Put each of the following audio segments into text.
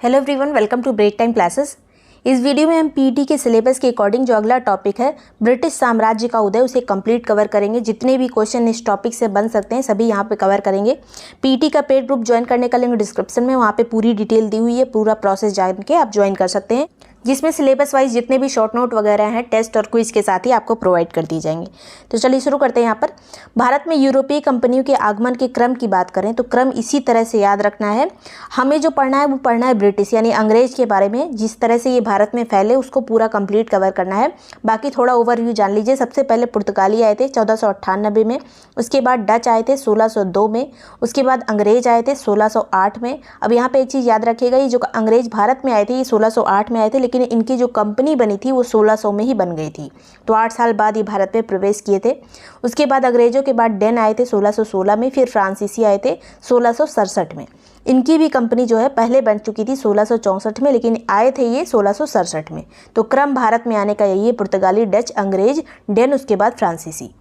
Hello everyone, welcome to break time classes. इस video में हम पीटी के सिलेबस के अकॉर्डिंग जो अगला टॉपिक है ब्रिटिश साम्राज्य का उदय, उसे कंप्लीट कवर करेंगे। जितने भी क्वेश्चन इस टॉपिक से बन सकते हैं सभी यहाँ पे कवर करेंगे। पीटी का पेड ग्रुप ज्वाइन करने का लिंक डिस्क्रिप्शन में, वहाँ पे पूरी डिटेल दी हुई है। पूरा प्रोसेस जान के आप ज्वाइन कर सकते हैं, जिसमें सिलेबस वाइज जितने भी शॉर्ट नोट वगैरह हैं टेस्ट और क्विज के साथ ही आपको प्रोवाइड कर दी जाएंगे। तो चलिए शुरू करते हैं। यहाँ पर भारत में यूरोपीय कंपनियों के आगमन के क्रम की बात करें तो क्रम इसी तरह से याद रखना है। हमें जो पढ़ना है वो पढ़ना है ब्रिटिश यानी अंग्रेज के बारे में। जिस तरह से ये भारत में फैले उसको पूरा कंप्लीट कवर करना है। बाकी थोड़ा ओवरव्यू जान लीजिए। सबसे पहले पुर्तगाली आए थे 1498 में, उसके बाद डच आए थे 1602 में, उसके बाद अंग्रेज आए थे 1608 में। अब यहाँ पे एक चीज़ याद रखिएगा, ये जो अंग्रेज भारत में आए थे ये 1608 में आए थे, लेकिन इनकी जो कंपनी बनी थी वो 1600 में ही बन गई थी। तो 8 साल बाद ये भारत में प्रवेश किए थे। उसके बाद अंग्रेजों के बाद डेन आए थे 1616 में, फिर फ्रांसीसी आए थे 1667 में। इनकी भी कंपनी जो है पहले बन चुकी थी 1664 में, लेकिन आए थे ये 1667 में। तो क्रम भारत में आने का यही है, पुर्तगाली, डच, अंग्रेज, डेन, उसके बाद फ्रांसीसी।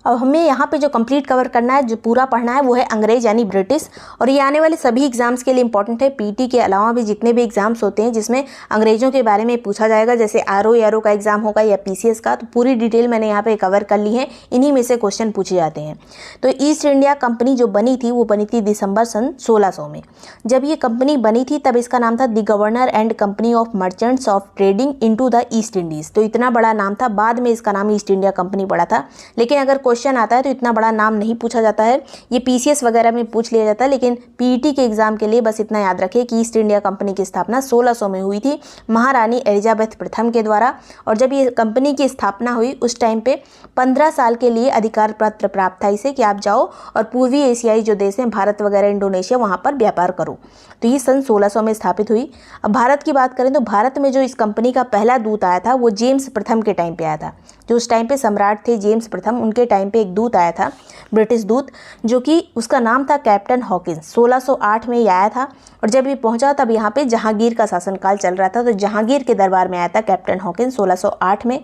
अब हमें यहाँ पे जो कंप्लीट कवर करना है, जो पूरा पढ़ना है वो है अंग्रेज यानी ब्रिटिश। और ये आने वाले सभी एग्जाम्स के लिए इंपॉर्टेंट है। पीटी के अलावा भी जितने भी एग्जाम्स होते हैं जिसमें अंग्रेजों के बारे में पूछा जाएगा, जैसे आरओ का एग्जाम होगा या पीसीएस का, तो पूरी डिटेल मैंने यहाँ पे कवर कर ली है। इन्हीं में से क्वेश्चन पूछे जाते हैं। तो ईस्ट इंडिया कंपनी जो बनी थी वो बनी थी दिसंबर सन 1600 में। जब ये कंपनी बनी थी तब इसका नाम था the governor and company of merchants of trading into the east Indies. तो इतना बड़ा नाम था, बाद में इसका नाम ईस्ट इंडिया कंपनी पड़ा था। लेकिन अगर क्वेश्चन आता है तो इतना बड़ा नाम नहीं पूछा जाता है। ये पीसीएस वगैरह में पूछ लिया जाता है, लेकिन पीटी के एग्जाम के लिए बस इतना याद रखिए कि ईस्ट इंडिया कंपनी की स्थापना 1600 में हुई थी महारानी एलिजाबेथ प्रथम के द्वारा। और जब ये कंपनी की स्थापना हुई उस टाइम पे 15 साल के लिए अधिकार पत्र प्राप्त था इसे कि आप जाओ और पूर्वी एशियाई जो देश हैं भारत वगैरह, इंडोनेशिया, वहाँ पर व्यापार करो। तो ये सन 1600 में स्थापित हुई। अब भारत की बात करें तो भारत में जो इस कंपनी का पहला दूत आया था वो जेम्स प्रथम के टाइम पे आया था। जो उस टाइम पे सम्राट थे जेम्स प्रथम, उनके टाइम पे एक दूत आया था, ब्रिटिश दूत, जो कि उसका नाम था कैप्टन हॉकिंस। 1608 में ये आया था। और जब ये पहुंचा तब यहाँ पे जहांगीर का शासनकाल चल रहा था, तो जहांगीर के दरबार में आया था कैप्टन हॉकिंस 1608 में।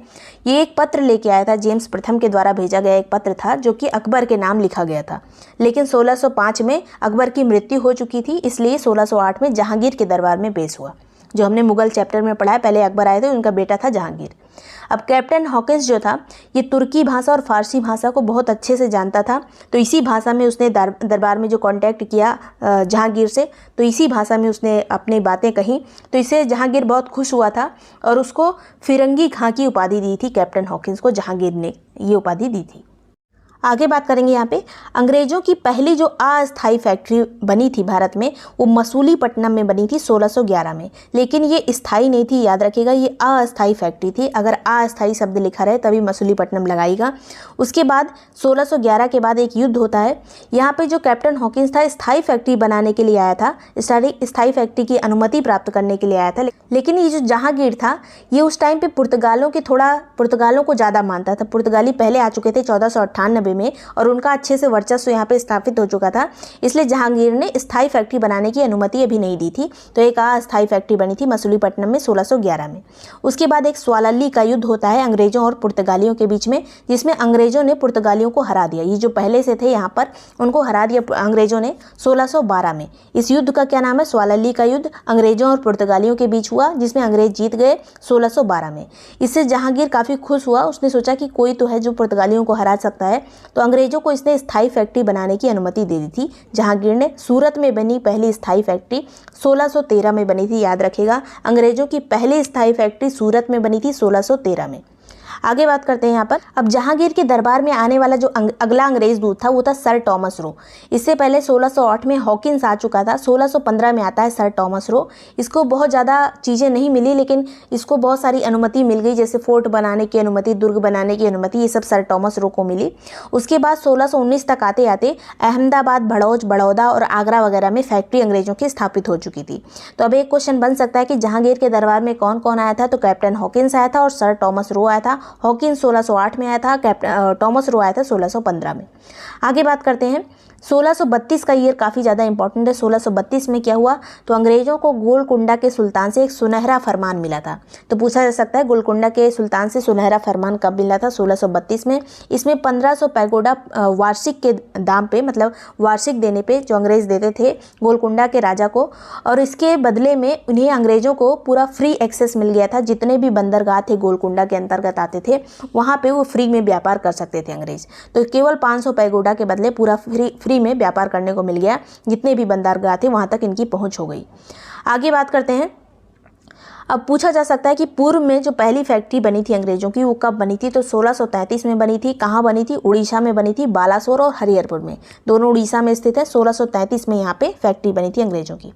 ये एक पत्र लेके आया था, जेम्स प्रथम के द्वारा भेजा गया एक पत्र था जो कि अकबर के नाम लिखा गया था। लेकिन 1605 में अकबर की मृत्यु हो चुकी थी, इसलिए 1608 में जहांगीर के दरबार में पेश हुआ। जो हमने मुगल चैप्टर में पढ़ा है, पहले अकबर आए थे, उनका बेटा था जहांगीर। अब कैप्टन हॉकिंस जो था ये तुर्की भाषा और फारसी भाषा को बहुत अच्छे से जानता था। तो इसी भाषा में उसने दरबार में जो कांटेक्ट किया जहांगीर से, तो इसी भाषा में उसने अपनी बातें कही। तो इससे जहांगीर बहुत खुश हुआ था और उसको फिरंगी खां की उपाधि दी थी। कैप्टन हॉकिंस को जहांगीर ने ये उपाधि दी थी। आगे बात करेंगे यहाँ पे अंग्रेजों की पहली जो अस्थायी फैक्ट्री बनी थी भारत में वो मसूलीपट्टनम में बनी थी 1611 में। लेकिन ये स्थायी नहीं थी, याद रखिएगा, ये अस्थायी फैक्ट्री थी। अगर अस्थायी शब्द लिखा रहे तभी मसूलीपट्टनम लगाएगा। उसके बाद 1611 के बाद एक युद्ध होता है। यहाँ पे जो कैप्टन हॉकिंस था स्थायी फैक्ट्री बनाने के लिए आया था, स्थायी फैक्ट्री की अनुमति प्राप्त करने के लिए आया था। लेकिन ये जो जहांगीर था ये उस टाइम पे पुर्तगालों को ज़्यादा मानता था। पुर्तगाली पहले आ चुके थे 1498 में और उनका अच्छे से वर्चस्व यहाँ पे स्थापित हो चुका था। इसलिए जहांगीर ने स्थायी फैक्ट्री बनाने की अनुमति अभी नहीं दी थी। तो एक अस्थायी फैक्ट्री बनी थी मसूलीपट्टनम में 1611 में। उसके बाद एक स्वालल्ली का युद्ध होता है अंग्रेजों और पुर्तगालियों के बीच में, जिसमें अंग्रेजों ने पुर्तगालियों को हरा दिया। ये जो पहले से थे यहाँ पर उनको हरा दिया अंग्रेजों ने 1612 में। इस युद्ध का क्या नाम है? स्वालल्ली का युद्ध अंग्रेजों और पुर्तगालियों के बीच हुआ, जिसमें अंग्रेज जीत गए 1612 में। इससे जहांगीर काफ़ी खुश हुआ। उसने सोचा कि कोई तो है जो पुर्तगालियों को हरा सकता है। तो अंग्रेजों को इसने स्थायी फैक्ट्री बनाने की अनुमति दे दी थी जहांगीर ने। सूरत में बनी पहली स्थायी फैक्ट्री 1613 में बनी थी, याद रखिएगा। अंग्रेजों की पहली स्थायी फैक्ट्री सूरत में बनी थी 1613 में। आगे बात करते हैं यहाँ पर। अब जहांगीर के दरबार में आने वाला जो अगला अंग्रेज दूत था वो था सर टॉमस रो। इससे पहले 1608 में हॉकिंस आ चुका था। 1615 में आता है सर टॉमस रो। इसको बहुत ज़्यादा चीज़ें नहीं मिली, लेकिन इसको बहुत सारी अनुमति मिल गई, जैसे फोर्ट बनाने की अनुमति, दुर्ग बनाने की अनुमति, ये सब सर टॉमस रो को मिली। उसके बाद 1619 तक आते आते अहमदाबाद, भड़ौच, बड़ौदा और आगरा वगैरह में फैक्ट्री अंग्रेजों की स्थापित हो चुकी थी। तो अब एक क्वेश्चन बन सकता है कि जहांगीर के दरबार में कौन कौन आया था? तो कैप्टन हॉकिंस आया था और सर टॉमस रो आया था। हॉकिंस 1608 में आया था, टॉमस रो आया था 1615 में। आगे बात करते हैं 1632 का ईयर काफ़ी ज़्यादा इंपॉर्टेंट है। 1632 में क्या हुआ, तो अंग्रेज़ों को गोलकुंडा के सुल्तान से एक सुनहरा फरमान मिला था। तो पूछा जा सकता है गोलकुंडा के सुल्तान से सुनहरा फरमान कब मिला था, 1632 में। इसमें 1500 पैगोडा वार्षिक के दाम पे, मतलब वार्षिक देने पे जो अंग्रेज़ देते थे गोलकुंडा के राजा को, और इसके बदले में उन्हें अंग्रेज़ों को पूरा फ्री एक्सेस मिल गया था। जितने भी बंदरगाह थे गोलकुंडा के अंतर्गत आते थे वहाँ पे वो फ्री में व्यापार कर सकते थे अंग्रेज़। तो केवल 500 पैगोडा के बदले पूरा फ्री में व्यापार करने को मिल गया। जितने भी बंदरगाह थे वहाँ तक इनकी पहुँच हो गई। आगे बात करते हैं। अब पूछा जा सकता है कि पूर्व में जो पहली फैक्ट्री बनी थी अंग्रेज़ों की वो कब बनी थी, तो 1633 में बनी थी। कहाँ बनी थी, उड़ीसा में बनी थी, बालासोर और हरिहरपुर में, दोनों उड़ीसा में स्थित है। 1633 में यहाँ पे फैक्ट्री बनी थी अंग्रेज़ों की।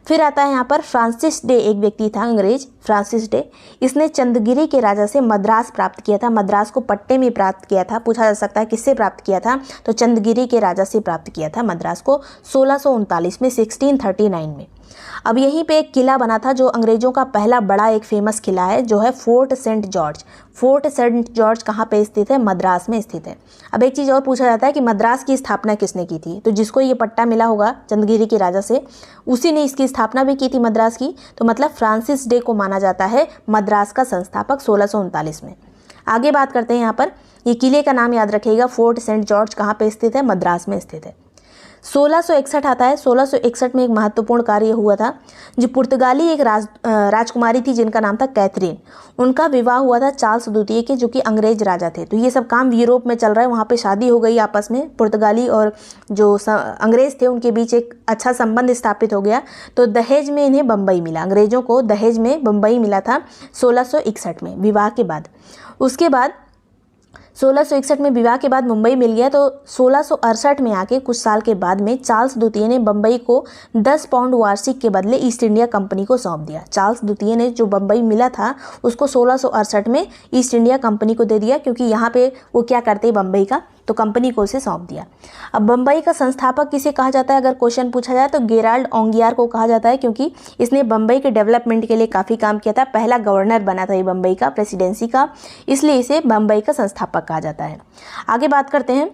फिर आता है यहाँ पर फ्रांसिस डे, एक व्यक्ति था अंग्रेज फ्रांसिस डे। इसने चंद्रगिरी के राजा से मद्रास प्राप्त किया था, मद्रास को पट्टे में प्राप्त किया था। पूछा जा सकता है किससे प्राप्त किया था, तो चंद्रगिरी के राजा से प्राप्त किया था मद्रास को 1639 में, 1639 में। अब यहीं पे एक किला बना था जो अंग्रेज़ों का पहला बड़ा एक फेमस किला है, जो है Fort Saint George. Fort Saint George कहाँ पे स्थित है, मद्रास में स्थित है। अब एक चीज़ और पूछा जाता है कि मद्रास की स्थापना किसने की थी, तो जिसको ये पट्टा मिला होगा चंद्रगिरी के राजा से, उसी ने इसकी स्थापना भी की थी मद्रास की। तो मतलब फ्रांसिस डे को माना जाता है मद्रास का संस्थापक 1639 में। आगे बात करते हैं यहाँ पर, ये किले का नाम याद रखिएगा, फोर्ट सेंट जॉर्ज कहाँ पे स्थित है, मद्रास में स्थित है। 1661 आता है। 1661 में एक महत्वपूर्ण कार्य हुआ था। जो पुर्तगाली एक राजकुमारी थी जिनका नाम था कैथरीन, उनका विवाह हुआ था चार्ल्स द्वितीय के, जो कि अंग्रेज राजा थे। तो ये सब काम यूरोप में चल रहा है, वहाँ पे शादी हो गई आपस में, पुर्तगाली और जो अंग्रेज थे उनके बीच एक अच्छा संबंध स्थापित हो गया। तो दहेज में इन्हें बम्बई मिला, अंग्रेजों को दहेज में बम्बई मिला था 1661 में विवाह के बाद। उसके बाद 1661 में विवाह के बाद मुंबई मिल गया। तो 1668 में आके कुछ साल के बाद में चार्ल्स द्वितीय ने बम्बई को 10 पाउंड वार्षिक के बदले ईस्ट इंडिया कंपनी को सौंप दिया। चार्ल्स द्वितीय ने जो बम्बई मिला था उसको 1668 में ईस्ट इंडिया कंपनी को दे दिया, क्योंकि यहाँ पे वो क्या करते बम्बई का, तो कंपनी को उसे सौंप दिया। अब बम्बई का संस्थापक किसे कहा जाता है, अगर क्वेश्चन पूछा जाए तो गेराल्ड ओंगियार को कहा जाता है, क्योंकि इसने बम्बई के डेवलपमेंट के लिए काफ़ी काम किया था। पहला गवर्नर बना था ये बम्बई का, प्रेसिडेंसी का, इसलिए इसे बम्बई का संस्थापक कहा जाता है। आगे बात करते हैं।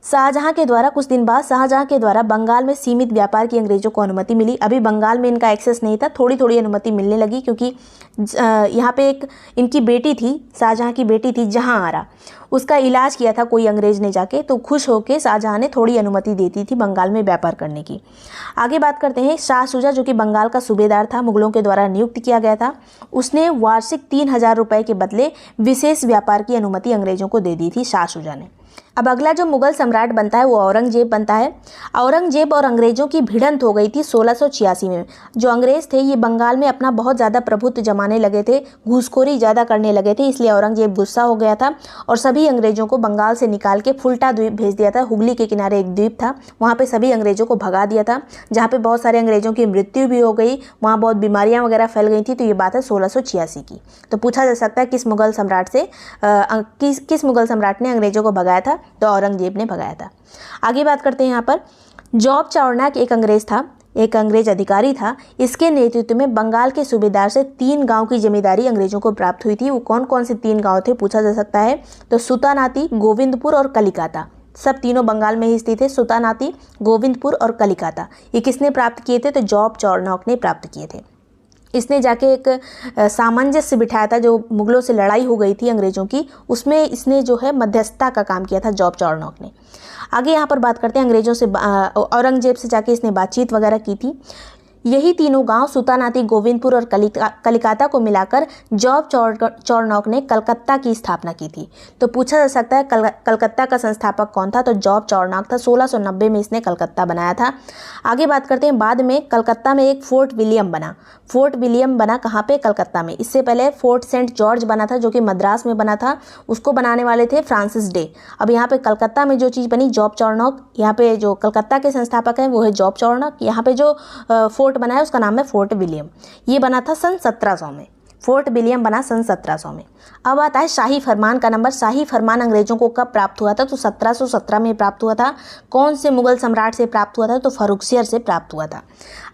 शाहजहां के द्वारा कुछ दिन बाद शाहजहां के द्वारा बंगाल में सीमित व्यापार की अंग्रेजों को अनुमति मिली। अभी बंगाल में इनका एक्सेस नहीं था, थोड़ी थोड़ी अनुमति मिलने लगी, क्योंकि यहाँ पे एक इनकी बेटी थी, शाहजहां की बेटी थी जहांआरा, उसका इलाज किया था कोई अंग्रेज ने जाके, तो खुश होकर शाहजहां ने थोड़ी अनुमति देती थी बंगाल में व्यापार करने की। आगे बात करते हैं। शाह शुजा जो कि बंगाल का सूबेदार था, मुगलों के द्वारा नियुक्त किया गया था, उसने वार्षिक 3000 रुपये के बदले विशेष व्यापार की अनुमति अंग्रेजों को दे दी थी शाह शुजा ने। अब अगला जो मुगल सम्राट बनता है वो औरंगजेब बनता है। औरंगजेब और अंग्रेज़ों की भिड़ंत हो गई थी 1686 में। जो अंग्रेज़ थे ये बंगाल में अपना बहुत ज़्यादा प्रभुत्व जमाने लगे थे, घूसखोरी ज़्यादा करने लगे थे, इसलिए औरंगजेब गुस्सा हो गया था और सभी अंग्रेज़ों को बंगाल से निकाल के फुल्टा द्वीप भेज दिया था। हुगली के किनारे एक द्वीप था, वहाँ पर सभी अंग्रेज़ों को भगा दिया था, जहाँ पर बहुत सारे अंग्रेज़ों की मृत्यु भी हो गई, वहाँ बहुत बीमारियाँ वगैरह फैल गई थी। तो ये बात है 1686 की। तो पूछा जा सकता है किस मुगल सम्राट से किस मुगल सम्राट ने अंग्रेज़ों को भगाया था, तो औरंगजेब ने भगाया था। आगे बात करते हैं। यहाँ पर जॉब चार्नक एक अंग्रेज था, एक अंग्रेज अधिकारी था। इसके नेतृत्व में बंगाल के सूबेदार से 3 गांव की जमींदारी अंग्रेजों को प्राप्त हुई थी। वो कौन कौन से 3 गांव थे पूछा जा सकता है, तो सुतानाती, गोविंदपुर और कलिकाता। सब तीनों बंगाल में ही स्थित थे, सुतानाती, गोविंदपुर और कलिकाता। ये किसने प्राप्त किए थे, तो जॉब चार्नक ने प्राप्त किए थे। इसने जाके एक सामंजस्य बिठाया था, जो मुगलों से लड़ाई हो गई थी अंग्रेज़ों की, उसमें इसने जो है मध्यस्थता का काम किया था जॉब चार्नक ने। आगे यहाँ पर बात करते हैं। अंग्रेज़ों से औरंगजेब से जाके इसने बातचीत वगैरह की थी। यही तीनों गांव सुतानाती, गोविंदपुर और कलिकाता को मिलाकर जॉब चार्नक ने कलकत्ता की स्थापना की थी। तो पूछा जा सकता है कलकत्ता का संस्थापक कौन था, तो जॉब चार्नक था। 1690 में इसने कलकत्ता बनाया था। आगे बात करते हैं। बाद में कलकत्ता में एक फोर्ट विलियम बना। फोर्ट विलियम बना कहाँ पे, कलकत्ता में। इससे पहले फोर्ट सेंट जॉर्ज बना था, जो कि मद्रास में बना था। उसको बनाने वाले थे फ्रांसिस डे। अब यहाँ पे कलकत्ता में जो चीज़ बनी जॉब चार्नक, यहाँ पे जो कलकत्ता के संस्थापक हैं वो है जॉब चार्नक। यहाँ पे जो फोर्ट बना है उसका नाम है फोर्ट विलियम। ये बना था सन 1700 में। फोर्ट विलियम बना सन 1700 में। अब आता है शाही फरमान का नंबर। शाही फरमान अंग्रेजों को कब प्राप्त हुआ था? तो 1717 में प्राप्त हुआ था। कौन से मुगल सम्राट से प्राप्त हुआ था? तो फर्रुखसियर से प्राप्त हुआ था।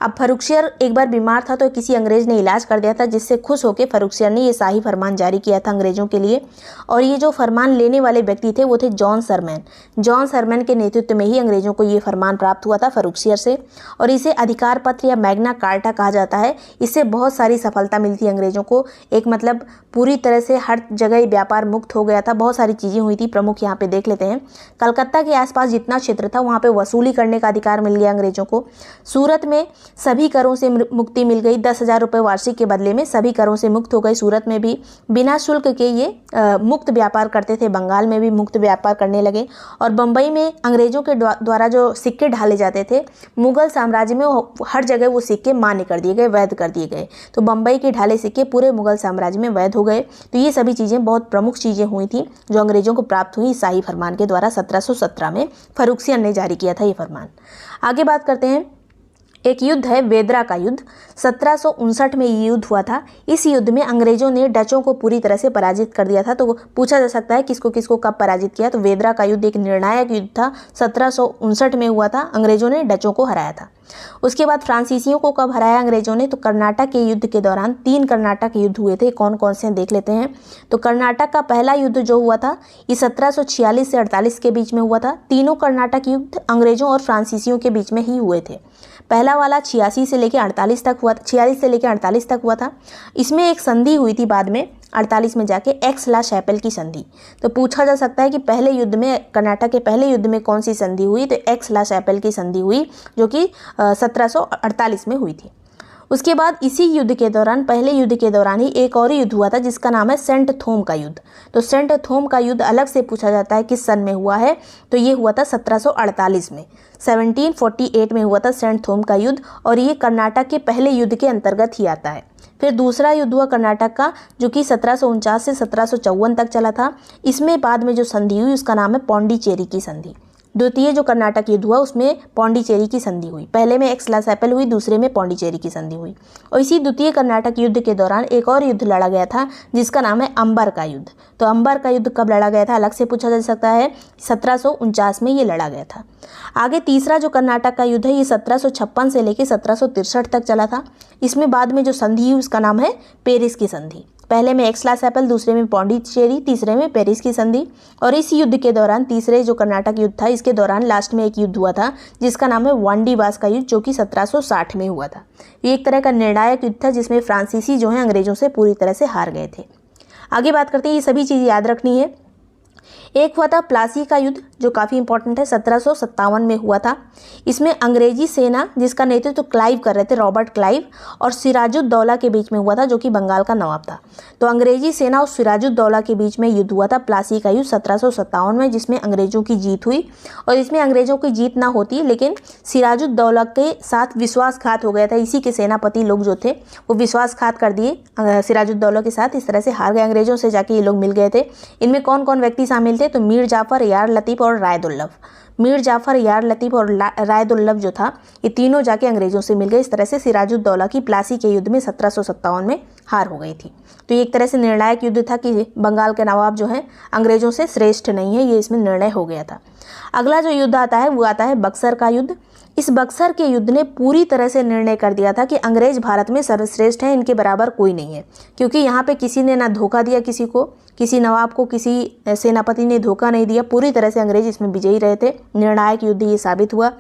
अब फर्रुखसियर एक बार बीमार था तो किसी अंग्रेज ने इलाज कर दिया था, जिससे खुश होकर फर्रुखसियर ने ये शाही फरमान जारी किया था अंग्रेजों के लिए। और ये जो फरमान लेने वाले व्यक्ति थे वो थे जॉन सरमैन। जॉन सरमैन के नेतृत्व में ही अंग्रेजों को ये फरमान प्राप्त हुआ था फर्रुखसियर से, और इसे अधिकार पत्र या मैग्ना कार्टा कहा जाता है। इससे बहुत सारी सफलता मिली थी अंग्रेजों को। एक मतलब पूरी तरह से हर जगह व्यापार मुक्त हो गया था, बहुत सारी चीज़ें हुई थी। प्रमुख यहाँ पे देख लेते हैं। कलकत्ता के आसपास जितना क्षेत्र था वहाँ पे वसूली करने का अधिकार मिल गया अंग्रेजों को। सूरत में सभी करों से मुक्ति मिल गई। 10,000 रुपये वार्षिक के बदले में सभी करों से मुक्त हो गए। सूरत में भी बिना शुल्क के ये मुक्त व्यापार करते थे। बंगाल में भी मुक्त व्यापार करने लगे। और बम्बई में अंग्रेजों के द्वारा जो सिक्के ढाले जाते थे, मुगल साम्राज्य में हर जगह वो सिक्के मान्य कर दिए गए, वैध कर दिए गए। तो बम्बई के ढाले सिक्के पूरे मुगल साम्राज्य में वैध हो गए। तो ये सभी चीज़ें बहुत प्रमुख चीज़ें हुई थी जो अंग्रेजों को प्राप्त हुई शाही फरमान के द्वारा। 1717 में फर्रुखसियर ने जारी किया था ये फरमान। आगे बात करते हैं। एक युद्ध है वेदरा का युद्ध। 1759 में ये युद्ध हुआ था। इस युद्ध में अंग्रेजों ने डचों को पूरी तरह से पराजित कर दिया था। तो पूछा जा सकता है किसको किसको कब पराजित किया? तो वेदरा का युद्ध एक निर्णायक युद्ध था, 1759 में हुआ था। अंग्रेजों ने डचों को हराया था। उसके बाद फ्रांसीसियों को कब हराया अंग्रेजों ने? तो कर्नाटक के युद्ध के दौरान 3 कर्नाटक युद्ध हुए थे। कौन कौन से देख लेते हैं। तो कर्नाटक का पहला युद्ध जो हुआ था ये 1746 से 48 के बीच में हुआ था। तीनों कर्नाटक युद्ध अंग्रेजों और फ्रांसीसियों के बीच में ही हुए थे। पहला वाला 86 से लेकर 48 तक हुआ, 46 से लेकर 48 तक हुआ था। इसमें एक संधि हुई थी बाद में 48 में जाके, एक्स ला शैपेल की संधि। तो पूछा जा सकता है कि पहले युद्ध में, कर्नाटक के पहले युद्ध में कौन सी संधि हुई? तो एक्स ला शैपेल की संधि हुई, जो कि 1748 में हुई थी। उसके बाद इसी युद्ध के दौरान, पहले युद्ध के दौरान ही एक और युद्ध हुआ था जिसका नाम है सेंट थोम का युद्ध। तो सेंट थोम का युद्ध अलग से पूछा जाता है किस सन में हुआ है? तो ये हुआ था 1748 में। 1748 में हुआ था सेंट थोम का युद्ध, और ये कर्नाटक के पहले युद्ध के अंतर्गत ही आता है। फिर दूसरा युद्ध हुआ कर्नाटक का, जो कि 1749 से 1754 तक चला था। इसमें बाद में जो संधि हुई उसका नाम है पौंडीचेरी की संधि। द्वितीय जो कर्नाटक युद्ध हुआ उसमें पौंडीचेरी की संधि हुई। पहले में एक्स ला शैपेल हुई, दूसरे में पौंडीचेरी की संधि हुई। और इसी द्वितीय कर्नाटक युद्ध के दौरान एक और युद्ध लड़ा गया था जिसका नाम है अंबर का युद्ध। तो अंबर का युद्ध कब लड़ा गया था अलग से पूछा जा सकता है। 1749 में ये लड़ा गया था। आगे तीसरा जो कर्नाटक का युद्ध है ये 1756 से लेकर 1763 तक चला था। इसमें बाद में जो संधि हुई उसका नाम है पेरिस की संधि। पहले में एक्स ला शैपेल, दूसरे में पौंडीचेरी, तीसरे में पेरिस की संधि। और इस युद्ध के दौरान, तीसरे जो कर्नाटक युद्ध था इसके दौरान लास्ट में एक युद्ध हुआ था जिसका नाम है वांडीवास का युद्ध, जो कि 1760 में हुआ था। ये एक तरह का निर्णायक युद्ध था जिसमें फ्रांसीसी जो है अंग्रेजों से पूरी तरह से हार गए थे। आगे बात करते हैं, ये सभी चीज़ें याद रखनी है। एक हुआ था प्लासी का युद्ध जो काफ़ी इंपॉर्टेंट है, 1757 में हुआ था। इसमें अंग्रेजी सेना जिसका नेतृत्व क्लाइव कर रहे थे, रॉबर्ट क्लाइव, और सिराजुद्दौला के बीच में हुआ था जो कि बंगाल का नवाब था। तो अंग्रेजी सेना और सिराजुद्दौला के बीच में युद्ध हुआ था प्लासी का युद्ध 1757 में, जिसमें अंग्रेजों की जीत हुई। और इसमें अंग्रेजों की जीत ना होती लेकिन सिराजुद्दौला के साथ विश्वासघात हो गया था। इसी के सेनापति लोग जो थे वो विश्वासघात कर दिए सिराजुद्दौला के साथ, इस तरह से हार गए अंग्रेजों से, जाके ये लोग मिल गए थे। इनमें कौन कौन व्यक्ति शामिल थे? तो मीर जाफर, यार लतीफ़ और रायदुल्लभ। मीर जाफर, यार लतीफ़ और रायदुल्लभ जो था ये तीनों जाके अंग्रेजों से मिल गए। इस तरह से सिराजुद्दौला की प्लासी के युद्ध में 1757 में हार हो गई थी। तो ये एक तरह से निर्णायक युद्ध था कि बंगाल के नवाब जो है अंग्रेजों से श्रेष्ठ नहीं है, ये इसमें निर्णय हो गया था। अगला जो युद्ध आता है वो आता है बक्सर का युद्ध। इस बक्सर के युद्ध ने पूरी तरह से निर्णय कर दिया था कि अंग्रेज भारत में सर्वश्रेष्ठ हैं, इनके बराबर कोई नहीं है। क्योंकि यहाँ पे किसी ने ना धोखा दिया, किसी को, किसी नवाब को, किसी सेनापति ने धोखा नहीं दिया। पूरी तरह से अंग्रेज इसमें विजयी रहे थे। निर्णायक युद्ध ये साबित हुआ।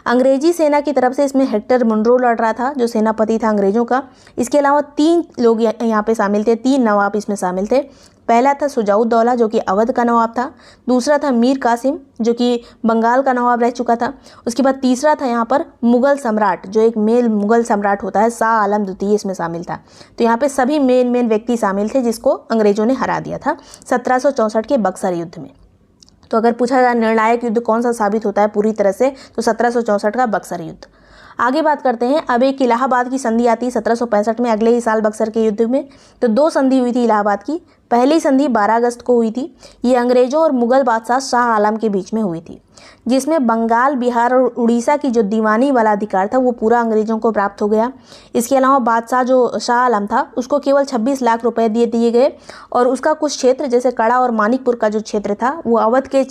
अंग्रेजी सेना की तरफ से इसमें हेक्टर मुनरो लड़ रहा था जो सेनापति था अंग्रेजों का। इसके अलावा 3 लोग यहाँ पे शामिल थे, 3 नवाब इसमें शामिल थे। पहला था सुजाउद्दौला जो कि अवध का नवाब था। दूसरा था मीर कासिम जो कि बंगाल का नवाब रह चुका था। उसके बाद तीसरा था यहाँ पर मुगल सम्राट, जो एक मेल मुगल सम्राट होता है, शाह आलम द्वितीय इसमें शामिल था। तो यहाँ पे सभी मेन व्यक्ति शामिल थे जिसको अंग्रेजों ने हरा दिया था 1764 के बक्सर युद्ध में। तो अगर पूछा जाए निर्णायक युद्ध कौन सा साबित होता है पूरी तरह से, तो 1764 का बक्सर युद्ध। आगे बात करते हैं। अब एक इलाहाबाद की संधि आती है 1765 में, अगले ही साल बक्सर के युद्ध में। तो 2 संधि हुई थी इलाहाबाद की। पहली संधि 12 अगस्त को हुई थी। ये अंग्रेजों और मुगल बादशाह शाह आलम के बीच में हुई थी, जिसमें बंगाल, बिहार और उड़ीसा की जो दीवानी वाला अधिकार था वो पूरा अंग्रेजों को प्राप्त हो गया। इसके अलावा बादशाह जो शाह आलम था उसको केवल 26 लाख रुपए दिए गए और उसका कुछ क्षेत्र जैसे कड़ा और मानिकपुर का जो क्षेत्र था वो अवध के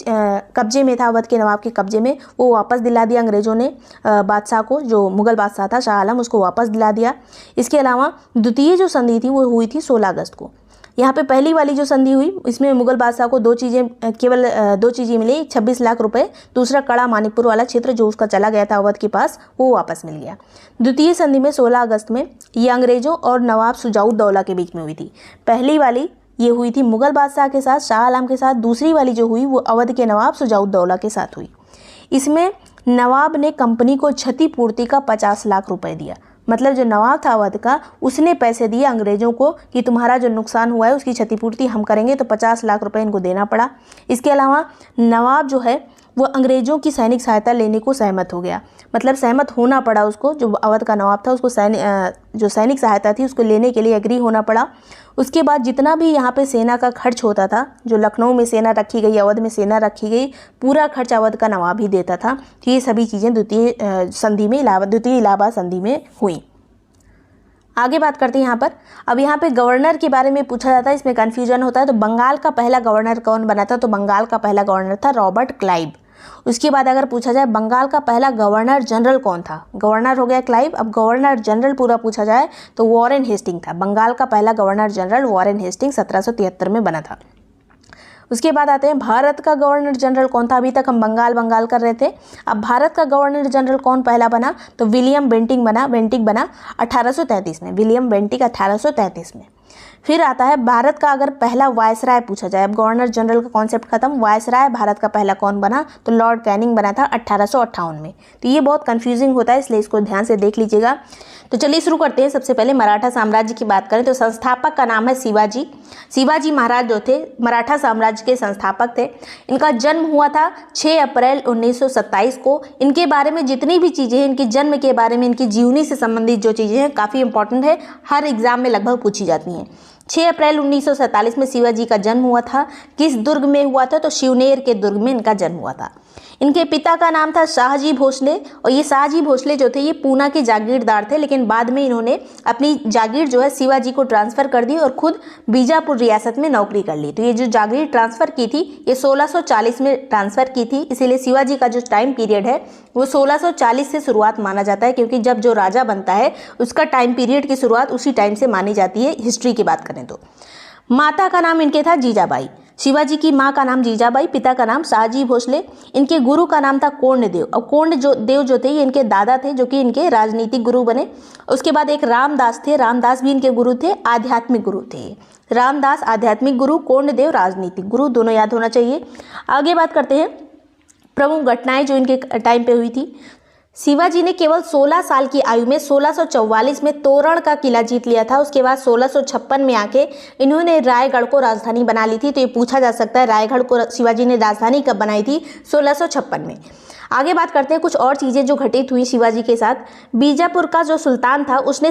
कब्जे में था, अवध के नवाब के कब्जे में, वो वापस दिला दिया अंग्रेजों ने बादशाह को। जो मुगल बादशाह था शाह आलम, उसको वापस दिला दिया। इसके अलावा द्वितीय जो संधि थी वो हुई थी 16 अगस्त को। यहाँ पे पहली वाली जो संधि हुई इसमें मुगल बादशाह को केवल दो चीज़ें मिली, 26 लाख रुपए, दूसरा कड़ा मानिकपुर वाला क्षेत्र जो उसका चला गया था अवध के पास वो वापस मिल गया। द्वितीय संधि में 16 अगस्त में ये अंग्रेजों और नवाब शुजाउद्दौला के बीच में हुई थी। पहली वाली ये हुई थी मुगल बादशाह के साथ, शाह आलम के साथ। दूसरी वाली जो हुई वो अवध के नवाब शुजाउद्दौला के साथ हुई। इसमें नवाब ने कंपनी को क्षतिपूर्ति का 50 लाख रुपए दिया। मतलब जो नवाब था अवध का, उसने पैसे दिए अंग्रेजों को कि तुम्हारा जो नुकसान हुआ है उसकी क्षतिपूर्ति हम करेंगे, तो 50 लाख रुपए इनको देना पड़ा। इसके अलावा नवाब जो है वो अंग्रेजों की सैनिक सहायता लेने को सहमत हो गया। मतलब सहमत होना पड़ा उसको, जो अवध का नवाब था उसको जो सैनिक सहायता थी उसको लेने के लिए एग्री होना पड़ा। उसके बाद जितना भी यहाँ पे सेना का खर्च होता था, जो लखनऊ में सेना रखी गई, अवध में सेना रखी गई, पूरा खर्च अवध का नवाब ही देता था। तो ये सभी चीज़ें द्वितीय इलाहाबाद संधि में हुई। आगे बात करते हैं यहाँ पर। अब यहाँ पे गवर्नर के बारे में पूछा जाता है, इसमें कन्फ्यूजन होता है। तो बंगाल का पहला गवर्नर कौन बना था? तो बंगाल का पहला गवर्नर था रॉबर्ट क्लाइव। उसके बाद अगर पूछा जाए बंगाल का पहला गवर्नर जनरल कौन था? गवर्नर हो गया क्लाइव, अब गवर्नर जनरल पूरा पूछा जाए तो वॉरेन हेस्टिंग था। बंगाल का पहला गवर्नर जनरल वॉरेन हेस्टिंग 1773 में बना था। उसके बाद आते हैं भारत का गवर्नर जनरल कौन था? अभी तक हम बंगाल कर रहे थे। अब भारत का गवर्नर जनरल कौन पहला बना? तो विलियम बेंटिक बना 1833 में। विलियम बेंटिक 1833 में। फिर आता है भारत का अगर पहला वायसराय पूछा जाए, अब गवर्नर जनरल का कॉन्सेप्ट खत्म, वायसराय भारत का पहला कौन बना? तो लॉर्ड कैनिंग बना था 1858 में। तो ये बहुत कंफ्यूजिंग होता है, इसलिए इसको ध्यान से देख लीजिएगा। तो चलिए शुरू करते हैं। सबसे पहले मराठा साम्राज्य की बात करें तो संस्थापक का नाम है शिवाजी। शिवाजी महाराज जो थे मराठा साम्राज्य के संस्थापक थे। इनका जन्म हुआ था 6 अप्रैल 1927 को। इनके बारे में जितनी भी चीज़ें हैं, इनके जन्म के बारे में, इनकी जीवनी से संबंधित जो चीज़ें हैं काफ़ी इंपॉर्टेंट है, हर एग्जाम में लगभग पूछी जाती हैं। 6 अप्रैल 1947 में शिवाजी का जन्म हुआ था। किस दुर्ग में हुआ था? तो शिवनेर के दुर्ग में इनका जन्म हुआ था। इनके पिता का नाम था शाहजी भोसले, और ये शाहजी भोसले जो थे ये पूना के जागीरदार थे, लेकिन बाद में इन्होंने अपनी जागीर जो है शिवाजी को ट्रांसफ़र कर दी और खुद बीजापुर रियासत में नौकरी कर ली। तो ये जो जागीर ट्रांसफ़र की थी ये 1640 में ट्रांसफ़र की थी, इसीलिए शिवाजी का जो टाइम पीरियड है वो 1640 से शुरुआत माना जाता है, क्योंकि जब जो राजा बनता है उसका टाइम पीरियड की शुरुआत उसी टाइम से मानी जाती है हिस्ट्री की बात करें तो। माता का नाम इनके था जीजाबाई। शिवाजी की माँ का नाम जीजाबाई, पिता का नाम शाहजी भोसले। इनके गुरु का नाम था कोंडदेव। अब कोंडदेव जो थे ये इनके दादा थे, जो कि इनके राजनीतिक गुरु बने। उसके बाद एक रामदास थे, रामदास भी इनके गुरु थे, आध्यात्मिक गुरु थे। रामदास आध्यात्मिक गुरु, कोंडदेव राजनीतिक गुरु, दोनों याद होना चाहिए। आगे बात करते हैं प्रमुख घटनाएं जो इनके टाइम पे हुई थी। शिवाजी ने केवल 16 साल की आयु में 1644 में तोरण का किला जीत लिया था। उसके बाद 1656 में आके इन्होंने रायगढ़ को राजधानी बना ली थी। तो ये पूछा जा सकता है रायगढ़ को शिवाजी ने राजधानी कब बनाई थी? 1656 में। आगे बात करते हैं कुछ और चीज़ें जो घटित हुई शिवाजी के साथ। बीजापुर का जो सुल्तान था उसने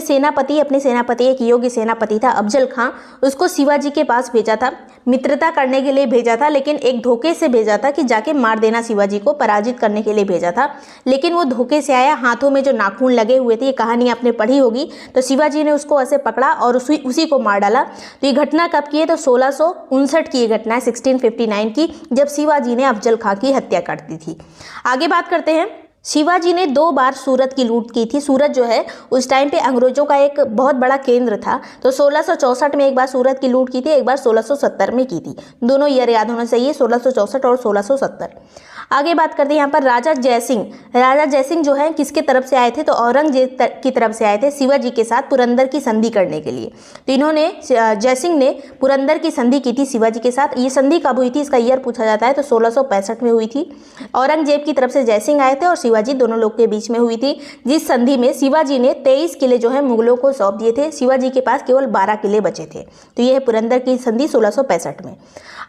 अपने सेनापति एक योग्य सेनापति था अफजल खां, उसको शिवाजी के पास भेजा था, मित्रता करने के लिए भेजा था, लेकिन एक धोखे से भेजा था कि जाके मार देना शिवाजी को, पराजित करने के लिए भेजा था। लेकिन वो धोखे से आया, हाथों में जो नाखून लगे हुए थे, ये कहानी आपने पढ़ी होगी। तो शिवाजी ने उसको ऐसे पकड़ा और उसी को मार डाला। तो ये घटना कब की है? तो 1659 की ये घटना है, 1659 की, जब शिवाजी ने अफजल खां की हत्या कर दी थी। आगे बात करते हैं। शिवाजी ने 2 बार सूरत की लूट की थी। सूरत जो है उस टाइम पे अंग्रेजों का एक बहुत बड़ा केंद्र था। तो 1664 में एक बार सूरत की लूट की थी, एक बार 1670 में की थी। दोनों ईयर याद होना चाहिए, 1664 और 1670। आगे बात करते हैं यहाँ पर राजा जयसिंह। राजा जयसिंह जो है किसके तरफ से आए थे? तो औरंगजेब की तरफ से आए थे शिवाजी के साथ पुरंदर की संधि करने के लिए। तो इन्होंने जयसिंह ने पुरंदर की संधि की थी शिवाजी के साथ। ये संधि कब हुई थी इसका ईयर पूछा जाता है, तो 1665 में हुई थी। औरंगजेब की तरफ से जयसिंह आए थे और शिवाजी, दोनों लोग के बीच में हुई थी, जिस संधि में शिवाजी ने 23 किले जो है मुगलों को सौंप दिए थे। शिवाजी के पास केवल 12 किले बचे थे। तो यह है पुरंदर की संधि 1665 में।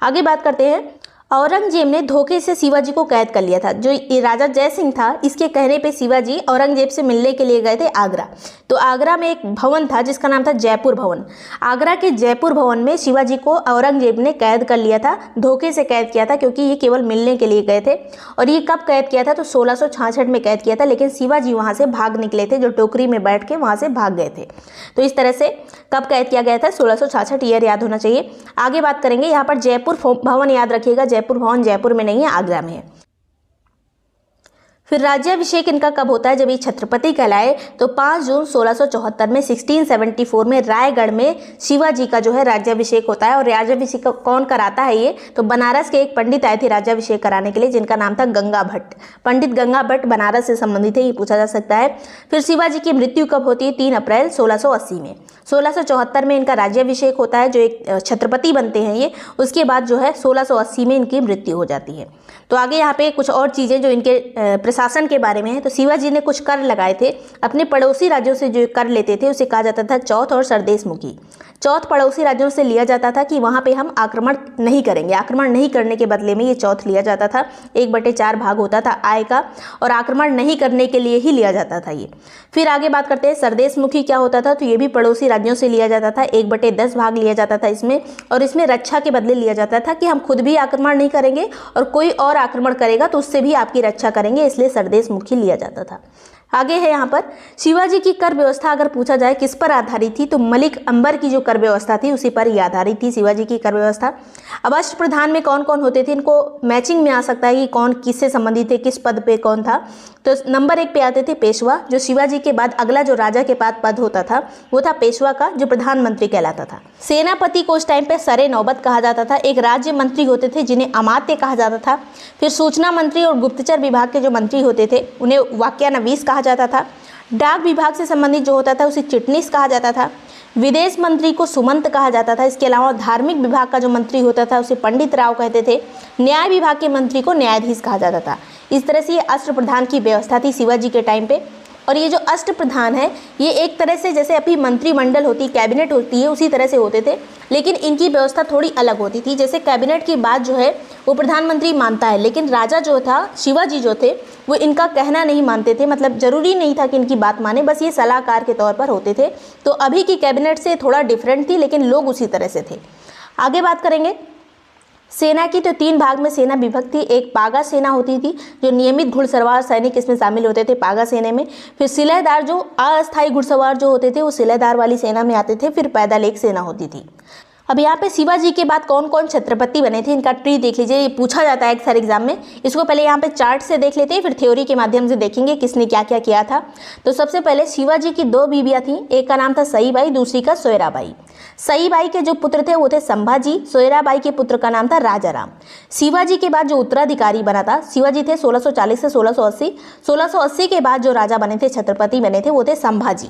आगे बात करते हैं औरंगजेब ने धोखे से शिवाजी को कैद कर लिया था। जो ये राजा जय सिंह था, इसके कहने पे शिवाजी औरंगजेब से मिलने के लिए गए थे आगरा। तो आगरा में एक भवन था जिसका नाम था जयपुर भवन। आगरा के जयपुर भवन में शिवाजी को औरंगजेब ने कैद कर लिया था, धोखे से कैद किया था, क्योंकि ये केवल मिलने के लिए गए थे। और ये कब कैद किया था? तो 1666 में कैद किया था, लेकिन शिवाजी वहाँ से भाग निकले थे, जो टोकरी में बैठ के वहाँ से भाग गए थे। तो इस तरह से कब कैद किया गया था? 1666, ईयर याद होना चाहिए। आगे बात करेंगे, यहाँ पर जयपुर भवन याद रखिएगा, जयपुर भवन जयपुर में नहीं है, आगरा में है। फिर राज्याभिषेक इनका कब होता है? जब ये छत्रपति कहलाए तो 5 जून 1674 में 1674 में रायगढ़ में शिवाजी का जो है राज्याभिषेक होता है। और राज्याभिषेक कौन कराता है? ये तो बनारस के एक पंडित आए थे राज्याभिषेक कराने के लिए, जिनका नाम था गंगा भट्ट। पंडित गंगा भट्ट बनारस से संबंधित है, ये पूछा जा सकता है। फिर शिवाजी की मृत्यु कब होती है? 3 अप्रैल 1680 में। 1674 में इनका राज्याभिषेक होता है, जो एक छत्रपति बनते हैं ये। उसके बाद जो है 1680 में इनकी मृत्यु हो जाती है। तो आगे यहाँ पे कुछ और चीज़ें जो इनके प्रशासन के बारे में है। तो शिवाजी ने कुछ कर लगाए थे अपने पड़ोसी राज्यों से, जो कर लेते थे उसे कहा जाता था चौथ और सरदेशमुखी। चौथ पड़ोसी राज्यों से लिया जाता था कि वहाँ पे हम आक्रमण नहीं करेंगे, आक्रमण नहीं करने के बदले में ये चौथ लिया जाता था। 1/4 भाग होता था आय का, और आक्रमण नहीं करने के लिए ही लिया जाता था ये। फिर आगे बात करते हैं सरदेशमुखी क्या होता था? तो ये भी पड़ोसी राज्यों से लिया जाता था, 1/10 भाग लिया जाता था इसमें। और इसमें रक्षा के बदले लिया जाता था कि हम खुद भी आक्रमण नहीं करेंगे और कोई और आक्रमण करेगा तो उससे भी आपकी रक्षा करेंगे, इसलिए सरदेशमुखी लिया जाता था। आगे है यहाँ पर शिवाजी की कर व्यवस्था अगर पूछा जाए किस पर आधारित थी, तो मलिक अंबर की जो कर व्यवस्था थी उसी पर ही आधारित थी शिवाजी की कर व्यवस्था। अब अष्टप्रधान में कौन कौन होते थे? इनको मैचिंग में आ सकता है कि कौन किससे संबंधित थे, किस पद पे कौन था। तो नंबर 1 पे आते थे पेशवा, जो शिवाजी के बाद अगला जो राजा के पास पद होता था वो था पेशवा का, जो प्रधानमंत्री कहलाता था। सेनापति को उस टाइम पे सरे नौबत कहा जाता था। एक राज्य मंत्री होते थे जिन्हें अमात्य कहा जाता था। फिर सूचना मंत्री और गुप्तचर विभाग के जो मंत्री होते थे उन्हें वाक्यानवीस कहा जाता था। डाक विभाग से संबंधित जो होता था उसे चिटनीस कहा जाता था। विदेश मंत्री को सुमंत कहा जाता था। इसके अलावा धार्मिक विभाग का जो मंत्री होता था उसे पंडित राव कहते थे। न्याय विभाग के मंत्री को न्यायाधीश कहा जाता था। इस तरह से ये अष्टप्रधान की व्यवस्था थी शिवाजी के टाइम पे। और ये जो अष्टप्रधान है ये एक तरह से जैसे अभी मंत्रिमंडल होती, कैबिनेट होती है, उसी तरह से होते थे, लेकिन इनकी व्यवस्था थोड़ी अलग होती थी। जैसे कैबिनेट की बात जो है वो प्रधानमंत्री मानता है, लेकिन राजा जो था, शिवाजी जो थे, वो इनका कहना नहीं मानते थे। मतलब जरूरी नहीं था कि इनकी बात माने, बस ये सलाहकार के तौर पर होते थे। तो अभी की कैबिनेट से थोड़ा डिफरेंट थी, लेकिन लोग उसी तरह से थे। आगे बात करेंगे सेना की, तो 3 भाग में सेना विभक्त थी। एक पागा सेना होती थी, जो नियमित घुड़सवार सैनिक इसमें शामिल होते थे पागा सेना में। फिर सिलेदार, जो अस्थायी घुड़सवार जो होते थे वो सिलेदार वाली सेना में आते थे। फिर पैदल एक सेना होती थी। अब यहाँ पे शिवाजी के बाद कौन कौन छत्रपति बने थे, इनका ट्री देख लीजिए, ये पूछा जाता है अक्सर एग्जाम में। इसको पहले यहाँ पे चार्ट से देख लेते हैं, फिर थ्योरी के माध्यम से देखेंगे किसने क्या क्या किया था। तो सबसे पहले शिवाजी की 2 बीवियाँ थीं, एक का नाम था सईबाई, दूसरी का सोयराबाई। सईबाई के जो पुत्र थे वो थे संभाजी, सोयराबाई के पुत्र का नाम था राजाराम। शिवाजी के बाद जो उत्तराधिकारी बना था, शिवाजी थे 1640 से 1680। 1680 के बाद जो राजा बने थे, छत्रपति बने थे, वो थे संभाजी।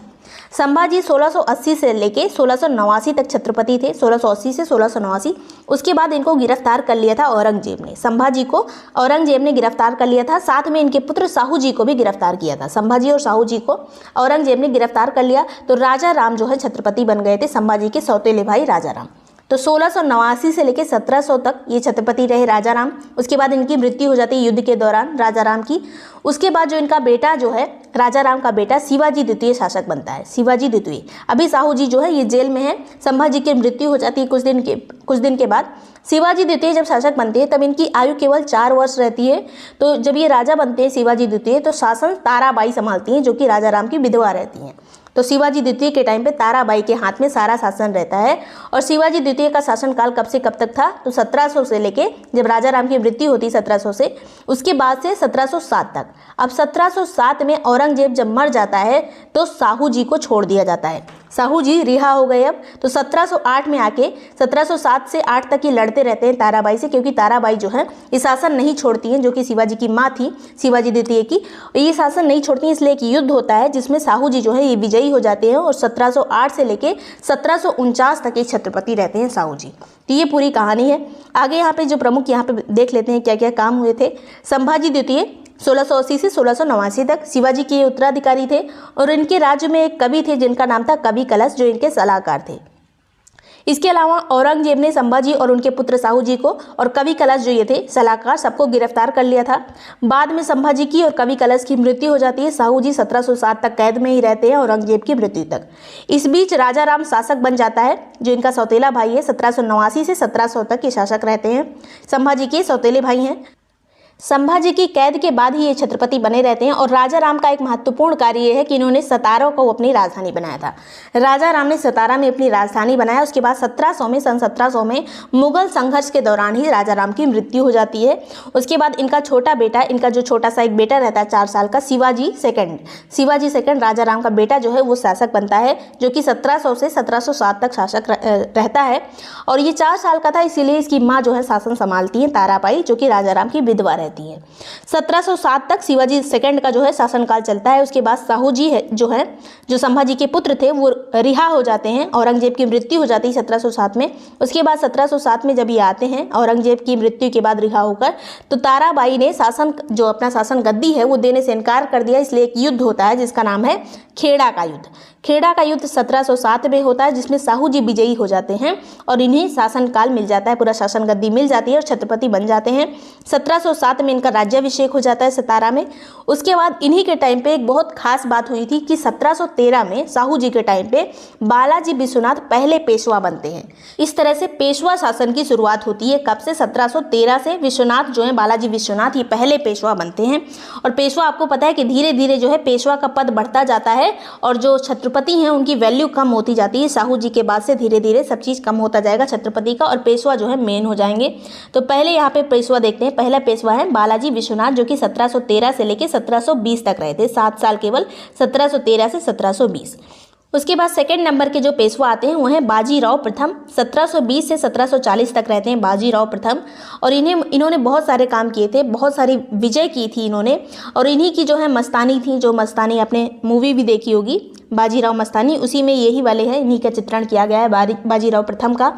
संभाजी 1680 से लेके 1689 तक छत्रपति थे, 1680 से 1689। उसके बाद इनको गिरफ्तार कर लिया था औरंगजेब ने। संभाजी को औरंगजेब ने गिरफ्तार कर लिया था, साथ में इनके पुत्र साहू जी को भी गिरफ्तार किया था। संभाजी और साहू जी को औरंगजेब ने गिरफ्तार कर लिया, तो राजा राम जो है छत्रपति बन गए थे, संभाजी के सौतेले भाई राजा राम। तो 1689 से लेकर 1700 तक ये छत्रपति रहे राजा राम। उसके बाद इनकी मृत्यु हो जाती है युद्ध के दौरान राजा राम की। उसके बाद जो इनका बेटा जो है, राजा राम का बेटा शिवाजी द्वितीय शासक बनता है, शिवाजी द्वितीय। अभी साहू जी जो है ये जेल में है। संभाजी की मृत्यु हो जाती है कुछ दिन के बाद। शिवाजी द्वितीय जब शासक बनते हैं तब इनकी आयु केवल 4 वर्ष रहती है। तो जब ये राजा बनते हैं शिवाजी द्वितीय, तो शासन ताराबाई संभालती हैं, जो कि राजा राम की विधवा रहती हैं। तो शिवाजी द्वितीय के टाइम पे ताराबाई के हाथ में सारा शासन रहता है। और शिवाजी द्वितीय का शासनकाल कब से कब तक था? तो 1700 से लेके जब राजा राम की मृत्यु होती 1700 से, उसके बाद से 1707 तक। अब 1707 में औरंगजेब जब मर जाता है तो साहू जी को छोड़ दिया जाता है। साहू जी रिहा हो गए अब। तो 1708 में आके 1707 से 8 तक ये लड़ते रहते हैं ताराबाई से, क्योंकि ताराबाई जो है ये शासन नहीं छोड़ती हैं, जो कि शिवाजी की माँ थी शिवाजी द्वितीय की। ये शासन नहीं छोड़ती हैं, इसलिए एक युद्ध होता है जिसमें साहू जी जो है ये विजयी हो जाते हैं। और 1708 से लेके 1749 तक ये छत्रपति रहते हैं साहू जी। तो ये पूरी कहानी है। आगे यहाँ पे जो प्रमुख यहाँ पे देख लेते हैं क्या क्या काम हुए थे। संभाजी द्वितीय 1680 से 1689 तक शिवाजी के उत्तराधिकारी थे। और इनके राज्य में एक कवि थे जिनका नाम था कवि कलश, जो इनके सलाहकार थे। इसके अलावा औरंगजेब ने संभाजी और उनके पुत्र साहू जी को और कवि कलश जो ये थे सलाहकार सबको गिरफ्तार कर लिया था। बाद में संभाजी की और कवि कलश की मृत्यु हो जाती है। साहू जी 1707 तक कैद में ही रहते हैं औरंगजेब की मृत्यु तक। इस बीच राजा राम शासक बन जाता है, जो इनका सौतेला भाई है। 1789 से 1700 तक ये शासक रहते हैं। संभाजी के सौतेले भाई हैं। संभाजी की कैद के बाद ही ये छत्रपति बने रहते हैं। और राजा राम का एक महत्वपूर्ण कार्य ये है कि इन्होंने सतारा को अपनी राजधानी बनाया था। राजा राम ने सतारा में अपनी राजधानी बनाया। उसके बाद 1700 में सन 1700 में मुगल संघर्ष के दौरान ही राजा राम की मृत्यु हो जाती है। उसके बाद इनका छोटा बेटा, इनका जो छोटा सा एक बेटा रहता है 4 साल का, शिवाजी सेकंड राजा राम का बेटा जो है वो शासक बनता है, जो कि 1700 से 1707 तक शासक रहता है। और ये 4 साल का था, इसीलिए इसकी माँ जो है शासन संभालती है, ताराबाई, जो कि राजा राम की विधवा रहती है। 1707 तक शिवाजी सेकंड का जो है शासनकाल चलता है। उसके बाद साहू जी है जो संभाजी के पुत्र थे वो रिहा हो जाते हैं। औरंगजेब की मृत्यु हो जाती है 1707 में। उसके बाद 1707 में जब ये आते हैं औरंगजेब की मृत्यु के बाद रिहा होकर, तो ताराबाई ने अपना शासन गद्दी है वो देने से इनकार कर दिया। इसलिए एक युद्ध होता है जिसका नाम है खेड़ा का युद्ध। खेड़ा का युद्ध 1707 में होता है, जिसमें साहू जी विजयी हो जाते हैं और इन्हें शासनकाल मिल जाता है, पूरा शासन गद्दी मिल जाती है और छत्रपति बन जाते हैं। 1707 में इनका राज्याभिषेक हो जाता है सतारा में। उसके बाद इन्हीं के टाइम पे एक बहुत खास बात हुई थी कि 1713 में साहू जी के टाइम पे बालाजी विश्वनाथ पहले पेशवा बनते हैं। इस तरह से पेशवा शासन की शुरुआत होती है। कब से? 1713 से विश्वनाथ जो है, बालाजी विश्वनाथ, ये पहले पेशवा बनते हैं। और पेशवा, आपको पता है कि धीरे धीरे जो है पेशवा का पद बढ़ता जाता है और जो छत्रपति हैं उनकी वैल्यू कम होती जाती है। साहू जी के बाद से धीरे धीरे सब चीज़ कम होता जाएगा छत्रपति का, और पेशवा जो है मेन हो जाएंगे। तो पहले यहाँ पे पेशवा देखते हैं। पहला पेशवा है बालाजी विश्वनाथ, जो कि 1713 से लेकर 1720 तक रहे थे, 7 साल केवल, 1713 से 1720। उसके बाद सेकंड नंबर के जो पेशवा आते हैं वो हैं बाजीराव प्रथम। 1720 से 1740 तक रहते हैं बाजीराव प्रथम। और इन्होंने बहुत सारे काम किए थे, बहुत सारी विजय की थी इन्होंने। और इन्हीं की जो है मस्तानी थी, जो मस्तानी आपने मूवी भी देखी होगी बाजीराव मस्तानी, उसी में यही वाले हैं, इन्हीं का चित्रण किया गया है बाजीराव प्रथम का।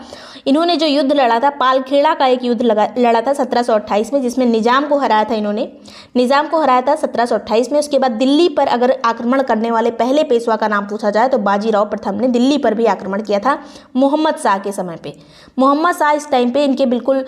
इन्होंने जो युद्ध लड़ा था, पालखेड़ा का एक युद्ध लड़ा था 1728 में, जिसमें निजाम को हराया था इन्होंने। निजाम को हराया था 1728 में। उसके बाद दिल्ली पर अगर आक्रमण करने वाले पहले पेशवा का नाम पूछा जाए तो बाजीराव प्रथम ने दिल्ली पर भी आक्रमण किया था मोहम्मद शाह के समय पे। मोहम्मद शाह इस टाइम पे इनके बिल्कुल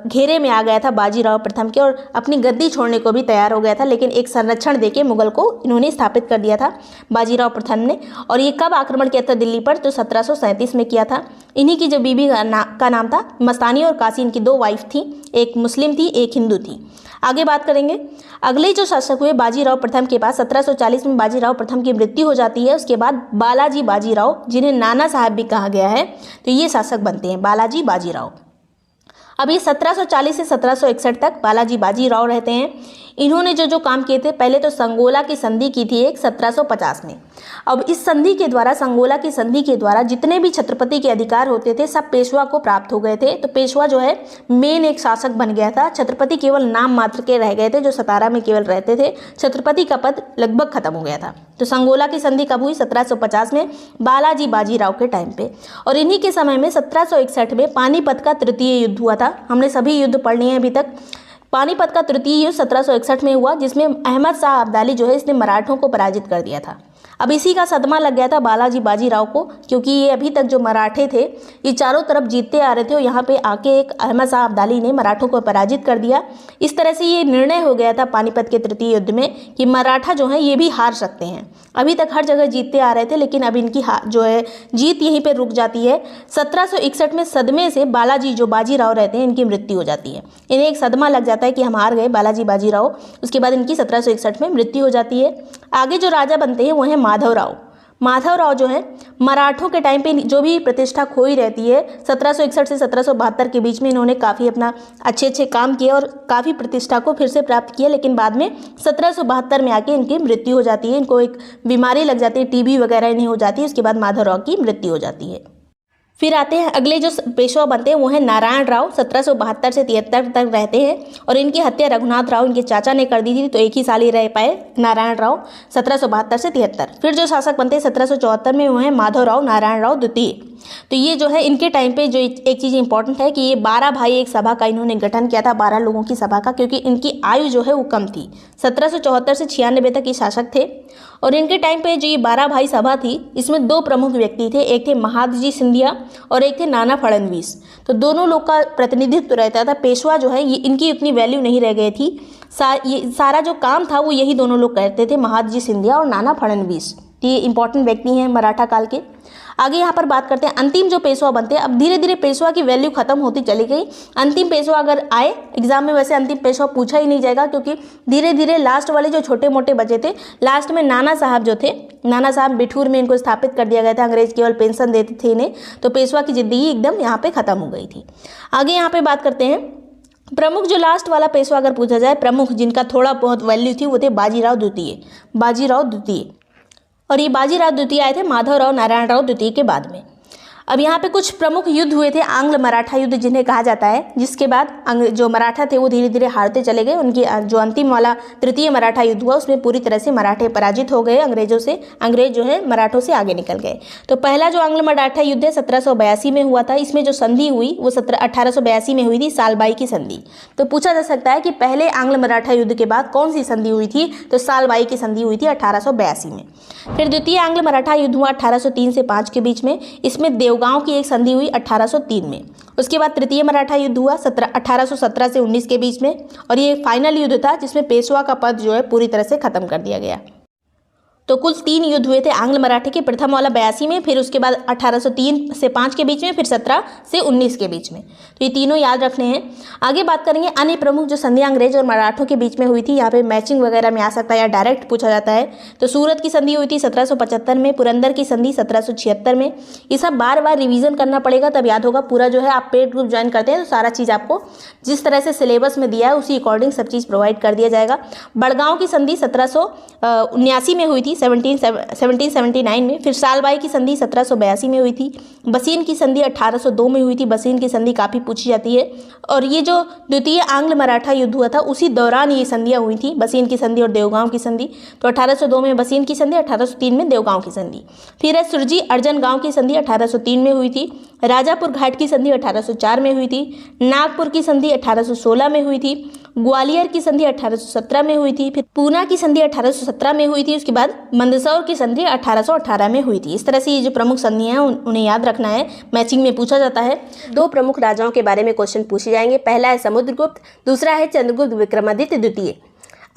घेरे में आ गया था बाजीराव प्रथम के, और अपनी गद्दी छोड़ने को भी तैयार हो गया था, लेकिन एक संरक्षण देके मुगल को इन्होंने स्थापित कर दिया था बाजीराव प्रथम ने। और ये कब आक्रमण किया था दिल्ली पर? तो 1737 में किया था। इन्हीं की जो बीबी का नाम था मस्तानी और काशी, इनकी 2 वाइफ थी, एक मुस्लिम थी एक हिंदू थी। आगे बात करेंगे। अगले जो शासक हुए बाजीराव प्रथम के पास 1740 में बाजीराव प्रथम की मृत्यु हो जाती है। उसके बाद बालाजी बाजीराव, जिन्हें नाना साहब भी कहा गया है, तो ये शासक बनते हैं बालाजी बाजीराव। अब ये 1740 से 1761 तक बालाजी बाजीराव रहते हैं। इन्होंने जो काम किए थे, पहले तो संगोला की संधि की थी एक 1750 में। अब इस संधि के द्वारा, संगोला की संधि के द्वारा जितने भी छत्रपति के अधिकार होते थे सब पेशवा को प्राप्त हो गए थे। तो पेशवा जो है मेन एक शासक बन गया था। छत्रपति केवल नाम मात्र के रह गए थे, जो सतारा में केवल रहते थे। छत्रपति का पद लगभग खत्म हो गया था। तो संगोला की संधि कब हुई? 1750 में, बालाजी बाजीराव के टाइम पे। और इन्हीं के समय में 1761 में पानीपत का तृतीय युद्ध हुआ था। हमने सभी युद्ध पढ़ लिए हैं अभी तक। पानीपत का तृतीय युद्ध 1761 में हुआ, जिसमें अहमद शाह अब्दाली जो है इसने मराठों को पराजित कर दिया था। अब इसी का सदमा लग गया था बालाजी बाजीराव को, क्योंकि ये अभी तक जो मराठे थे ये चारों तरफ जीतते आ रहे थे और यहाँ पे आके एक अहमद शाह अब्दाली ने मराठों को पराजित कर दिया। इस तरह से ये निर्णय हो गया था पानीपत के तृतीय युद्ध में कि मराठा जो है ये भी हार सकते हैं। अभी तक हर जगह जीतते आ रहे थे, लेकिन अब इनकी जो है जीत यहीं पर रुक जाती है। 1761 में सदमे से बालाजी जो बाजीराव रहते हैं इनकी मृत्यु हो जाती है। इन्हें एक सदमा लग जाता है कि हम हार गए, बालाजी बाजीराव। उसके बाद इनकी 1761 में मृत्यु हो जाती है। आगे जो राजा बनते हैं वो हैं माधवराव जो है मराठों के टाइम पे जो भी प्रतिष्ठा खोई रहती है 1761 से 1772 के बीच में इन्होंने काफ़ी अपना अच्छे काम किए और काफ़ी प्रतिष्ठा को फिर से प्राप्त किया। लेकिन बाद में 1772 में आके इनकी मृत्यु हो जाती है। इनको एक बीमारी लग जाती है, टीबी वगैरह इन्हें हो जाती है। उसके बाद माधवराव की मृत्यु हो जाती है। फिर आते हैं अगले जो पेशवा बनते हैं वो है नारायण राव। 1772 से 73 तक रहते हैं और इनकी हत्या रघुनाथ राव इनके चाचा ने कर दी थी, तो एक ही साल ही रह पाए नारायण राव 1772 से 73। फिर जो शासक बनते हैं 1774 में वो है माधवराव नारायण राव द्वितीय। तो ये जो है इनके टाइम पे जो एक चीज़ इंपॉर्टेंट है कि ये 12 भाई एक सभा का इन्होंने गठन किया था, 12 लोगों की सभा का, क्योंकि इनकी आयु जो है वो कम थी। 1774 से 96 तक ये शासक थे। और इनके टाइम पे जो ये 12 भाई सभा थी, इसमें 2 प्रमुख व्यक्ति थे, एक थे महादजी सिंधिया और एक थे नाना फडणवीस। तो दोनों लोग का प्रतिनिधित्व रहता था। पेशवा जो है ये इनकी उतनी वैल्यू नहीं रह गई थी। ये सारा जो काम था वो यही दोनों लोग करते थे, महादजी सिंधिया और नाना फडणवीस। ये इंपॉर्टेंट व्यक्ति हैं मराठा काल के। आगे यहाँ पर बात करते हैं अंतिम जो पेशवा बनते हैं। अब धीरे धीरे पेशवा की वैल्यू खत्म होती चली गई। अंतिम पेशवा अगर आए एग्जाम में, वैसे अंतिम पेशवा पूछा ही नहीं जाएगा, क्योंकि धीरे धीरे लास्ट वाले जो छोटे मोटे बचे थे, लास्ट में नाना साहब जो थे, नाना साहब बिठूर में इनको स्थापित कर दिया गया था। अंग्रेज केवल पेंशन देते थे इन्हें, तो पेशवा की जिंदगी एकदम यहाँ पे खत्म हो गई थी। आगे यहाँ पे बात करते हैं प्रमुख जो लास्ट वाला पेशवा अगर पूछा जाए, प्रमुख जिनका थोड़ा बहुत वैल्यू थी, वो थे बाजीराव द्वितीय। बाजीराव द्वितीय, और ये बाजीराव द्वितीय आए थे माधवराव नारायणराव द्वितीय के बाद में। अब यहाँ पे कुछ प्रमुख युद्ध हुए थे, आंग्ल मराठा युद्ध जिन्हें कहा जाता है, जिसके बाद जो मराठा थे वो धीरे धीरे हारते चले गए। उनकी जो अंतिम वाला तृतीय मराठा युद्ध हुआ उसमें पूरी तरह से मराठे पराजित हो गए अंग्रेजों से। अंग्रेज जो है मराठों से आगे निकल गए। तो पहला जो आंग्ल मराठा युद्ध है 1782 में हुआ था। इसमें जो संधि हुई वो 1882 में हुई थी, सालबाई की संधि। तो पूछा जा सकता है कि पहले आंग्ल मराठा युद्ध के बाद कौन सी संधि हुई थी, तो सालबाई की संधि हुई थी 1882 में। फिर द्वितीय आंग्ल मराठा युद्ध हुआ 1803 से 5 के बीच में। इसमें देवगांव की एक संधि हुई 1803 में। उसके बाद तृतीय मराठा युद्ध हुआ 1817 से 19 के बीच में, और ये फाइनल युद्ध था जिसमें पेशवा का पद जो है पूरी तरह से खत्म कर दिया गया। तो कुल 3 युद्ध हुए थे आंग्ल मराठे के। प्रथम वाला 82 में, फिर उसके बाद 1803 से 5 के बीच में, फिर 17 से 19 के बीच में। तो ये तीनों याद रखने हैं। आगे बात करेंगे अन्य प्रमुख जो संधियां अंग्रेज और मराठों के बीच में हुई थी। यहाँ पे मैचिंग वगैरह में आ सकता है या डायरेक्ट पूछा जाता है। तो सूरत की संधि हुई थी 1775 में, पुरंदर की संधि 1776 में। ये सब बार बार रिविजन करना पड़ेगा, तब याद होगा। पूरा जो है आप पेड ग्रुप ज्वाइन करते हैं तो सारा चीज़ आपको जिस तरह से सिलेबस में दिया है उसी अकॉर्डिंग सब चीज़ प्रोवाइड कर दिया जाएगा। बड़गांव की संधि 1779 में हुई थी, 1779 में। फिर सालबाई की संधि 1782 में हुई थी। बसीन की संधि 1802 में हुई थी। बसीन की संधि काफ़ी पूछी जाती है। और ये जो द्वितीय आंग्ल मराठा युद्ध हुआ था उसी दौरान ये संधियाँ हुई थी, बसीन की संधि और देवगांव की संधि। तो 1802 में बसीन की संधि, 1803 में देवगांव की संधि। फिर है सुरजी अर्जन गांव की संधि 1803 में हुई थी। राजापुर घाट की संधि 1804 में हुई थी। नागपुर की संधि 1816 में हुई थी। ग्वालियर की संधि 1817 में हुई थी। फिर पूना की संधि 1817 में हुई थी। उसके बाद मंदसौर की संधि 1818 में हुई थी। इस तरह से ये जो प्रमुख संधियां हैं उन्हें याद रखना है, मैचिंग में पूछा जाता है। 2 प्रमुख राजाओं के बारे में क्वेश्चन पूछे जाएंगे। पहला है समुद्रगुप्त, दूसरा है चंद्रगुप्त विक्रमादित्य द्वितीय।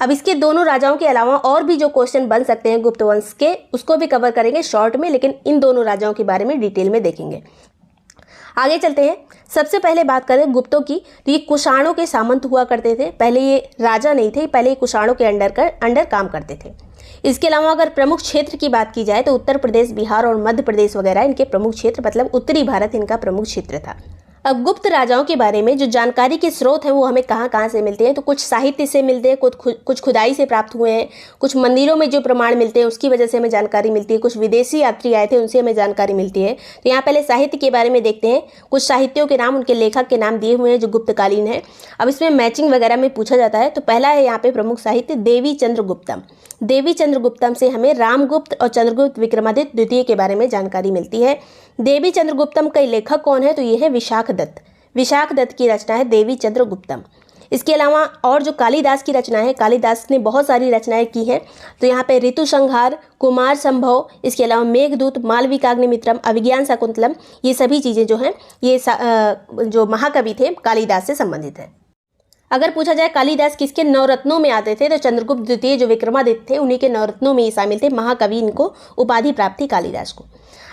अब इसके दोनों राजाओं के अलावा और भी जो क्वेश्चन बन सकते हैं गुप्त वंश के, उसको भी कवर करेंगे शॉर्ट में, लेकिन इन दोनों राजाओं के बारे में डिटेल में देखेंगे। आगे चलते हैं। सबसे पहले बात करें गुप्तों की, तो ये कुषाणों के सामंत हुआ करते थे। पहले ये राजा नहीं थे, पहले ये कुषाणों के अंडर काम करते थे। इसके अलावा अगर प्रमुख क्षेत्र की बात की जाए तो उत्तर प्रदेश, बिहार और मध्य प्रदेश वगैरह इनके प्रमुख क्षेत्र, मतलब उत्तरी भारत इनका प्रमुख क्षेत्र था। अब गुप्त राजाओं के बारे में जो जानकारी के स्रोत हैं वो हमें कहाँ कहाँ से मिलते हैं, तो कुछ साहित्य से मिलते हैं, कुछ खुदाई से प्राप्त हुए हैं, कुछ मंदिरों में जो प्रमाण मिलते हैं उसकी वजह से हमें जानकारी मिलती है, कुछ विदेशी यात्री आए थे उनसे हमें जानकारी मिलती है। तो यहाँ पहले साहित्य के बारे में देखते हैं। कुछ साहित्यों के नाम, उनके लेखक के नाम दिए हुए हैं जो गुप्तकालीन है। अब इसमें मैचिंग वगैरह में पूछा जाता है। तो पहला है यहाँ पे प्रमुख साहित्य देवी चंद्रगुप्तम। देवी चंद्रगुप्तम से हमें रामगुप्त और चंद्रगुप्त विक्रमादित्य द्वितीय के बारे में जानकारी मिलती है। देवी चंद्रगुप्तम का लेखक कौन है, तो ये है विशाख दत्त। विशाख दत्त की रचना है देवी चंद्रगुप्तम। इसके अलावा और जो कालिदास की रचना है, कालिदास ने बहुत सारी रचनाएं की हैं। तो यहाँ पे ऋतु संहार, कुमार संभव, इसके अलावा मेघदूत, मालविकाग्निमित्रम, अभिज्ञान शाकुंतलम, ये सभी चीज़ें जो हैं ये जो महाकवि थे कालिदास से संबंधित है। अगर पूछा जाए कालिदास किसके नवरत्नों में आते थे, तो चंद्रगुप्त द्वितीय जो विक्रमादित्य थे उन्हीं के नवरत्नों में ये शामिल थे। महाकवि इनको उपाधि प्राप्त थी कालिदास को।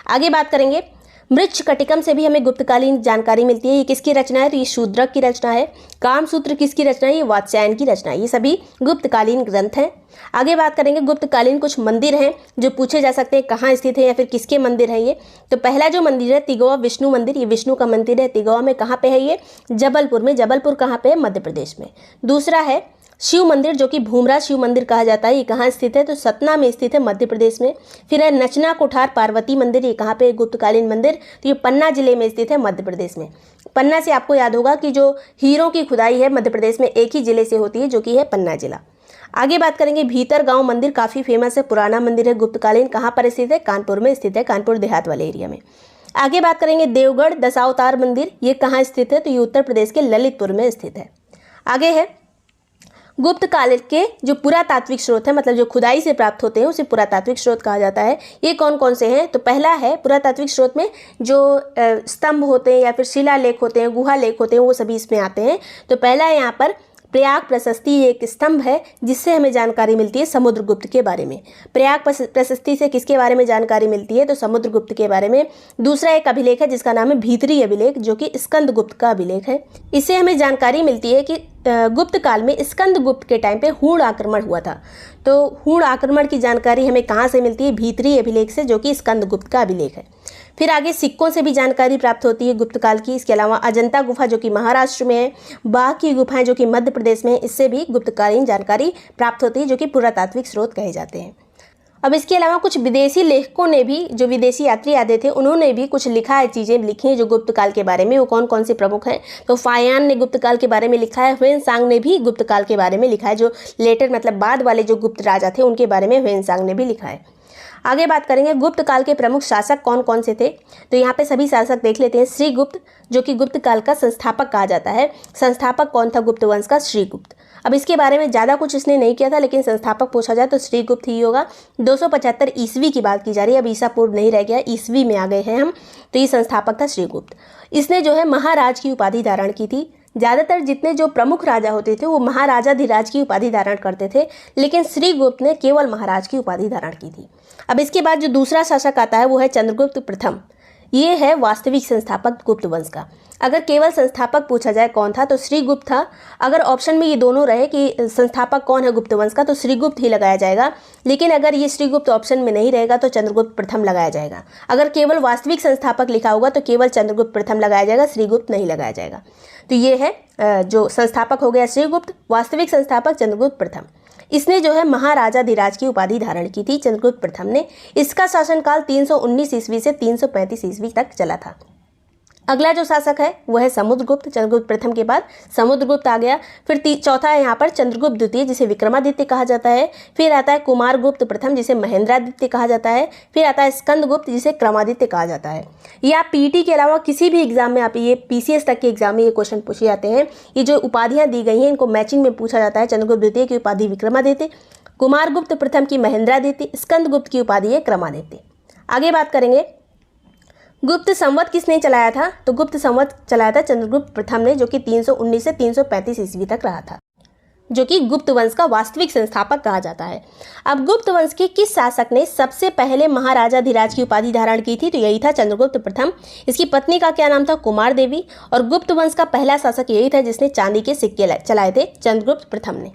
आगे बात करेंगे मृच्छकटिकम से भी हमें गुप्तकालीन जानकारी मिलती है। ये किसकी रचना है, तो ये शूद्रक की रचना है। कामसूत्र किसकी रचना है, ये वात्स्यायन की रचना है। ये सभी गुप्तकालीन ग्रंथ हैं। आगे बात करेंगे गुप्तकालीन कुछ मंदिर हैं जो पूछे जा सकते हैं कहाँ स्थित है या फिर किसके मंदिर है ये। तो पहला जो मंदिर है तिगोआ विष्णु मंदिर, ये विष्णु का मंदिर है। तिगोआ में कहाँ पे है, ये जबलपुर में। जबलपुर कहाँ पे है, मध्य प्रदेश में। दूसरा है शिव मंदिर जो कि भूमराज शिव मंदिर कहा जाता है, ये कहाँ स्थित है, तो सतना में स्थित है, मध्य प्रदेश में। फिर है नचना कोठार पार्वती मंदिर, ये कहाँ पे गुप्तकालीन मंदिर, तो ये पन्ना जिले में स्थित है, मध्य प्रदेश में। पन्ना से आपको याद होगा कि जो हीरों की खुदाई है मध्य प्रदेश में एक ही जिले से होती है जो कि है पन्ना जिला। आगे बात करेंगे भीतर गांव मंदिर, काफ़ी फेमस है, पुराना मंदिर है, गुप्तकालीन। कहाँ पर स्थित है, कानपुर में स्थित है, कानपुर देहात वाले एरिया में। आगे बात करेंगे देवगढ़ दशावतार मंदिर, ये कहाँ स्थित है? तो ये उत्तर प्रदेश के ललितपुर में स्थित है। आगे है गुप्त काल के जो पुरातात्विक स्रोत है, मतलब जो खुदाई से प्राप्त होते हैं उसे पुरातात्विक स्रोत कहा जाता है। ये कौन कौन से हैं? तो पहला है पुरातात्विक स्रोत में जो स्तंभ होते हैं या फिर शिलालेख होते हैं, गुहा लेख होते हैं, वो सभी इसमें आते हैं। तो पहला है यहाँ पर प्रयाग प्रशस्ति, एक स्तंभ है जिससे हमें जानकारी मिलती है समुद्रगुप्त के बारे में। प्रयाग प्रशस्ति से किसके बारे में जानकारी मिलती है? तो समुद्रगुप्त के बारे में। दूसरा एक अभिलेख है जिसका नाम है भीतरी अभिलेख, जो कि स्कंदगुप्त का अभिलेख है। इससे हमें जानकारी मिलती है कि गुप्त काल में स्कंदगुप्त के टाइम पे हूण आक्रमण हुआ था। तो हूण आक्रमण की जानकारी हमें कहाँ से मिलती है? भीतरी अभिलेख से, जो कि स्कंदगुप्त का अभिलेख है। फिर आगे सिक्कों से भी जानकारी प्राप्त होती है गुप्त काल की। इसके अलावा अजंता गुफा जो कि महाराष्ट्र में है, बाघ की गुफाएं जो कि मध्य प्रदेश में है, इससे भी गुप्तकालीन जानकारी प्राप्त होती है, जो कि पुरातात्विक स्रोत कहे जाते हैं। अब इसके अलावा कुछ विदेशी लेखकों ने भी, जो विदेशी यात्री आते थे, उन्होंने भी कुछ लिखा है, चीज़ें लिखी हैं जो गुप्त काल के बारे में। वो कौन कौन से प्रमुख हैं? तो फायान ने गुप्त काल के बारे में लिखा है, ह्वेनसांग ने भी गुप्त काल के बारे में लिखा है। जो लेटर मतलब बाद वाले जो गुप्त राजा थे उनके बारे में ह्वेनसांग ने भी लिखा है। आगे बात करेंगे गुप्त काल के प्रमुख शासक कौन कौन से थे। तो यहाँ पे सभी शासक देख लेते हैं। श्रीगुप्त, जो कि गुप्त काल का संस्थापक कहा जाता है। संस्थापक कौन था गुप्त वंश का? श्रीगुप्त। अब इसके बारे में ज़्यादा कुछ इसने नहीं किया था, लेकिन संस्थापक पूछा जाए तो श्रीगुप्त ही होगा। 275 ईस्वी की बात की जा रही है, अब ईसा पूर्व नहीं रह गया, ईस्वी में आ गए हैं हम। तो ये संस्थापक था श्रीगुप्त। इसने जो है महाराज की उपाधि धारण की थी। ज़्यादातर जितने जो प्रमुख राजा होते थे वो महाराजाधिराज की उपाधि धारण करते थे, लेकिन श्रीगुप्त ने केवल महाराज की उपाधि धारण की थी। अब इसके बाद जो दूसरा शासक आता है वो है चंद्रगुप्त प्रथम। ये है वास्तविक संस्थापक गुप्त वंश का। अगर केवल संस्थापक पूछा जाए कौन था, तो श्रीगुप्त था। अगर ऑप्शन में ये दोनों रहे कि संस्थापक कौन है गुप्त वंश का, तो श्रीगुप्त ही लगाया जाएगा। लेकिन अगर ये श्रीगुप्त ऑप्शन में नहीं रहेगा तो चंद्रगुप्त प्रथम लगाया जाएगा। अगर केवल वास्तविक संस्थापक लिखा होगा तो केवल चंद्रगुप्त प्रथम लगाया जाएगा, श्रीगुप्त नहीं लगाया जाएगा। तो ये है जो संस्थापक हो गया श्रीगुप्त, वास्तविक संस्थापक चंद्रगुप्त प्रथम। इसने जो है महाराजाधिराज की उपाधि धारण की थी चंद्रगुप्त प्रथम ने। इसका शासनकाल 319 ईस्वी से 335 ईस्वी तक चला था। अगला जो शासक है वह है समुद्रगुप्त। चंद्रगुप्त प्रथम के बाद समुद्रगुप्त आ गया। फिर चौथा है यहाँ पर चंद्रगुप्त द्वितीय, जिसे विक्रमादित्य कहा जाता है। फिर आता है कुमारगुप्त प्रथम, जिसे महेंद्रादित्य कहा जाता है। फिर आता है स्कंदगुप्त, जिसे क्रमादित्य कहा जाता है। ये आप पीईटी के अलावा किसी भी एग्जाम में, आप ये पीसीएस तक के एग्जाम में ये क्वेश्चन पूछे जाते हैं। ये जो उपाधियाँ दी गई हैं इनको मैचिंग में पूछा जाता है। चंद्रगुप्त द्वितीय की उपाधि विक्रमादित्य, कुमारगुप्त प्रथम की महेंद्रादित्य, स्कंदगुप्त की उपाधि है क्रमादित्य। आगे बात करेंगे गुप्त संवत किसने चलाया था। तो गुप्त संवत चलाया था चंद्रगुप्त प्रथम ने, जो कि 319 से 335 ईस्वी तक रहा था, जो कि गुप्त वंश का वास्तविक संस्थापक कहा जाता है। अब गुप्त वंश के किस शासक ने सबसे पहले महाराजाधिराज की उपाधि धारण की थी? तो यही था चंद्रगुप्त प्रथम। इसकी पत्नी का क्या नाम था? कुमार देवी। और गुप्त वंश का पहला शासक यही था जिसने चांदी के सिक्के चलाए थे, चंद्रगुप्त प्रथम ने।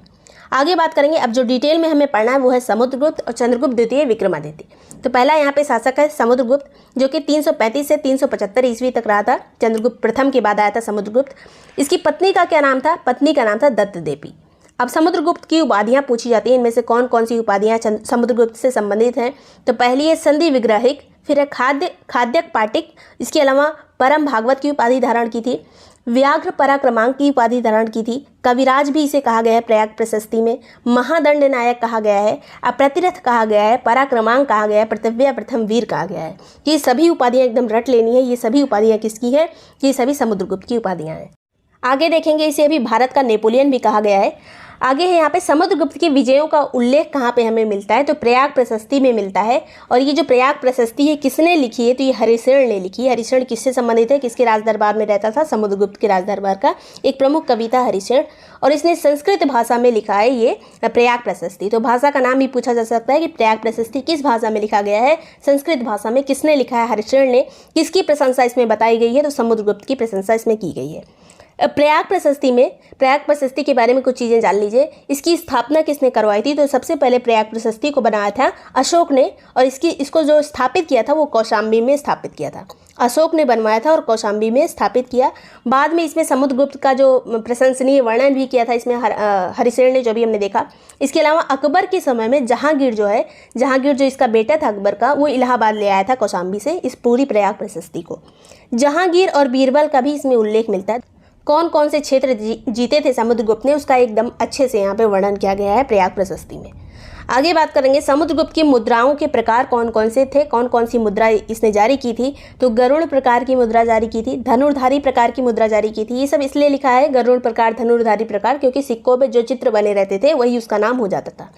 आगे बात करेंगे, अब जो डिटेल में हमें पढ़ना है वो है समुद्रगुप्त और चंद्रगुप्त द्वितीय विक्रमादित्य। तो पहला यहाँ पे शासक है समुद्रगुप्त, जो कि 335 से 375 ईस्वी तक रहा था। चंद्रगुप्त प्रथम के बाद आया था समुद्रगुप्त। इसकी पत्नी का क्या नाम था? पत्नी का नाम था दत्त देवी। अब समुद्रगुप्त की उपाधियाँ पूछी जाती हैं, इनमें से कौन कौन सी उपाधियाँ समुद्रगुप्त से संबंधित हैं। तो पहली है संधि विग्रहिक, फिर है खाद्यक पाटिक, इसके अलावा परम भागवत की उपाधि धारण की थी, व्याघ्र पराक्रमांक की उपाधि धारण की थी, कविराज भी इसे कहा गया है प्रयाग प्रशस्ति में, महादंड नायक कहा गया है, अप्रतिरथ कहा गया है, पराक्रमांक कहा गया है, प्रतव्य प्रथम वीर कहा गया है। ये सभी उपाधियाँ एकदम रट लेनी है। ये सभी उपाधियाँ किसकी है? ये सभी समुद्रगुप्त की उपाधियाँ हैं। आगे देखेंगे, इसे अभी भारत का नेपोलियन भी कहा गया है। आगे है यहाँ पे समुद्रगुप्त के विजयों का उल्लेख कहाँ पे हमें मिलता है? तो प्रयाग प्रशस्ति में मिलता है। और ये जो प्रयाग प्रशस्ति है किसने लिखी है? तो ये हरिशरण ने लिखी है। हरिशरण किससे संबंधित है? किसके राजदरबार में रहता था? समुद्रगुप्त के राजदरबार का एक प्रमुख कवि था हरिशरण, और इसने संस्कृत भाषा में लिखा है ये प्रयाग प्रशस्ति। तो भाषा का नाम भी पूछा जा सकता है कि प्रयाग प्रशस्ति किस भाषा में लिखा गया है? संस्कृत भाषा में। किसने लिखा है? हरिशरण ने। किसकी प्रशंसा इसमें बताई गई है? तो समुद्रगुप्त की प्रशंसा इसमें की गई है। प्रयाग प्रशस्ति के बारे में कुछ चीज़ें जान लीजिए। इसकी स्थापना किसने करवाई थी? तो सबसे पहले प्रयाग प्रशस्ति को बनाया था अशोक ने, और इसको जो स्थापित किया था वो कौशाम्बी में स्थापित किया था। अशोक ने बनवाया था और कौशाम्बी में स्थापित किया। बाद में इसमें समुद्रगुप्त का जो प्रशंसनीय वर्णन भी किया था इसमें हरिशरण ने, जो भी हमने देखा। इसके अलावा अकबर के समय में जहांगीर जो इसका बेटा था अकबर का, वो इलाहाबाद ले आया था कौशाम्बी से इस पूरी प्रयाग प्रशस्ति को। जहांगीर और बीरबल का भी इसमें उल्लेख मिलता है। कौन कौन से क्षेत्र जीते थे समुद्रगुप्त ने, उसका एकदम अच्छे से यहाँ पे वर्णन किया गया है प्रयाग प्रशस्ति में। आगे बात करेंगे समुद्रगुप्त की मुद्राओं के प्रकार कौन कौन से थे, कौन कौन सी मुद्रा इसने जारी की थी। तो गरुड़ प्रकार की मुद्रा जारी की थी, धनुर्धारी प्रकार की मुद्रा जारी की थी। ये सब इसलिए लिखा है गरुड़ प्रकार, धनुर्धारी प्रकार, क्योंकि सिक्कों पे जो चित्र बने रहते थे वही उसका नाम हो जाता था।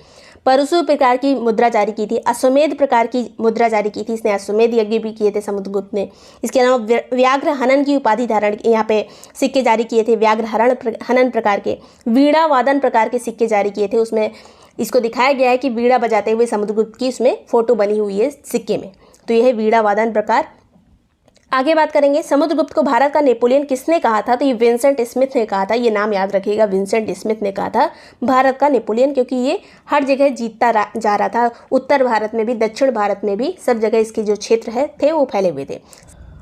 परशु प्रकार की मुद्रा जारी की थी, अश्वमेध प्रकार की मुद्रा जारी की थी, इसने अश्वमेध यज्ञ भी किए थे समुद्रगुप्त ने। इसके अलावा व्याघ्र हनन की उपाधि धारण, यहाँ पे सिक्के जारी किए थे व्याघ्र हनन प्रकार के। वीणा वादन प्रकार के सिक्के जारी किए थे, उसमें इसको दिखाया गया है कि वीणा बजाते हुए समुद्रगुप्त की उसमें फोटो बनी हुई है सिक्के में, तो यह है वीणा वादन प्रकार। आगे बात करेंगे समुद्रगुप्त को भारत का नेपोलियन किसने कहा था। तो ये विंसेंट स्मिथ ने कहा था, ये नाम याद रखिएगा, विंसेंट स्मिथ ने कहा था भारत का नेपोलियन, क्योंकि ये हर जगह जीतता जा रहा था, उत्तर भारत में भी दक्षिण भारत में भी, सब जगह इसके जो क्षेत्र थे वो फैले हुए थे।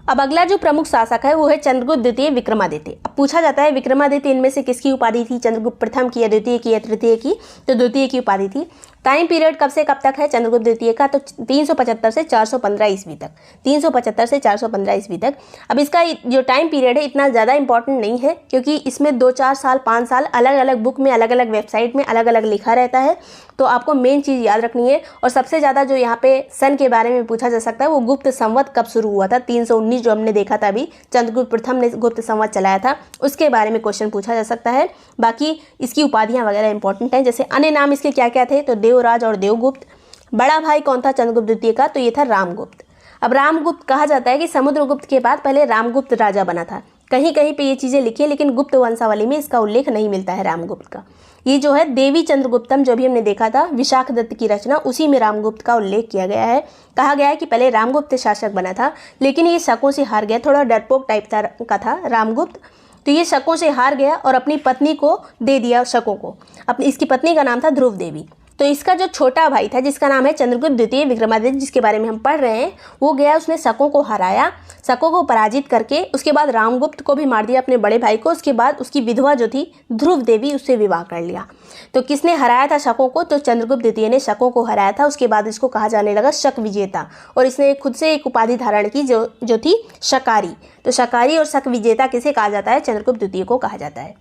अब अगला जो प्रमुख शासक है वो है चंद्रगुप्त द्वितीय विक्रमादित्य। अब पूछा जाता है विक्रमादित्य इनमें से किसकी उपाधि थी, चंद्रगुप्त प्रथम की या द्वितीय की या तृतीय की। तो द्वितीय की उपाधि थी। टाइम पीरियड कब से कब तक है चंद्रगुप्त द्वितीय का, तो 375 से 415 ईस्वी तक, 375 से 415 ईस्वी तक। अब इसका जो टाइम पीरियड है इतना ज़्यादा इंपॉर्टेंट नहीं है, क्योंकि इसमें 2-4 साल 5 साल अलग अलग बुक में अलग अलग वेबसाइट में अलग अलग लिखा रहता है, तो आपको मेन चीज़ याद रखनी है। और सबसे ज़्यादा जो यहाँ पे सन के बारे में पूछा जा सकता है वो गुप्त संवत कब शुरू हुआ था, 319 जो हमने देखा था अभी, चंद्रगुप्त प्रथम ने गुप्त संवत चलाया था, उसके बारे में क्वेश्चन पूछा जा सकता है। बाकी इसकी उपाधियाँ वगैरह इंपॉर्टेंट हैं, जैसे अन्य नाम इसके क्या क्या थे, तो देवराज और देवगुप्त। बड़ा भाई कौन था चंद्रगुप्त द्वितीय का, तो ये था रामगुप्त। अब रामगुप्त कहा जाता है कि समुद्रगुप्त के बाद पहले रामगुप्त राजा बना था, कहीं कहीं पे ये चीज़ें लिखी है, लेकिन गुप्त वंशावली में इसका उल्लेख नहीं मिलता है रामगुप्त का। ये जो है देवी चंद्रगुप्तम जो भी हमने देखा था विशाख दत्त की रचना, उसी में रामगुप्त का उल्लेख किया गया है। कहा गया है कि पहले रामगुप्त शासक बना था, लेकिन ये शकों से हार गया, थोड़ा डरपोक टाइप का था रामगुप्त, तो ये शकों से हार गया और अपनी पत्नी को दे दिया शकों को। अपनी इसकी पत्नी का नाम था ध्रुव देवी। तो इसका जो छोटा भाई था जिसका नाम है चंद्रगुप्त द्वितीय विक्रमादित्य, जिसके बारे में हम पढ़ रहे हैं, वो गया, उसने शकों को हराया, शकों को पराजित करके उसके बाद रामगुप्त को भी मार दिया अपने बड़े भाई को। उसके बाद उसकी विधवा जो थी ध्रुव देवी, उससे विवाह कर लिया। तो किसने हराया था शकों को, तो चंद्रगुप्त द्वितीय ने शकों को हराया था। उसके बाद इसको कहा जाने लगा शक विजेता, और इसने खुद से एक उपाधि धारण की जो थी शकारी। तो शकारी और शक विजेता किसे कहा जाता है, चंद्रगुप्त द्वितीय को कहा जाता है।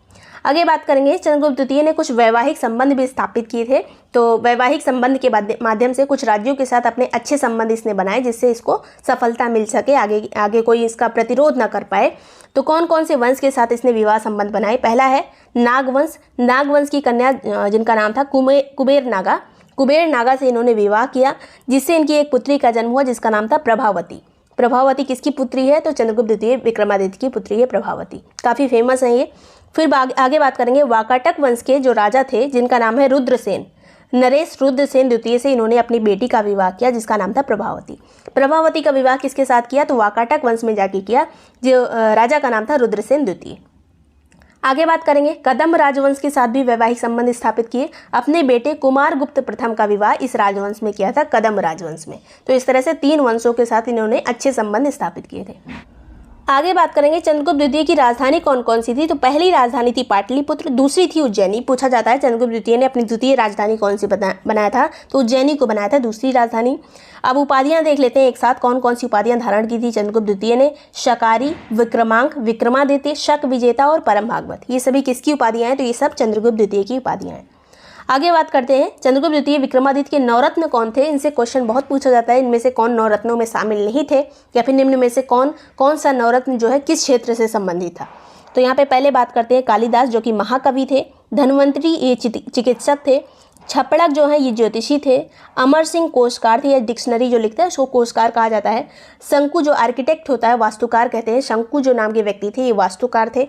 आगे बात करेंगे चंद्रगुप्त द्वितीय ने कुछ वैवाहिक संबंध भी स्थापित किए थे। तो वैवाहिक संबंध के माध्यम से कुछ राज्यों के साथ अपने अच्छे संबंध इसने बनाए, जिससे इसको सफलता मिल सके, आगे कोई इसका प्रतिरोध ना कर पाए। तो कौन कौन से वंश के साथ इसने विवाह संबंध बनाए, पहला है नागवंश। नागवंश की कन्या जिनका नाम था कुबेर नागा, कुबेर नागा से इन्होंने विवाह किया, जिससे इनकी एक पुत्री का जन्म हुआ जिसका नाम था प्रभावती। प्रभावती किसकी पुत्री है, तो चंद्रगुप्त द्वितीय विक्रमादित्य की पुत्री है प्रभावती, काफ़ी फेमस है ये। फिर आगे बात करेंगे वाकाटक वंश के जो राजा थे जिनका नाम है रुद्रसेन। नरेश रुद्रसेन द्वितीय से इन्होंने अपनी बेटी का विवाह किया जिसका नाम था प्रभावती। प्रभावती का विवाह किसके साथ किया, तो वाकाटक वंश में जाके किया, जो राजा का नाम था रुद्रसेन द्वितीय। आगे बात करेंगे कदम्ब राजवंश के साथ भी वैवाहिक संबंध स्थापित किए। अपने बेटे कुमारगुप्त प्रथम का विवाह इस राजवंश में किया था, कदम्ब राजवंश में। तो इस तरह से 3 वंशों के साथ इन्होंने अच्छे संबंध स्थापित किए थे। आगे बात करेंगे चंद्रगुप्त द्वितीय की राजधानी कौन कौन सी थी। तो पहली राजधानी थी पाटलिपुत्र, दूसरी थी उज्जैनी। पूछा जाता है चंद्रगुप्त द्वितीय ने अपनी द्वितीय राजधानी कौन सी बनाया था, तो उज्जैनी को बनाया था दूसरी राजधानी। अब उपाधियां देख लेते हैं एक साथ, कौन कौन सी उपाधियां धारण की थी चंद्रगुप्त द्वितीय ने। शकारी, विक्रमांक, विक्रमादित्य, शक विजेता और परम भागवत, ये सभी किसकी उपाधियां हैं, तो ये सब चंद्रगुप्त द्वितीय की उपाधियां हैं। आगे बात करते हैं चंद्रगुप्त द्वितीय विक्रमादित्य के नवरत्न कौन थे। इनसे क्वेश्चन बहुत पूछा जाता है, इनमें से कौन नवरत्नों में शामिल नहीं थे, या फिर निम्न में से कौन सा नवरत्न जो है किस क्षेत्र से संबंधित था। तो यहाँ पे पहले बात करते हैं कालिदास जो कि महाकवि थे, धन्वंतरी ये चिकित्सक थे, छपड़क जो है ये ज्योतिषी थे, अमर सिंह कोशकार थे, या डिक्शनरी जो लिखता है उसको कोशकार कहा जाता है, शंकु जो आर्किटेक्ट होता है वास्तुकार कहते हैं, शंकु जो नाम के व्यक्ति थे ये वास्तुकार थे,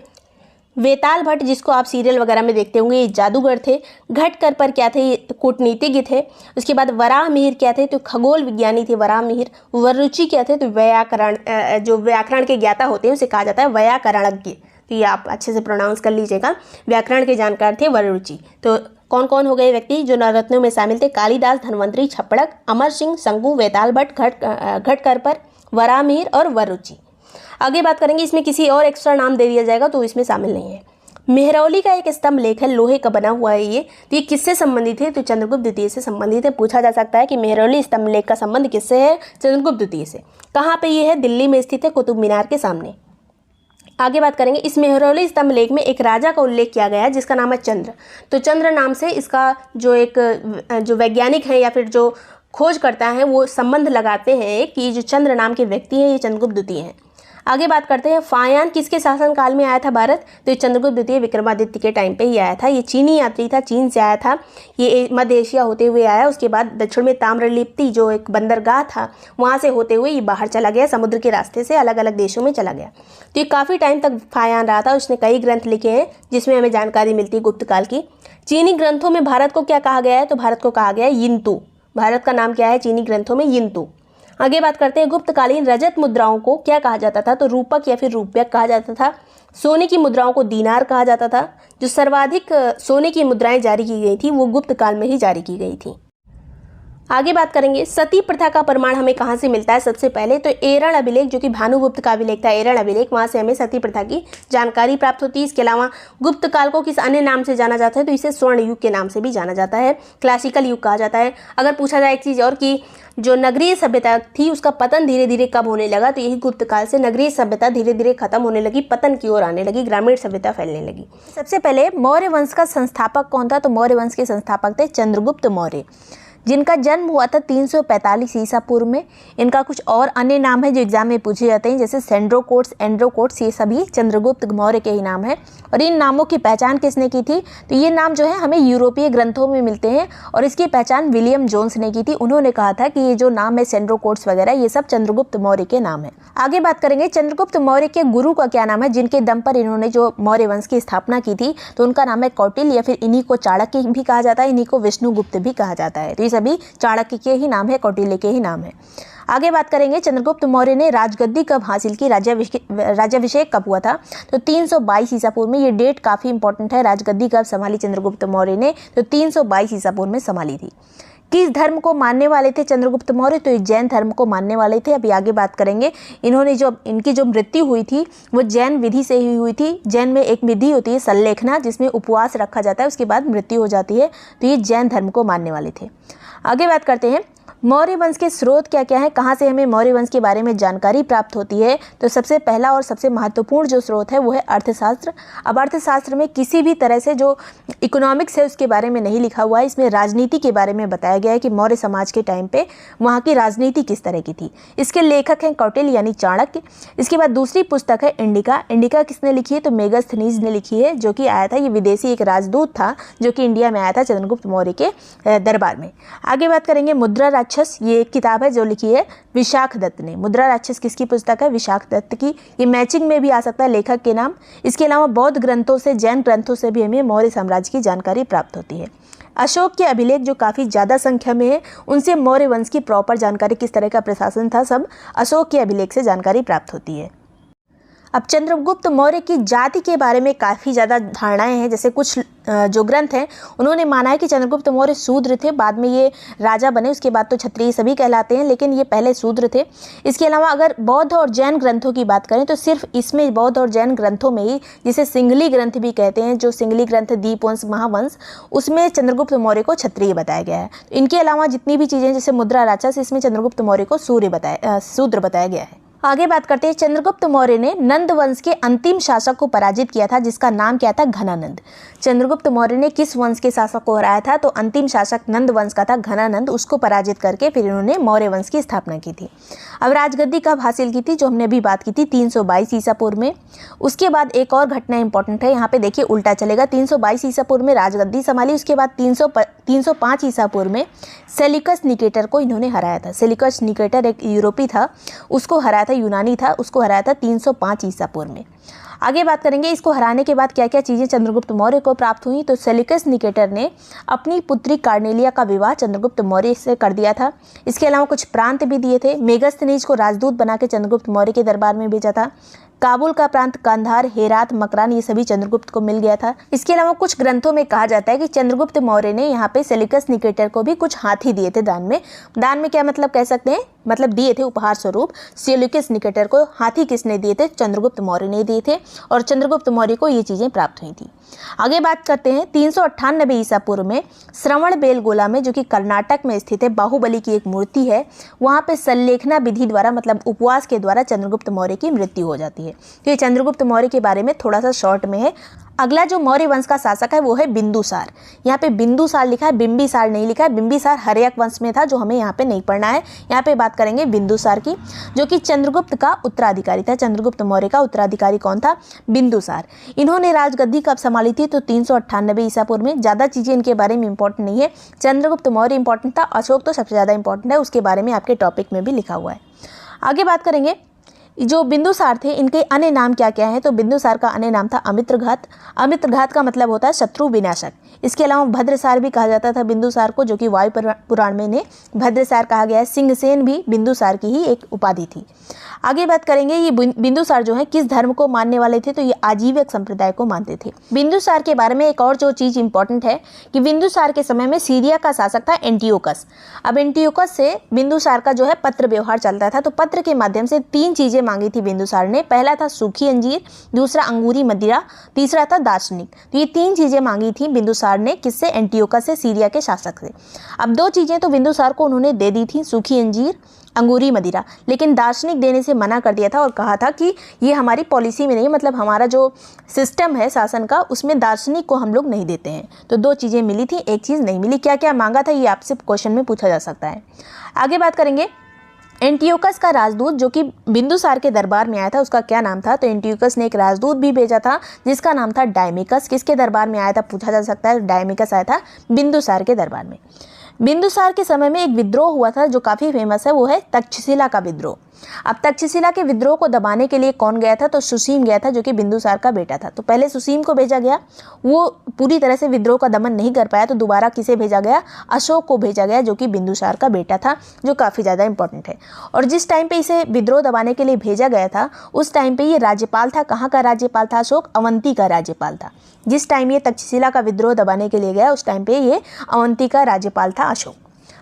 वेताल भट्ट जिसको आप सीरियल वगैरह में देखते होंगे ये जादूगर थे, घटकर पर क्या थे ये कूटनीतिज्ञ थे, उसके बाद वराह मिहिर क्या थे तो खगोल विज्ञानी थे वराह मिहिर, वरुचि क्या थे तो व्याकरण, जो व्याकरण के ज्ञाता होते हैं उसे कहा जाता है व्याकरणज्ञ। तो ये आप अच्छे से प्रोनाउंस कर लीजिएगा, व्याकरण के जानकार थे वरुचि। तो कौन कौन हो गए व्यक्ति जो नवरत्नों में शामिल थे, कालिदास, धन्वंतरी, छपड़क, अमर सिंह, शंकु, वेताल भट्ट, घटकर पर, वराह मिहिर और वरुचि। आगे बात करेंगे, इसमें किसी और एक्स्ट्रा नाम दे दिया जाएगा तो इसमें शामिल नहीं है। मेहरौली का एक स्तंभ लेख है, लोहे का बना हुआ है ये, तो ये किससे संबंधित है, तो चंद्रगुप्त द्वितीय से संबंधित है। पूछा जा सकता है कि मेहरौली स्तंभ लेख का संबंध किससे है, चंद्रगुप्त द्वितीय से। कहाँ पे ये है, दिल्ली में स्थित है, कुतुब मीनार के सामने। आगे बात करेंगे, इस मेहरौली स्तंभ लेख में एक राजा का उल्लेख किया गया है जिसका नाम है चंद्र। तो चंद्र नाम से इसका जो वैज्ञानिक है या फिर जो खोज करता है वो संबंध लगाते हैं कि जो चंद्र नाम के व्यक्ति हैं ये चंद्रगुप्त द्वितीय हैं। आगे बात करते हैं, फायान किसके शासनकाल में आया था भारत? तो ये चंद्रगुप्त द्वितीय विक्रमादित्य के टाइम पे ही आया था। ये चीनी यात्री था, चीन से आया था, ये मध्य एशिया होते हुए आया। उसके बाद दक्षिण में ताम्रलिप्ति जो एक बंदरगाह था वहाँ से होते हुए ये बाहर चला गया, समुद्र के रास्ते से अलग अलग देशों में चला गया। तो ये काफ़ी टाइम तक फायान रहा था। उसने कई ग्रंथ लिखे हैं जिसमें हमें जानकारी मिलती है गुप्त काल की। चीनी ग्रंथों में भारत को क्या कहा गया है? तो भारत को कहा गया है यिंतु। भारत का नाम क्या है चीनी ग्रंथों में? यिंतु। आगे बात करते हैं, गुप्तकालीन रजत मुद्राओं को क्या कहा जाता था? तो रूपक या फिर रूप्यक कहा जाता था। सोने की मुद्राओं को दीनार कहा जाता था। जो सर्वाधिक सोने की मुद्राएं जारी की गई थी वो गुप्त काल में ही जारी की गई थी। आगे बात करेंगे, सती प्रथा का प्रमाण हमें कहाँ से मिलता है? सबसे पहले तो एरण अभिलेख, जो कि भानुगुप्त का अभिलेख था, एरण अभिलेख, वहाँ से हमें सती प्रथा की जानकारी प्राप्त होती है। इसके अलावा गुप्त काल को किस अन्य नाम से जाना जाता है? तो इसे स्वर्ण युग के नाम से भी जाना जाता है, क्लासिकल युग कहा जाता है। अगर पूछा जाए एक चीज़ और कि जो नगरीय सभ्यता थी उसका पतन धीरे धीरे कब होने लगा? तो यही गुप्त काल से नगरीय सभ्यता धीरे धीरे खत्म होने लगी, पतन की ओर आने लगी, ग्रामीण सभ्यता फैलने लगी। सबसे पहले मौर्य वंश का संस्थापक कौन था? तो मौर्य वंश के संस्थापक थे चंद्रगुप्त मौर्य, जिनका जन्म हुआ था 345 ईसा पूर्व में। इनका कुछ और अन्य नाम है जो एग्जाम में पूछे जाते हैं, जैसे सेंड्रोकोट्स, एंड्रोकोट्स, ये सभी चंद्रगुप्त मौर्य के ही नाम है। और इन नामों की पहचान किसने की थी? तो ये नाम जो है हमें यूरोपीय ग्रंथों में मिलते हैं और इसकी पहचान विलियम जोन्स ने की थी। उन्होंने कहा था कि ये जो नाम है सेंड्रोकोट्स वगैरह ये सब चंद्रगुप्त मौर्य के नाम है। आगे बात करेंगे, चंद्रगुप्त मौर्य के गुरु का क्या नाम है जिनके दम पर इन्होंने जो मौर्य वंश की स्थापना की थी? तो उनका नाम है कौटिल्य, या फिर इन्हीं को चाणक्य भी कहा जाता है, इन्हीं को विष्णुगुप्त भी कहा जाता है। तो ये सभी चाणक्य के ही नाम है, कौटिल्य के ही नाम है। आगे बात करेंगे, चंद्रगुप्त मौर्य ने राजगद्दी कब हासिल की? राज्याभिषेक कब हुआ था? तो 322 ईसा पूर्व में। ये डेट काफ़ी इंपॉर्टेंट है। राजगद्दी कब संभाली चंद्रगुप्त मौर्य ने? तो 322 ईसा पूर्व में संभाली थी। किस धर्म को मानने वाले थे चंद्रगुप्त मौर्य? तो जैन धर्म को मानने वाले थे। अभी आगे बात करेंगे, इन्होंने इनकी जो मृत्यु हुई थी वो जैन विधि से ही हुई थी। जैन में एक विधि होती है सल्लेखना, जिसमें उपवास रखा जाता है, उसके बाद मृत्यु हो जाती है। तो ये जैन धर्म को मानने वाले थे। आगे बात करते हैं, मौर्य वंश के स्रोत क्या क्या है, कहाँ से हमें मौर्य वंश के बारे में जानकारी प्राप्त होती है? तो सबसे पहला और सबसे महत्वपूर्ण जो स्रोत है वो है अर्थशास्त्र। अब अर्थशास्त्र में किसी भी तरह से जो इकोनॉमिक्स है उसके बारे में नहीं लिखा हुआ है, इसमें राजनीति के बारे में बताया गया है कि मौर्य समाज के टाइम पे वहाँ की राजनीति किस तरह की थी। इसके लेखक हैं कौटिल्य यानी चाणक्य। इसके बाद दूसरी पुस्तक है इंडिका। इंडिका किसने लिखी है? तो मेगास्थनीज ने लिखी है, जो कि आया था, ये विदेशी एक राजदूत था जो कि इंडिया में आया था चंद्रगुप्त मौर्य के दरबार में। आगे बात करेंगे, मुद्रा राक्षस, ये एक किताब है जो लिखी है विशाख दत्त ने। मुद्रा राक्षस किसकी पुस्तक है? विशाख दत्त की। ये मैचिंग में भी आ सकता है लेखक के नाम। इसके अलावा बौद्ध ग्रंथों से, जैन ग्रंथों से भी हमें मौर्य साम्राज्य की जानकारी प्राप्त होती है। अशोक के अभिलेख जो काफ़ी ज़्यादा संख्या में है, उनसे मौर्य वंश की प्रॉपर जानकारी, किस तरह का प्रशासन था, सब अशोक के अभिलेख से जानकारी प्राप्त होती है। अब चंद्रगुप्त मौर्य की जाति के बारे में काफ़ी ज़्यादा धारणाएं हैं। जैसे कुछ जो ग्रंथ हैं उन्होंने माना है कि चंद्रगुप्त मौर्य शूद्र थे, बाद में ये राजा बने, उसके बाद तो क्षत्रिय सभी कहलाते हैं, लेकिन ये पहले शूद्र थे। इसके अलावा अगर बौद्ध और जैन ग्रंथों की बात करें तो सिर्फ इसमें बौद्ध और जैन ग्रंथों में ही, जिसे सिंगली ग्रंथ भी कहते हैं, जो सिंगली ग्रंथ दीपवंश, महावंश, उसमें चंद्रगुप्त मौर्य को क्षत्रिय बताया गया है। इनके अलावा जितनी भी चीज़ें जैसे मुद्रा राक्षस, इसमें चंद्रगुप्त मौर्य को शूद्र बताया गया है। आगे बात करते हैं, चंद्रगुप्त मौर्य ने नंद वंश के अंतिम शासक को पराजित किया था जिसका नाम क्या था? घनानंद। चंद्रगुप्त मौर्य ने किस वंश के शासक को हराया था? तो अंतिम शासक नंद वंश का था घनानंद। उसको पराजित करके फिर इन्होंने मौर्य वंश की स्थापना की थी। अब राजगद्दी कब हासिल की थी? जो हमने अभी बात की थी 322 ईसा पूर्व में। उसके बाद एक और घटना इंपॉर्टेंट है, यहाँ पे देखिए उल्टा चलेगा। 322 ईसा पूर्व में राजगद्दी संभाली, उसके बाद 305 ईसा पूर्व में सेल्यूकस निकेटर को इन्होंने हराया था। सेल्यूकस निकेटर एक यूरोपी था, उसको हराया था, यूनानी था, उसको हराया था 305 ईसा पूर्व में। आगे बात करेंगे, इसको हराने के बाद क्या क्या चीज़ें चंद्रगुप्त मौर्य को प्राप्त हुई। तो सेल्यूकस निकेटर ने अपनी पुत्री कार्नेलिया का विवाह चंद्रगुप्त मौर्य से कर दिया था। इसके अलावा कुछ प्रांत भी दिए थे। मेगास्थनीज को राजदूत बना के चंद्रगुप्त मौर्य के दरबार में भेजा था। काबुल का प्रांत, कंधार, हेरात, मकरान, ये सभी चंद्रगुप्त को मिल गया था। इसके अलावा कुछ ग्रंथों में कहा जाता है कि चंद्रगुप्त मौर्य ने यहाँ पे सेल्यूकस निकेटर को भी कुछ हाथी दिए थे दान में। दान में क्या मतलब कह सकते हैं? मतलब दिए थे उपहार स्वरूप सेल्यूकस निकेटर को। हाथी किसने दिए थे? चंद्रगुप्त मौर्य ने दिए थे और चंद्रगुप्त मौर्य को ये चीज़ें प्राप्त हुई थी। आगे बात करते हैं 398 ईसा पूर्व में श्रवण बेलगोला में, जो कि कर्नाटक में स्थित है, बाहुबली की एक मूर्ति है। वहाँ पे संलेखना विधि द्वारा मतलब उपवास के द्वारा चंद्रगुप्त मौर्य की मृत्यु हो जाती है। तो ये चंद्रगुप्त मौर्य के बारे में थोड़ा सा शॉर्ट में है। अगला जो मौर्य वंश का शासक है वो है बिंदुसार। यहाँ पे बिंदुसार लिखा है, बिंबिसार नहीं लिखा है। बिंबिसार हर्यक वंश में था, जो हमें यहाँ पे नहीं पढ़ना है। यहाँ पे बात करेंगे बिंदुसार की, जो कि चंद्रगुप्त का उत्तराधिकारी था। चंद्रगुप्त मौर्य का उत्तराधिकारी कौन था? बिंदुसार। इन्होंने राजगद्दी कब संभाली थी? तो 398 ईसा पूर्व में। ज़्यादा चीज़ें इनके बारे में इंपॉर्टेंट नहीं है। चंद्रगुप्त मौर्य इंपॉर्टेंट था, अशोक तो सबसे ज़्यादा इंपॉर्टेंट है, उसके बारे में आपके टॉपिक में भी लिखा हुआ है। आगे बात करेंगे जो बिंदुसार थे, इनके अन्य नाम क्या क्या हैं? तो बिंदुसार का अन्य नाम था अमित्रघात। अमित्रघात का मतलब होता है शत्रु विनाशक। इसके अलावा भद्रसार भी कहा जाता था बिंदुसार को, जो कि वायु पुराण में इन्हें भद्रसार कहा गया है। सिंहसेन भी बिंदुसार की ही एक उपाधि थी। आगे बात करेंगे ये बिंदुसार जो है किस धर्म को मानने वाले थे? तो ये आजीवक संप्रदाय को मानते थे। बिंदुसार के बारे में एक और जो चीज़ इंपॉर्टेंट है कि बिंदुसार के समय में सीरिया का शासक था एंटियोकस। अब एंटियोकस से बिंदुसार का जो है पत्र व्यवहार चलता था। तो पत्र के माध्यम से 3 चीज़ें मांगी थी बिंदुसार ने। पहला था सूखी अंजीर, दूसरा अंगूरी मदिरा, तीसरा था दार्शनिक। तो ये 3 चीज़ें मांगी थी बिंदुसार ने, किससे? एंटियोकस से, सीरिया के शासक से। अब 2 चीज़ें तो बिंदुसार को उन्होंने दे दी थी, सूखी अंजीर, अंगूरी मदिरा, लेकिन दार्शनिक देने से मना कर दिया था और कहा था कि ये हमारी पॉलिसी में नहीं, मतलब हमारा जो सिस्टम है शासन का उसमें दार्शनिक को हम लोग नहीं देते हैं। तो 2 चीज़ें मिली थी, एक चीज़ नहीं मिली। क्या क्या मांगा था ये आपसे क्वेश्चन में पूछा जा सकता है। आगे बात करेंगे एंटियोकस का राजदूत जो कि बिंदुसार के दरबार में आया था, उसका क्या नाम था? तो एंटियोकस ने एक राजदूत भी भेजा था जिसका नाम था डायमिकस। किसके दरबार में आया था पूछा जा सकता है? डायमिकस आया था बिंदुसार के दरबार में। बिंदुसार के समय में एक विद्रोह हुआ था जो काफ़ी फेमस है, वो है तक्षशिला का विद्रोह। अब तक्षशिला के विद्रोह को दबाने के लिए कौन गया था? तो सुसीम गया था, जो कि बिंदुसार का बेटा था। तो पहले सुसीम को भेजा गया, वो पूरी तरह से विद्रोह का दमन नहीं कर पाया, तो दोबारा किसे भेजा गया? अशोक को भेजा गया, जो कि बिंदुसार का बेटा था, जो काफ़ी ज़्यादा इंपॉर्टेंट है। और जिस टाइम पे इसे विद्रोह दबाने के लिए भेजा गया था उस टाइम पे ये राज्यपाल था। कहाँ का राज्यपाल था? अशोक अवंती का राज्यपाल था। जिस टाइम ये तक्षशिला का विद्रोह दबाने के लिए गया उस टाइम पे ये अवंती का राज्यपाल था अशोक।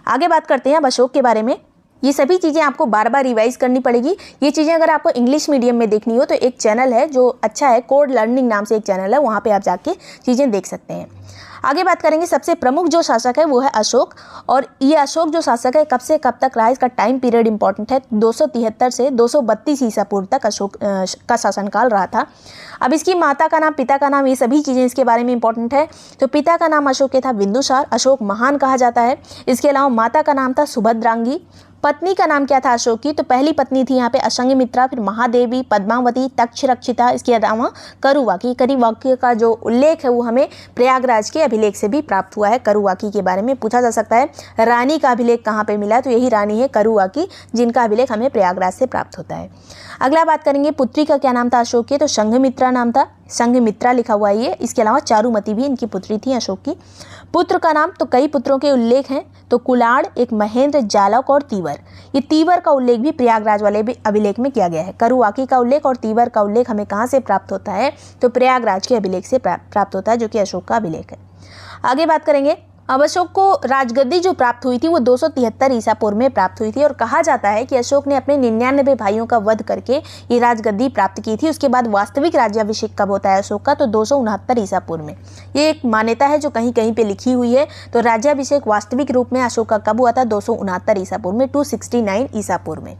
आगे बात करते हैं अब अशोक के बारे में। ये सभी चीज़ें आपको बार बार रिवाइज करनी पड़ेगी। ये चीज़ें अगर आपको इंग्लिश मीडियम में देखनी हो तो एक चैनल है जो अच्छा है, कोड लर्निंग नाम से एक चैनल है, वहाँ पे आप जाके चीज़ें देख सकते हैं। आगे बात करेंगे सबसे प्रमुख जो शासक है वो है अशोक। और ये अशोक जो शासक है कब से कब तक रहा, इसका टाइम पीरियड इंपॉर्टेंट है। 273 से 232 ईसा पूर्व तक अशोक का शासनकाल रहा था। अब इसकी माता का नाम, पिता का नाम, ये सभी चीज़ें इसके बारे में इंपॉर्टेंट है। तो पिता का नाम अशोक के था बिंदुसार, अशोक महान कहा जाता है। इसके अलावा माता का नाम था सुभद्रांगी। पत्नी का नाम क्या था अशोक की? तो पहली पत्नी थी यहाँ पे असंगमित्रा, फिर महादेवी, पद्मावती, तक्षरक्षिता। इसके अलावा करुवाकी। करुवाकी का जो उल्लेख है वो हमें प्रयागराज के अभिलेख से भी प्राप्त हुआ है। करुवाकी के बारे में पूछा जा सकता है। रानी का अभिलेख कहाँ पे मिला है? तो यही रानी है करुवाकी, जिनका अभिलेख हमें प्रयागराज से प्राप्त होता है। अगला बात करेंगे पुत्री का क्या नाम था अशोक की? तो संघमित्रा नाम था, संघमित्रा लिखा हुआ है ये। इसके अलावा चारुमती भी इनकी पुत्री थी अशोक की। पुत्र का नाम, तो कई पुत्रों के उल्लेख हैं। तो कुलाड़, एक महेंद्र, जालक और तीवर। ये तीवर का उल्लेख भी प्रयागराज वाले भी अभिलेख में किया गया है। करुवाकी का उल्लेख और तीवर का उल्लेख हमें कहाँ से प्राप्त होता है? तो प्रयागराज के अभिलेख से प्राप्त होता है, जो कि अशोक का अभिलेख है। आगे बात करेंगे अब अशोक को राजगद्दी जो प्राप्त हुई थी वो 273 ईसा पूर्व में प्राप्त हुई थी। और कहा जाता है कि अशोक ने अपने 99 भाइयों का वध करके ये राजगद्दी प्राप्त की थी। उसके बाद वास्तविक राज्याभिषेक कब होता है अशोक का? तो 269 ईसा पूर्व में। ये एक मान्यता है जो कहीं कहीं पे लिखी हुई है। तो राज्याभिषेक वास्तविक रूप में अशोक का कब हुआ था? 269 ईसा पूर्व में, 269 ईसा पूर्व में।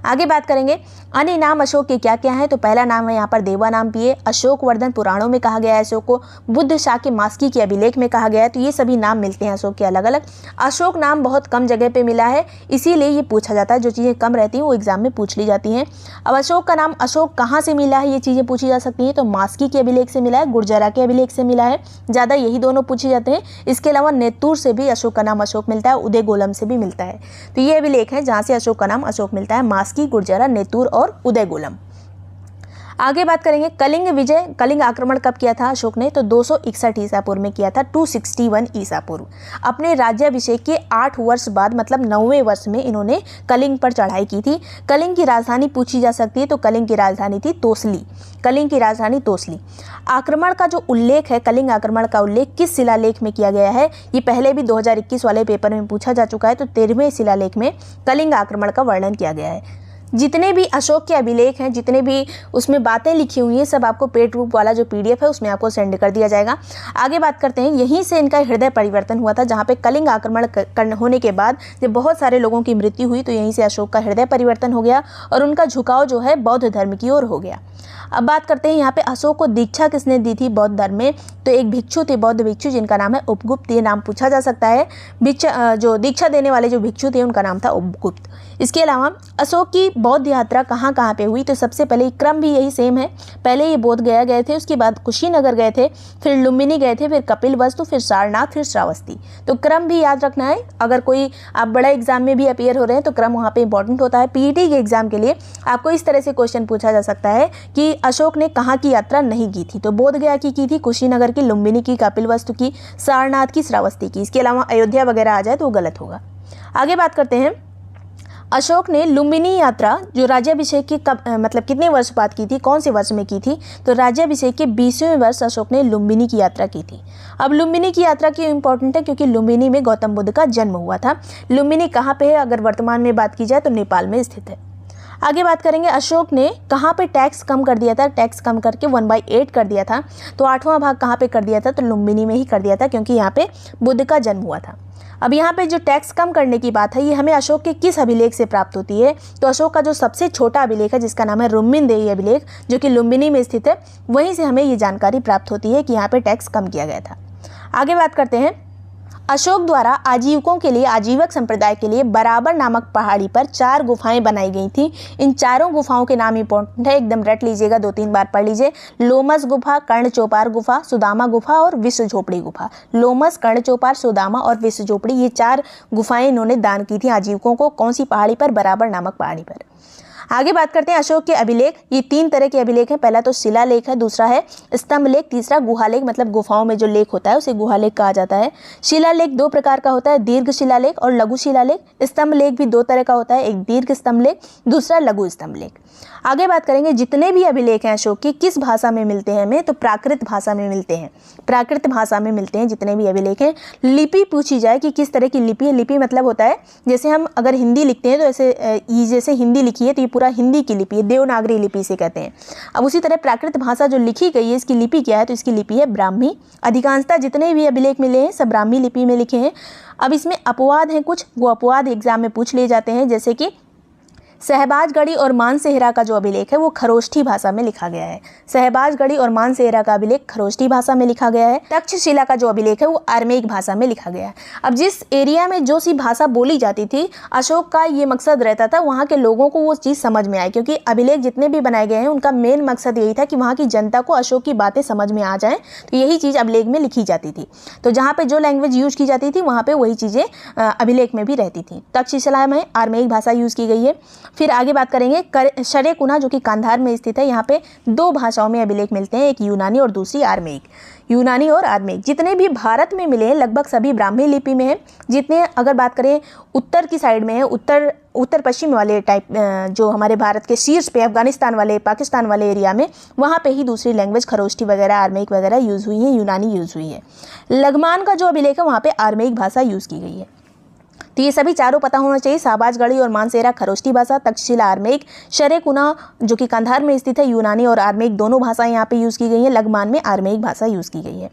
आगे बात करेंगे अन्य नाम अशोक के क्या क्या हैं। तो पहला नाम है यहाँ पर देवा नाम पिए। अशोक वर्धन पुराणों में कहा गया है अशोक को। बुद्ध शाक्य मास्की के अभिलेख में कहा गया है। तो ये सभी नाम मिलते हैं अशोक के अलग अलग। अशोक नाम बहुत कम जगह पे मिला है, इसीलिए ये पूछा जाता है। जो चीज़ें कम रहती हैं वो एग्जाम में पूछ ली जाती हैं। अब अशोक का नाम अशोक कहाँ से मिला है, ये चीज़ें पूछी जा सकती हैं। तो मास्की के अभिलेख से मिला है, गुर्जरा के अभिलेख से मिला है, ज़्यादा यही दोनों पूछे जाते हैं। इसके अलावा नेतुर से भी अशोक का नाम अशोक मिलता है, उदय गोलम से भी मिलता है। तो ये अभिलेख है जहाँ से अशोक का नाम अशोक मिलता है, मास्की, गुर्जरा, नेतुर और उदय गोलम। आगे बात करेंगे कलिंग विजय, कलिंग आक्रमण कब किया था अशोक ने, तो 261 ईसा पूर्व में किया था, 261 ईसा पूर्व। अपने राज्याभिषेक के 8 वर्ष बाद मतलब 9वें वर्ष में इन्होंने कलिंग पर चढ़ाई की थी। कलिंग की राजधानी पूछी जा सकती है, तो कलिंग की राजधानी थी तोसली, कलिंग की राजधानी तोसली। आक्रमण का जो उल्लेख है, कलिंग आक्रमण का उल्लेख किस शिलालेख में किया गया है, ये पहले भी 2021 वाले पेपर में पूछा जा चुका है, तो 13वें शिलालेख में कलिंग आक्रमण का वर्णन किया गया है। जितने भी अशोक के अभिलेख हैं, जितने भी उसमें बातें लिखी हुई हैं, सब आपको पेड ग्रुप वाला जो PDF है उसमें आपको सेंड कर दिया जाएगा। आगे बात करते हैं, यहीं से इनका हृदय परिवर्तन हुआ था, जहाँ पे कलिंग आक्रमण होने के बाद जब बहुत सारे लोगों की मृत्यु हुई तो यहीं से अशोक का हृदय परिवर्तन हो गया और उनका झुकाव जो है बौद्ध धर्म की ओर हो गया। अब बात करते हैं यहाँ पे अशोक को दीक्षा किसने दी थी बौद्ध धर्म में, तो एक भिक्षु थे, बौद्ध भिक्षु, जिनका नाम है उपगुप्त। ये नाम पूछा जा सकता है। जो दीक्षा देने वाले जो भिक्षु थे उनका नाम था उपगुप्त। इसके अलावा अशोक की बौद्ध यात्रा कहाँ कहाँ पे हुई, तो सबसे पहले क्रम भी यही सेम है। पहले ये बोध गया गए थे, उसके बाद कुशीनगर गए थे, फिर लुम्बिनी गए थे, फिर कपिलवस्तु, फिर सारनाथ, फिर श्रावस्ती। तो क्रम भी याद रखना है। अगर कोई आप बड़ा एग्जाम में भी अपीयर हो रहे हैं तो क्रम वहाँ पे इंपॉर्टेंट होता है। PET के एग्जाम के लिए आपको इस तरह से क्वेश्चन पूछा जा सकता है कि अशोक ने कहाँ की यात्रा नहीं की थी, तो बोध गया की थी, कुशीनगर की, लुम्बिनी की, कपिलवस्तु की, सारनाथ की, श्रावस्ती की। इसके अलावा अयोध्या वगैरह आ जाए तो वो गलत होगा। आगे बात करते हैं, अशोक ने लुम्बिनी यात्रा जो राज्याभिषेक की मतलब कितने वर्ष बाद की थी, कौन से वर्ष में की थी, तो राज्याभिषेक के 20वें वर्ष अशोक ने लुम्बिनी की यात्रा की थी। अब लुम्बिनी की यात्रा क्यों इंपॉर्टेंट है, क्योंकि लुम्बिनी में गौतम बुद्ध का जन्म हुआ था। लुम्बिनी कहाँ पे है, अगर वर्तमान में बात की जाए तो नेपाल में स्थित है। आगे बात करेंगे, अशोक ने कहाँ पे टैक्स कम कर दिया था, टैक्स कम करके 1/8 कर दिया था, तो 8वां भाग कहाँ पे कर दिया था, तो लुम्बिनी में ही कर दिया था, क्योंकि यहाँ पे बुद्ध का जन्म हुआ था। अब यहाँ पे जो टैक्स कम करने की बात है ये हमें अशोक के किस अभिलेख से प्राप्त होती है, तो अशोक का जो सबसे छोटा अभिलेख है जिसका नाम है रुम्मिनदेही अभिलेख, जो कि लुम्बिनी में स्थित है, वहीं से हमें ये जानकारी प्राप्त होती है कि यहाँ पे टैक्स कम किया गया था। आगे बात करते हैं, अशोक द्वारा आजीवकों के लिए, आजीवक संप्रदाय के लिए बराबर नामक पहाड़ी पर 4 गुफाएं बनाई गई थी। इन चारों गुफाओं के नाम इंपॉर्टेंट है, एकदम रट लीजिएगा, 2-3 बार पढ़ लीजिए। लोमस गुफा, कर्ण चौपार गुफा, सुदामा गुफा और विश्व झोपड़ी गुफा। लोमस, कर्ण चौपार, सुदामा और विश्व झोपड़ी, ये 4 गुफाएं इन्होंने दान की थी आजीवकों को। कौन सी पहाड़ी पर, बराबर नामक पहाड़ी पर। आगे बात करते हैं अशोक के अभिलेख। ये 3 तरह के अभिलेख हैं, पहला तो शिलालेख है, दूसरा है स्तंभ लेख, तीसरा गुहालेख, मतलब गुफाओं में जो लेख होता है उसे गुहालेख कहा जाता है। शिलालेख 2 प्रकार का होता है, दीर्घ शिलालेख और लघु शिलालेख। स्तंभ लेख भी 2 तरह का होता है, एक दीर्घ स्तंभ लेख, दूसरा लघु स्तंभ लेख। आगे बात करेंगे, जितने भी अभिलेख हैं अशोक की किस भाषा में मिलते हैं हमें, तो प्राकृत भाषा में मिलते हैं, प्राकृत भाषा में मिलते हैं जितने भी अभिलेख हैं। लिपि पूछी जाए कि किस तरह की लिपि है, लिपि मतलब होता है जैसे हम अगर हिंदी लिखते हैं तो ऐसे जैसे हिंदी लिखी है तो ये पूरा हिंदी की लिपि है, देवनागरी लिपि से कहते हैं। अब उसी तरह प्राकृत भाषा जो लिखी गई है इसकी लिपि क्या है, तो इसकी लिपि है ब्राह्मी। अधिकांशतः जितने भी अभिलेख मिले हैं सब ब्राह्मी लिपि में लिखे हैं। अब इसमें अपवाद हैं कुछ, वो अपवाद एग्जाम में पूछ लिए जाते हैं, जैसे कि सहबाजगढ़ी और मानसेहरा का जो अभिलेख है वो खरोष्ठी भाषा में लिखा गया है। सहबाजगढ़ी और मानसेहरा का अभिलेख खरोष्ठी भाषा में लिखा गया है। तक्षशिला का जो अभिलेख है वो आर्मेयिक भाषा में लिखा गया है। अब जिस एरिया में जो सी भाषा बोली जाती थी, अशोक का ये मकसद रहता था वहाँ के लोगों को वो चीज़ समझ में आए, क्योंकि अभिलेख जितने भी बनाए गए हैं उनका मेन मकसद यही था कि वहाँ की जनता को अशोक की बातें समझ में आ जाएँ, तो यही चीज़ अभिलेख में लिखी जाती थी। तो जहाँ पर जो लैंग्वेज यूज़ की जाती थी वहाँ पर वही चीज़ें अभिलेख में भी रहती थी। तक्षशिला में आर्मेयिक भाषा यूज़ की गई है। फिर आगे बात करेंगे शरेकुना जो कि कांधार में स्थित है, यहाँ पे 2 भाषाओं में अभिलेख मिलते हैं, एक यूनानी और दूसरी आर्मेयिक। यूनानी और आर्मेयिक जितने भी भारत में मिले हैं लगभग सभी ब्राह्मी लिपि में हैं। जितने अगर बात करें उत्तर की साइड में है, उत्तर पश्चिम वाले टाइप जो हमारे भारत के शीर्ष पे अफगानिस्तान वाले, पाकिस्तान वाले एरिया में, वहाँ पे ही दूसरी लैंग्वेज खरोष्ठी वगैरह, आर्मेयिक वगैरह यूज़ हुई है, यूनानी यूज़ हुई है। लगमान का जो अभिलेख है वहाँ पे आर्मेयिक भाषा यूज़ की गई है। तो ये सभी चारों पता होना चाहिए, सहबाजगढ़ी और मानसेहरा खरोष्ठी भाषा, तक्षशिला आर्मेयिक, शरेकुना जो कि कंधार में स्थित है यूनानी और आर्मेयिक दोनों भाषाएं यहाँ पे यूज़ की गई हैं। लगमान में आर्मेयिक भाषा यूज़ की गई है।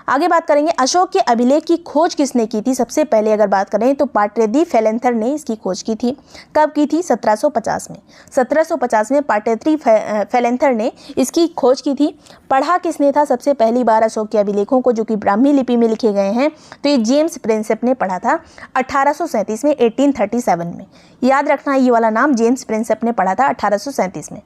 आगे बात करेंगे अशोक के अभिलेख की खोज किसने की थी। सबसे पहले अगर बात करें तो पाटेदी फेलेंथर ने इसकी खोज की थी। कब की थी? 1750 में। 1750 में पाटेदी फेलेंथर ने इसकी खोज की थी। पढ़ा किसने था सबसे पहली बार अशोक के अभिलेखों को, जो कि ब्राह्मी लिपि में लिखे गए हैं, तो ये जेम्स प्रिंसेप ने पढ़ा था 1837 में, 1837 में। याद रखना ये वाला नाम, जेम्स प्रिंसेप ने पढ़ा था 1837 में।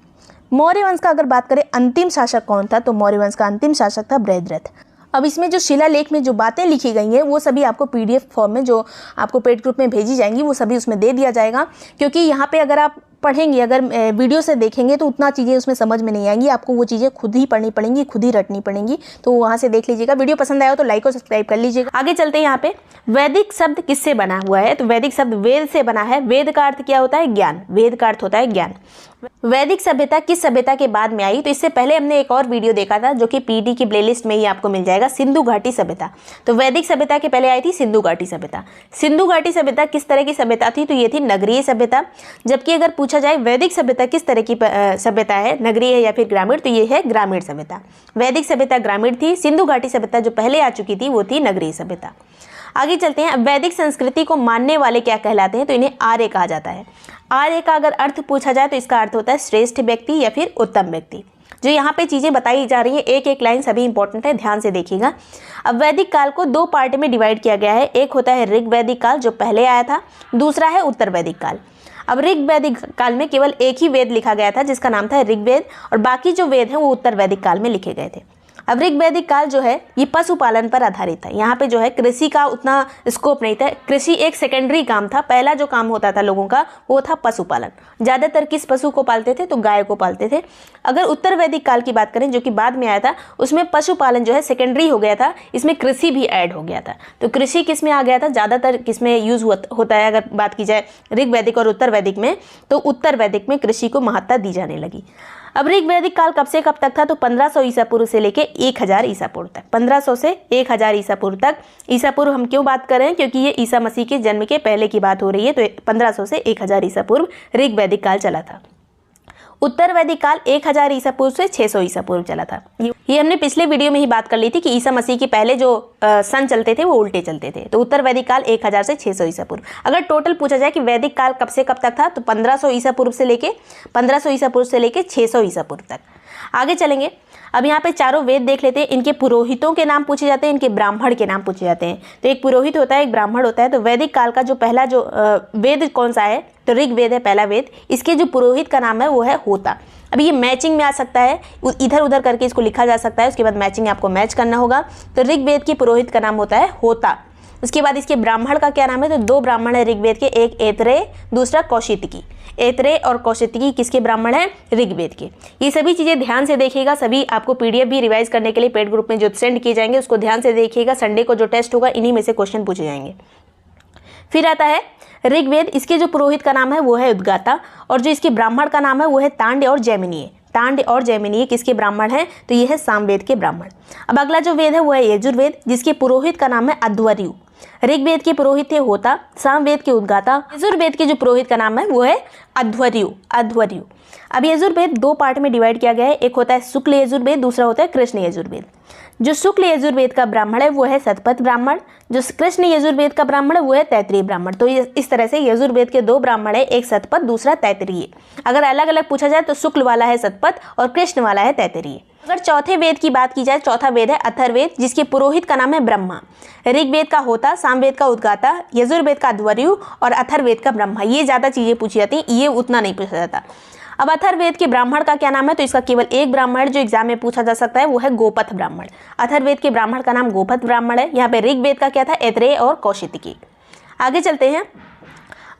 मौर्य वंश का अगर बात करें अंतिम शासक कौन था, तो मौर्य वंश का अंतिम शासक था बृहद्रथ। अब इसमें जो शिलालेख में जो बातें लिखी गई हैं वो सभी आपको PDF फॉर्म में जो आपको पेड ग्रुप में भेजी जाएंगी वो सभी उसमें दे दिया जाएगा, क्योंकि यहाँ पे अगर आप पढ़ेंगे, अगर वीडियो से देखेंगे तो उतना चीज़ें उसमें समझ में नहीं आएंगी, आपको वो चीज़ें खुद ही पढ़नी पड़ेंगी, खुद ही रटनी पड़ेंगी। तो वहाँ से देख लीजिएगा। वीडियो पसंद आया हो तो लाइक और सब्सक्राइब कर लीजिएगा। आगे चलते हैं। यहाँ पे वैदिक शब्द किससे बना हुआ है? तो वैदिक शब्द वेद से बना है। वेद का अर्थ क्या होता है? ज्ञान। वेद का अर्थ होता है ज्ञान। वैदिक सभ्यता किस सभ्यता के बाद में आई? तो इससे पहले हमने एक और वीडियो देखा था जो कि पीडी की प्लेलिस्ट में ही आपको मिल जाएगा, सिंधु घाटी सभ्यता। तो वैदिक सभ्यता के पहले आई थी सिंधु घाटी सभ्यता। सिंधु घाटी सभ्यता किस तरह की सभ्यता थी? तो ये थी नगरीय सभ्यता। जबकि अगर पूछा जाए वैदिक सभ्यता किस तरह की सभ्यता है, नगरीय है या फिर ग्रामीण, तो ये है ग्रामीण सभ्यता। वैदिक सभ्यता ग्रामीण थी, सिंधु घाटी सभ्यता जो पहले आ चुकी थी वो थी नगरीय सभ्यता। आगे चलते हैं। वैदिक संस्कृति को मानने वाले क्या कहलाते हैं? तो इन्हें आर्य कहा जाता है। आर्य का अगर अर्थ पूछा जाए तो इसका अर्थ होता है श्रेष्ठ व्यक्ति या फिर उत्तम व्यक्ति। जो यहाँ पे चीज़ें बताई जा रही है, एक एक लाइन सभी इंपॉर्टेंट है, ध्यान से देखिएगा। अब वैदिक काल को दो पार्ट में डिवाइड किया गया है। एक होता है ऋग वैदिक काल जो पहले आया था, दूसरा है उत्तर वैदिक काल। अब ऋग वैदिक काल में केवल एक ही वेद लिखा गया था जिसका नाम था ऋग्वेद, और बाकी जो वेद हैं वो उत्तर वैदिक काल में लिखे गए थे। अब ऋग वैदिक काल जो है ये पशुपालन पर आधारित था। यहाँ पे जो है कृषि का उतना स्कोप नहीं था, कृषि एक सेकेंडरी काम था। पहला जो काम होता था लोगों का वो था पशुपालन। ज़्यादातर किस पशु को पालते थे? तो गाय को पालते थे। अगर उत्तर वैदिक काल की बात करें जो कि बाद में आया था, उसमें पशुपालन जो है सेकेंडरी हो गया था, इसमें कृषि भी ऐड हो गया था। तो कृषि किस में आ गया था? ज़्यादातर किस में यूज़ होता है? अगर बात की जाए ऋग वैदिक और उत्तर वैदिक में, तो उत्तर वैदिक में कृषि को महत्ता दी जाने लगी। अब ऋग वैदिक काल कब से कब तक था? तो 1500 ईसा पूर्व से लेके 1000 ईसा पूर्व तक। 1500 से 1000 ईसा पूर्व तक। ईसा पूर्व हम क्यों बात कर रहे हैं? क्योंकि ये ईसा मसीह के जन्म के पहले की बात हो रही है। तो 1500 से 1000 ईसा पूर्व ऋग वैदिक काल चला था। उत्तर वैदिक काल 1000 ईसा पूर्व से 600 ईसा पूर्व चला था। ये हमने पिछले वीडियो में ही बात कर ली थी कि ईसा मसीह के पहले जो सन चलते थे वो उल्टे चलते थे। तो उत्तर वैदिक काल 1000 से 600 ईसा पूर्व। अगर टोटल पूछा जाए कि वैदिक काल कब से कब तक था, तो 1500 ईसा पूर्व से लेके 600 ईसा पूर्व तक। आगे चलेंगे। अब यहाँ पे चारों वेद देख लेते हैं। इनके पुरोहितों के नाम पूछे जाते हैं, इनके ब्राह्मण के नाम पूछे जाते हैं। तो एक पुरोहित होता है, एक ब्राह्मण होता है। तो वैदिक काल का जो पहला जो वेद कौन सा है? तो ऋग्वेद है पहला वेद। इसके जो पुरोहित का नाम है वो है होता। अभी ये मैचिंग में आ सकता है, इधर उधर करके इसको लिखा जा सकता है, उसके बाद मैचिंग आपको मैच करना होगा। तो ऋग्वेद के पुरोहित का नाम होता है होता। उसके बाद इसके ब्राह्मण का क्या नाम है? तो दो ब्राह्मण है ऋग्वेद के, एक ऐतरेय दूसरा कौशितकी। ऐतरेय और कौशितकी किसके ब्राह्मण हैं? ऋग्वेद के। ये सभी चीज़ें ध्यान से देखिएगा। सभी आपको पीडीएफ भी रिवाइज करने के लिए पेड ग्रुप में जो सेंड किए जाएंगे उसको ध्यान से देखिएगा। संडे को जो टेस्ट होगा इन्हीं में से क्वेश्चन पूछे जाएंगे। फिर आता है ऋग्वेद। इसके जो पुरोहित का नाम है वो है उद्गाता, और जो इसके ब्राह्मण का नाम है वो है तांड्य और जैमिनीय। तांड्य और जैमिनीय किसके ब्राह्मण हैं? तो ये है सामवेद के ब्राह्मण। अब अगला जो वेद है वो है यजुर्वेद, जिसके पुरोहित का नाम है अध्वर्यु। ऋग्वेद के पुरोहित थे होता, सामवेद के उद्गाता। यजुर्वेद के जो पुरोहित का नाम है वो है अध्वर्यु। अब यजुर्वेद दो पार्ट में डिवाइड किया गया है। एक होता है शुक्ल यजुर्वेद, दूसरा होता है कृष्ण यजुर्वेद। जो शुक्ल यजुर्वेद का ब्राह्मण है वो है शतपथ ब्राह्मण, जो कृष्ण यजुर्वेद का ब्राह्मण है वो है तैतरीय ब्राह्मण। तो इस तरह से यजुर्वेद के दो ब्राह्मण है, एक शतपथ दूसरा तैतरीय। अगर अलग अलग पूछा जाए तो शुक्ल वाला है शतपथ और कृष्ण वाला है तैतरीय। अगर चौथे वेद की बात की जाए, चौथा वेद है अथर्ववेद, जिसके पुरोहित का नाम है ब्रह्मा। ऋग्वेद का होता, सामवेद का उद्गाता, यजुर्वेद का अध्वर्यु और अथर्ववेद का ब्रह्मा। ये ज़्यादा चीज़ें पूछी जाती हैं, ये उतना नहीं पूछा जाता। अब अथर्ववेद के ब्राह्मण का क्या नाम है? तो इसका केवल एक ब्राह्मण जो एग्जाम में पूछा जा सकता है वो है गोपथ ब्राह्मण। अथर्ववेद के ब्राह्मण का नाम गोपथ ब्राह्मण है। यहाँ पे ऋग्वेद का क्या था? ऐतरेय और कौशितकी। आगे चलते हैं।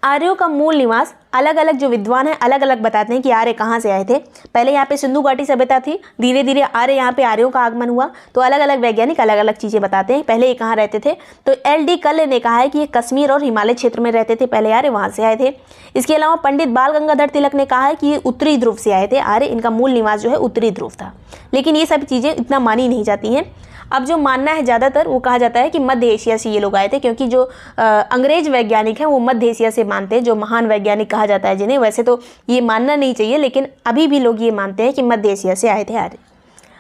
आर्यों का मूल निवास, अलग अलग जो विद्वान हैं अलग अलग बताते हैं कि आर्य कहाँ से आए थे। पहले यहाँ पे सिंधु घाटी सभ्यता थी, धीरे धीरे यहाँ पे आर्यों का आगमन हुआ। तो अलग अलग वैज्ञानिक अलग अलग चीज़ें बताते हैं। पहले ये कहाँ रहते थे? तो LD कल्ल ने कहा है कि ये कश्मीर और हिमालय क्षेत्र में रहते थे पहले आर्य, वहाँ से आए थे। इसके अलावा पंडित बाल गंगाधर तिलक ने कहा है कि ये उत्तरी ध्रुव से आए थे आर्य, इनका मूल निवास जो है उत्तरी ध्रुव था। लेकिन ये सब चीज़ें इतना मानी नहीं जाती हैं। अब जो मानना है ज़्यादातर वो कहा जाता है कि मध्य एशिया से ये लोग आए थे, क्योंकि जो अंग्रेज वैज्ञानिक हैं वो मध्य एशिया से मानते हैं, जो महान वैज्ञानिक कहा जाता है जिन्हें। वैसे तो ये मानना नहीं चाहिए, लेकिन अभी भी लोग ये मानते हैं कि मध्य एशिया से आए थे आर्य।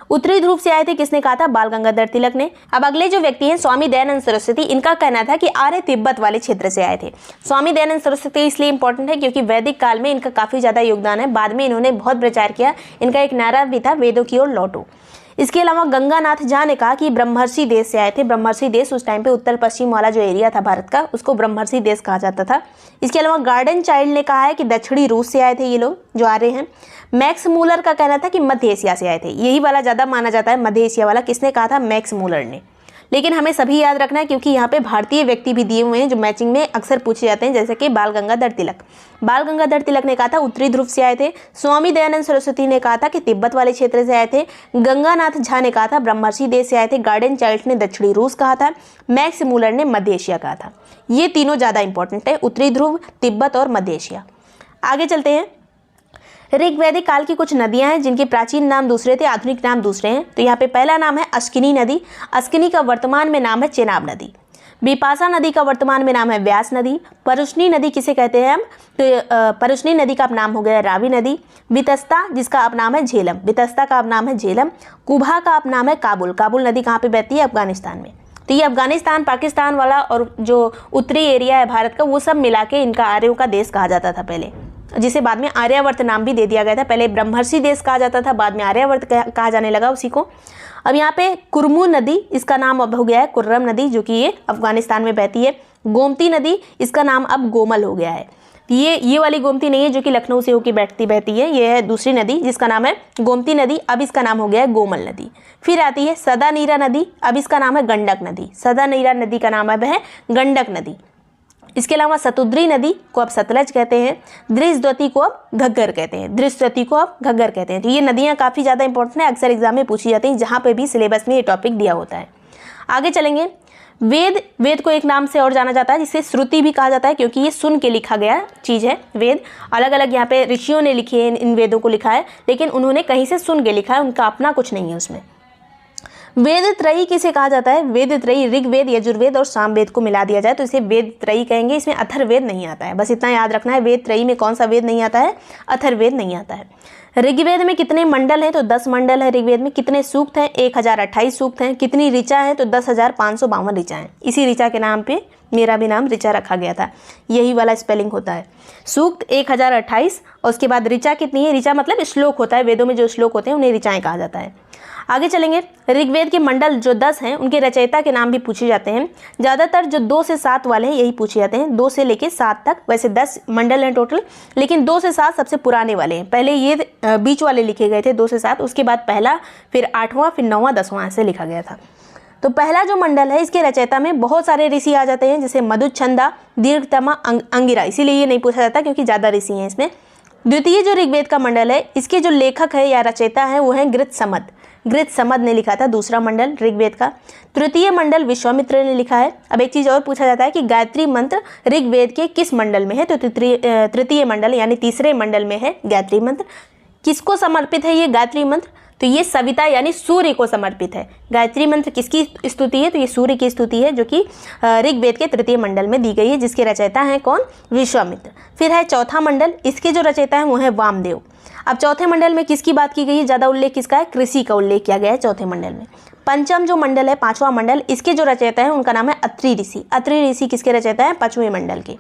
उत्तरी ध्रुव से आए थे किसने कहा था? बाल गंगाधर तिलक ने। अब अगले जो व्यक्ति हैं स्वामी दयानंद सरस्वती, इनका कहना था कि आर्य तिब्बत वाले क्षेत्र से आए थे। स्वामी दयानंद सरस्वती इसलिए इंपॉर्टेंट है क्योंकि वैदिक काल में इनका काफ़ी ज़्यादा योगदान है। बाद में इन्होंने बहुत प्रचार किया। इनका एक नारा भी था, वेदों की ओर लौटो। इसके अलावा गंगानाथ झा ने कहा कि ब्रह्मर्षि देश से आए थे। ब्रह्मर्षि देश उस टाइम पे उत्तर पश्चिम वाला जो एरिया था भारत का, उसको ब्रह्मर्षि देश कहा जाता था। इसके अलावा गार्डन चाइल्ड ने कहा है कि दक्षिणी रूस से आए थे ये लोग जो आ रहे हैं। मैक्स मूलर का कहना था कि मध्य एशिया से आए थे। यही वाला ज़्यादा माना जाता है, मध्य एशिया वाला। किसने कहा था? मैक्स मूलर ने। लेकिन हमें सभी याद रखना है क्योंकि यहाँ पे भारतीय व्यक्ति भी दिए हुए हैं जो मैचिंग में अक्सर पूछे जाते हैं, जैसे कि बाल गंगाधर तिलक। बाल गंगाधर तिलक ने कहा था उत्तरी ध्रुव से आए थे। स्वामी दयानंद सरस्वती ने कहा था कि तिब्बत वाले क्षेत्र से आए थे। गंगानाथ झा ने कहा था ब्रह्मर्षि देश से आए थे। गार्डन चाइल्ड ने दक्षिणी रूस कहा था। मैक्स मूलर ने मध्य एशिया कहा था। ये तीनों ज़्यादा इंपॉर्टेंट है, उत्तरी ध्रुव, तिब्बत और मध्य एशिया। आगे चलते हैं। ऋग्वैदिक काल की कुछ नदियां हैं जिनके प्राचीन नाम दूसरे थे, आधुनिक नाम दूसरे हैं। तो यहाँ पे पहला नाम है अस्किनी नदी। अस्किनी का वर्तमान में नाम है चेनाब नदी। बिपाशा नदी का वर्तमान में नाम है व्यास नदी। परुष्णी नदी किसे कहते हैं हम, तो परुष्णी नदी का अब नाम हो गया रावी नदी। वितस्ता जिसका अब नाम है झेलम, वितस्ता का अब नाम है झेलम। कुभा का अब नाम है काबुल। काबुल नदी कहाँ पे बहती है, अफगानिस्तान में। तो ये अफगानिस्तान, पाकिस्तान वाला और जो उत्तरी एरिया है भारत का, वो सब मिला के इनका आर्यों का देश कहा जाता था पहले, जिसे बाद में आर्यावर्त नाम भी दे दिया गया था। पहले ब्रह्मर्षि देश कहा जाता था, बाद में आर्यावर्त कहा जाने लगा उसी को। अब यहाँ पे कुरमू नदी, इसका नाम अब हो गया है कुर्रम नदी, जो कि ये अफगानिस्तान में बहती है। गोमती नदी, इसका नाम अब गोमल हो गया है। ये वाली गोमती नहीं है जो कि लखनऊ से होकर बहती है, ये है दूसरी नदी जिसका नाम है गोमती नदी, अब इसका नाम हो गया है गोमल नदी। फिर आती है सदा नीरा नदी, अब इसका नाम है गंडक नदी। सदा नीरा नदी का नाम अब है गंडक नदी। इसके अलावा सतुद्री नदी को अब सतलज कहते हैं। दृश्यद्वती को अब घग्गर कहते हैं। दृश्यद्वती को अब घग्गर कहते हैं। तो ये नदियाँ काफ़ी ज़्यादा इंपॉर्टेंट है, अक्सर एग्जाम में पूछी जाती हैं, जहाँ पे भी सिलेबस में ये टॉपिक दिया होता है। आगे चलेंगे। वेद को एक नाम से और जाना जाता है जिसे श्रुति भी कहा जाता है, क्योंकि ये सुन के लिखा गया चीज़ है। वेद अलग अलग यहाँ पे ऋषियों ने लिखे हैं, इन वेदों को लिखा है, लेकिन उन्होंने कहीं से सुन के लिखा है, उनका अपना कुछ नहीं है उसमें। वेद त्रयी किसे कहा जाता है, वेद त्रयी ऋग्वेद, यजुर्वेद और सामवेद को मिला दिया जाए तो इसे वेद त्रयी कहेंगे। इसमें अथर्ववेद नहीं आता है, बस इतना याद रखना है। वेद त्रयी में कौन सा वेद नहीं आता है, अथर्ववेद नहीं आता है। ऋग्वेद में कितने मंडल हैं, तो 10 मंडल है ऋग्वेद में। कितने सूक्त हैं, 1028 सूक्त हैं। कितनी ऋचा हैं, तो 10,552 ऋचा हैं। इसी ऋचा के नाम पे मेरा भी नाम ऋचा रखा गया था, यही वाला स्पेलिंग होता है। सूक्त 1028 और उसके बाद ऋचा कितनी है, ऋचा मतलब श्लोक होता है, वेदों में जो श्लोक होते हैं उन्हें ऋचाएँ कहा जाता है। आगे चलेंगे। ऋग्वेद के मंडल जो 10 हैं उनके रचयिता के नाम भी पूछे जाते हैं। ज़्यादातर जो 2 से 7 वाले हैं यही पूछे जाते हैं, 2 से लेके 7 तक। वैसे 10 मंडल हैं टोटल, लेकिन 2 से 7 सबसे पुराने वाले हैं। पहले ये बीच वाले लिखे गए थे 2 से 7, उसके बाद पहला, फिर 8वां, फिर 9वां, 10वां ऐसे लिखा गया था। तो पहला जो मंडल है इसके रचयिता में बहुत सारे ऋषि आ जाते हैं, जैसे मधुच्छंदा, दीर्घतमा, अंगिरा। इसीलिए ये नहीं पूछा जाता क्योंकि ज़्यादा ऋषि हैं इसमें। द्वितीय जो ऋग्वेद का मंडल है इसके जो लेखक है या रचयिता है वो है गृत्समद। गृत्समद ने लिखा था दूसरा मंडल ऋग्वेद का। तृतीय मंडल विश्वामित्र ने लिखा है। अब एक चीज़ और पूछा जाता है कि गायत्री मंत्र ऋग्वेद के किस मंडल में है, तो तृतीय मंडल यानी तीसरे मंडल में है गायत्री मंत्र। किसको समर्पित है ये गायत्री मंत्र, तो ये सविता यानी सूर्य को समर्पित है। गायत्री मंत्र किसकी स्तुति है, तो ये सूर्य की स्तुति है, जो कि ऋग्वेद के तृतीय मंडल में दी गई है, जिसके रचयिता हैं कौन, विश्वामित्र। फिर है चौथा मंडल, इसके जो रचयिता हैं वो है वामदेव। अब चौथे मंडल में किसकी बात की गई है, ज़्यादा उल्लेख किसका है, कृषि का उल्लेख किया गया है चौथे मंडल में। पंचम जो मंडल है, पांचवा मंडल, इसके जो रचयिता है उनका नाम है अत्रि ऋषि। अत्रि ऋषि किसके रचयिता है, पांचवें मंडल के।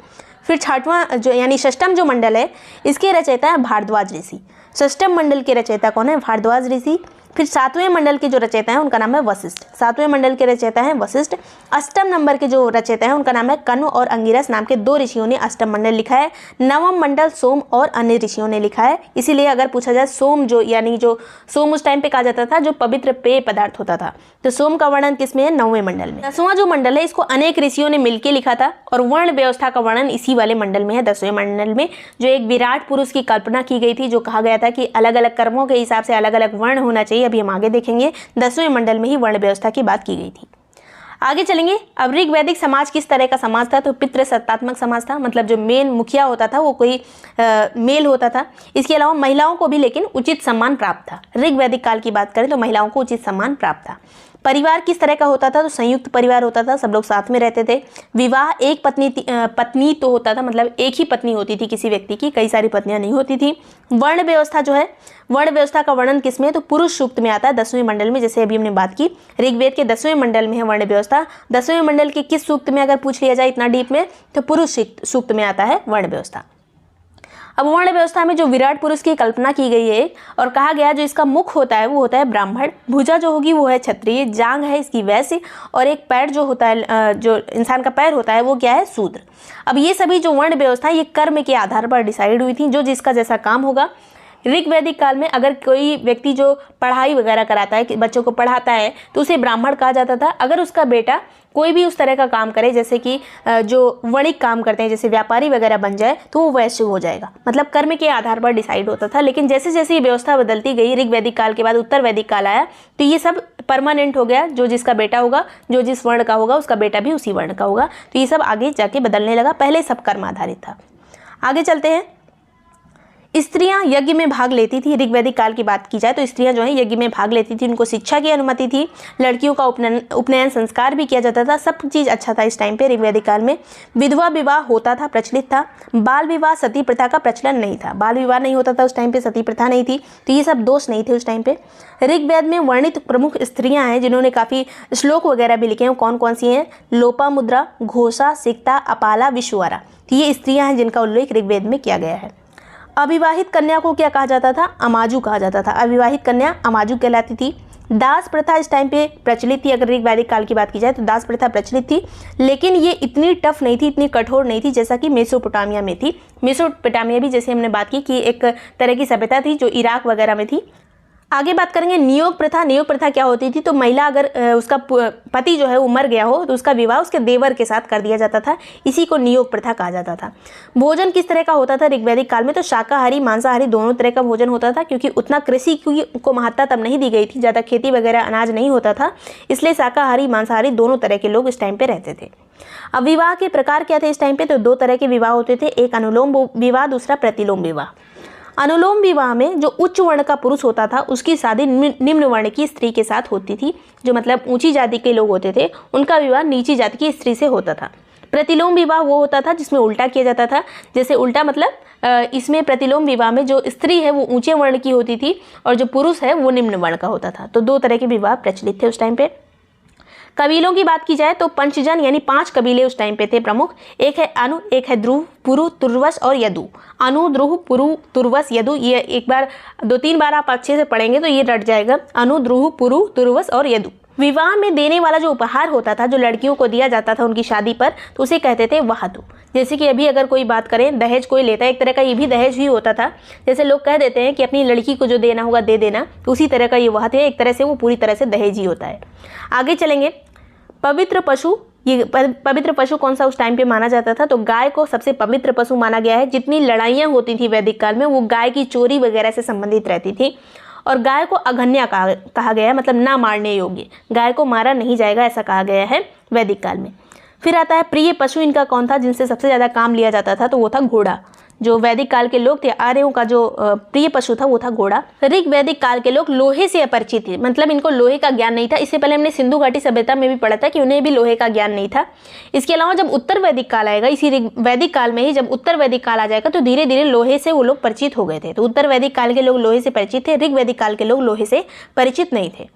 फिर छठवां जो यानी षष्ठम जो मंडल है इसके रचयिता है भारद्वाज ऋषि। षष्ठम मंडल के रचयिता कौन है, भारद्वाज ऋषि। फिर सातवें मंडल के जो रचयिता हैं उनका नाम है वशिष्ठ। सातवें मंडल के रचयिता हैं वशिष्ठ। अष्टम नंबर के जो रचयिता हैं उनका नाम है कण्व और अंगिरस नाम के 2 ऋषियों ने अष्टम मंडल लिखा है। नवम मंडल सोम और अन्य ऋषियों ने लिखा है। इसीलिए अगर पूछा जाए सोम जो यानी जो सोम उस टाइम पे कहा जाता था जो पवित्र पेय पदार्थ होता था, तो सोम का वर्णन किसमें है, 9वें मंडल में। 10वां जो मंडल है इसको अनेक ऋषियों ने मिलकर लिखा था और वर्ण व्यवस्था का वर्णन इसी वाले मंडल में है, 10वें मंडल में, जो एक विराट पुरुष की कल्पना की गई थी, जो कहा गया था कि अलग अलग कर्मों के हिसाब से अलग अलग वर्ण होना चाहिए। अभी हम आगे देखेंगे 10वें मंडल में ही वर्ण व्यवस्था की बात की गई थी। आगे चलेंगे। अब ऋग्वैदिक समाज किस तरह का समाज था, तो पितृसत्तात्मक समाज था, मतलब जो मेन मुखिया होता था वो कोई मेल होता था। इसके अलावा महिलाओं को भी लेकिन उचित सम्मान प्राप्त था। ऋग्वैदिक काल की बात करें तो महिलाओं को उचित सम्मान प्राप्त था। परिवार किस तरह का होता था, तो संयुक्त परिवार होता था, सब लोग साथ में रहते थे। विवाह एक पत्नी तो होता था, मतलब एक ही पत्नी होती थी किसी व्यक्ति की, कई सारी पत्नियां नहीं होती थी। वर्ण व्यवस्था जो है, वर्ण व्यवस्था का वर्णन किसमें, तो पुरुष सूक्त में आता है 10वें मंडल में, जैसे अभी हमने बात की ऋग्वेद के 10वें मंडल में है वर्ण व्यवस्था। 10वें मंडल के किस सूक्त में अगर पूछ लिया जाए इतना डीप में, तो पुरुष सूक्त में आता है वर्ण व्यवस्था। अब वर्ण व्यवस्था में जो विराट पुरुष की कल्पना की गई है और कहा गया जो इसका मुख होता है वो होता है ब्राह्मण, भुजा जो होगी वो है क्षत्रिय, जांग है इसकी वैश्य, और एक पैर जो होता है, जो इंसान का पैर होता है वो क्या है, शूद्र। अब ये सभी जो वर्ण व्यवस्था ये कर्म के आधार पर डिसाइड हुई थी, जो जिसका जैसा काम होगा, ऋग वैदिक काल में अगर कोई व्यक्ति जो पढ़ाई वगैरह कराता है, बच्चों को पढ़ाता है, तो उसे ब्राह्मण कहा जाता था। अगर उसका बेटा कोई भी उस तरह का काम करे, जैसे कि जो वणिक काम करते हैं, जैसे व्यापारी वगैरह बन जाए, तो वो वैश्य हो जाएगा। मतलब कर्म के आधार पर डिसाइड होता था। लेकिन जैसे जैसे ये व्यवस्था बदलती गई, ऋग वैदिक काल के बाद उत्तर वैदिक काल आया, तो ये सब परमानेंट हो गया। जो जिसका बेटा होगा, जो जिस वर्ण का होगा, उसका बेटा भी उसी वर्ण का होगा। तो ये सब आगे जाके बदलने लगा। पहले सब कर्म आधारित था। आगे चलते हैं। स्त्रियां यज्ञ में भाग लेती थी। ऋग वैदिक काल की बात की जाए तो स्त्रियां जो है यज्ञ में भाग लेती थी, उनको शिक्षा की अनुमति थी, लड़कियों का उपनयन संस्कार भी किया जाता था। सब चीज़ अच्छा था इस टाइम पे। ऋग वैदिक काल में विधवा विवाह होता था, प्रचलित था। बाल विवाह, सती प्रथा का प्रचलन नहीं था। बाल विवाह नहीं होता था उस टाइम पे, सती प्रथा नहीं थी। तो ये सब दोष नहीं थे उस टाइम पे। ऋग्वेद में वर्णित प्रमुख स्त्रियां हैं जिन्होंने काफ़ी श्लोक वगैरह भी लिखे हैं। कौन कौन सी हैं? लोपामुद्रा, घोषा, सिक्ता, अपाला, विश्ववारा। तो ये स्त्रियां हैं जिनका उल्लेख ऋग्वेद में किया गया है। अविवाहित कन्या को क्या कहा जाता था? अमाजु कहा जाता था। अविवाहित कन्या अमाजु कहलाती थी। दास प्रथा इस टाइम पे प्रचलित थी। अगर ऋग वैदिक काल की बात की जाए तो दास प्रथा प्रचलित थी, लेकिन ये इतनी टफ नहीं थी, इतनी कठोर नहीं थी जैसा कि मेसोपोटामिया में थी। मेसोपोटामिया भी जैसे हमने बात की कि एक तरह की सभ्यता थी जो इराक वगैरह में थी। आगे बात करेंगे नियोग प्रथा। नियोग प्रथा क्या होती थी? तो महिला अगर उसका पति जो है वो मर गया हो तो उसका विवाह उसके देवर के साथ कर दिया जाता था। इसी को नियोग प्रथा कहा जाता था। भोजन किस तरह का होता था ऋग्वैदिक काल में? तो शाकाहारी मांसाहारी दोनों तरह का भोजन होता था, क्योंकि उतना कृषि को महत्ता तब नहीं दी गई थी, ज़्यादा खेती वगैरह अनाज नहीं होता था, इसलिए शाकाहारी मांसाहारी दोनों तरह के लोग इस टाइम पे रहते थे। अब विवाह के प्रकार क्या थे इस टाइम पे? तो दो तरह के विवाह होते थे, एक अनुलोम विवाह, दूसरा प्रतिलोम विवाह। अनुलोम विवाह में जो उच्च वर्ण का पुरुष होता था उसकी शादी निम्न वर्ण की स्त्री के साथ होती थी। जो मतलब ऊंची जाति के लोग होते थे उनका विवाह नीची जाति की स्त्री से होता था। प्रतिलोम विवाह वो होता था जिसमें उल्टा किया जाता था। जैसे उल्टा मतलब इसमें प्रतिलोम विवाह में जो स्त्री है वो ऊंचे वर्ण की होती थी और जो पुरुष है वो निम्न वर्ण का होता था। तो दो तरह के विवाह प्रचलित थे उस टाइम पे। कबीलों की बात की जाए तो पंचजन यानी 5 कबीले उस टाइम पे थे प्रमुख। एक है अनु, एक है ध्रुव, पुरु, तुर्वस और यदु। अनु, ध्रुव, पुरु, तुर्वस, यदु। ये एक बार 2-3 बार आप अच्छे से पढ़ेंगे तो ये रट जाएगा। अनु, ध्रुव, पुरु, तुर्वस और यदु। विवाह में देने वाला जो उपहार होता था, जो लड़कियों को दिया जाता था उनकी शादी पर, तो उसे कहते थे वहातु। जैसे कि अभी अगर कोई बात करें, दहेज कोई लेता है, एक तरह का ये भी दहेज ही होता था। जैसे लोग कह देते हैं कि अपनी लड़की को जो देना होगा दे देना, तो उसी तरह का ये वहात है। एक तरह से वो पूरी तरह से दहेज ही होता है। आगे चलेंगे। पवित्र पशु, ये पवित्र पशु कौन सा उस टाइम पे माना जाता था? तो गाय को सबसे पवित्र पशु माना गया है। जितनी लड़ाइयाँ होती थी वैदिक काल में वो गाय की चोरी वगैरह से संबंधित रहती थी। और गाय को अघन्या कहा गया है, मतलब ना मारने योग्य। गाय को मारा नहीं जाएगा ऐसा कहा गया है वैदिक काल में। फिर आता है प्रिय पशु। इनका कौन था जिनसे सबसे ज़्यादा काम लिया जाता था? तो वो था घोड़ा। जो वैदिक काल के लोग थे, आर्यों का जो प्रिय पशु था वो था घोड़ा। ऋग वैदिक काल के लोग लोहे से अपरिचित थे, मतलब इनको लोहे का ज्ञान नहीं था। इससे पहले हमने सिंधु घाटी सभ्यता में भी पढ़ा था कि उन्हें भी लोहे का ज्ञान नहीं था। इसके अलावा जब उत्तर वैदिक काल आएगा, इसी ऋग वैदिक काल में ही जब उत्तर वैदिक काल आ जाएगा, तो धीरे धीरे लोहे से वो लोग परिचित हो गए थे। तो उत्तर वैदिक काल के लोग लोहे से परिचित थे, ऋग वैदिक काल के लोग लोहे से परिचित नहीं थे।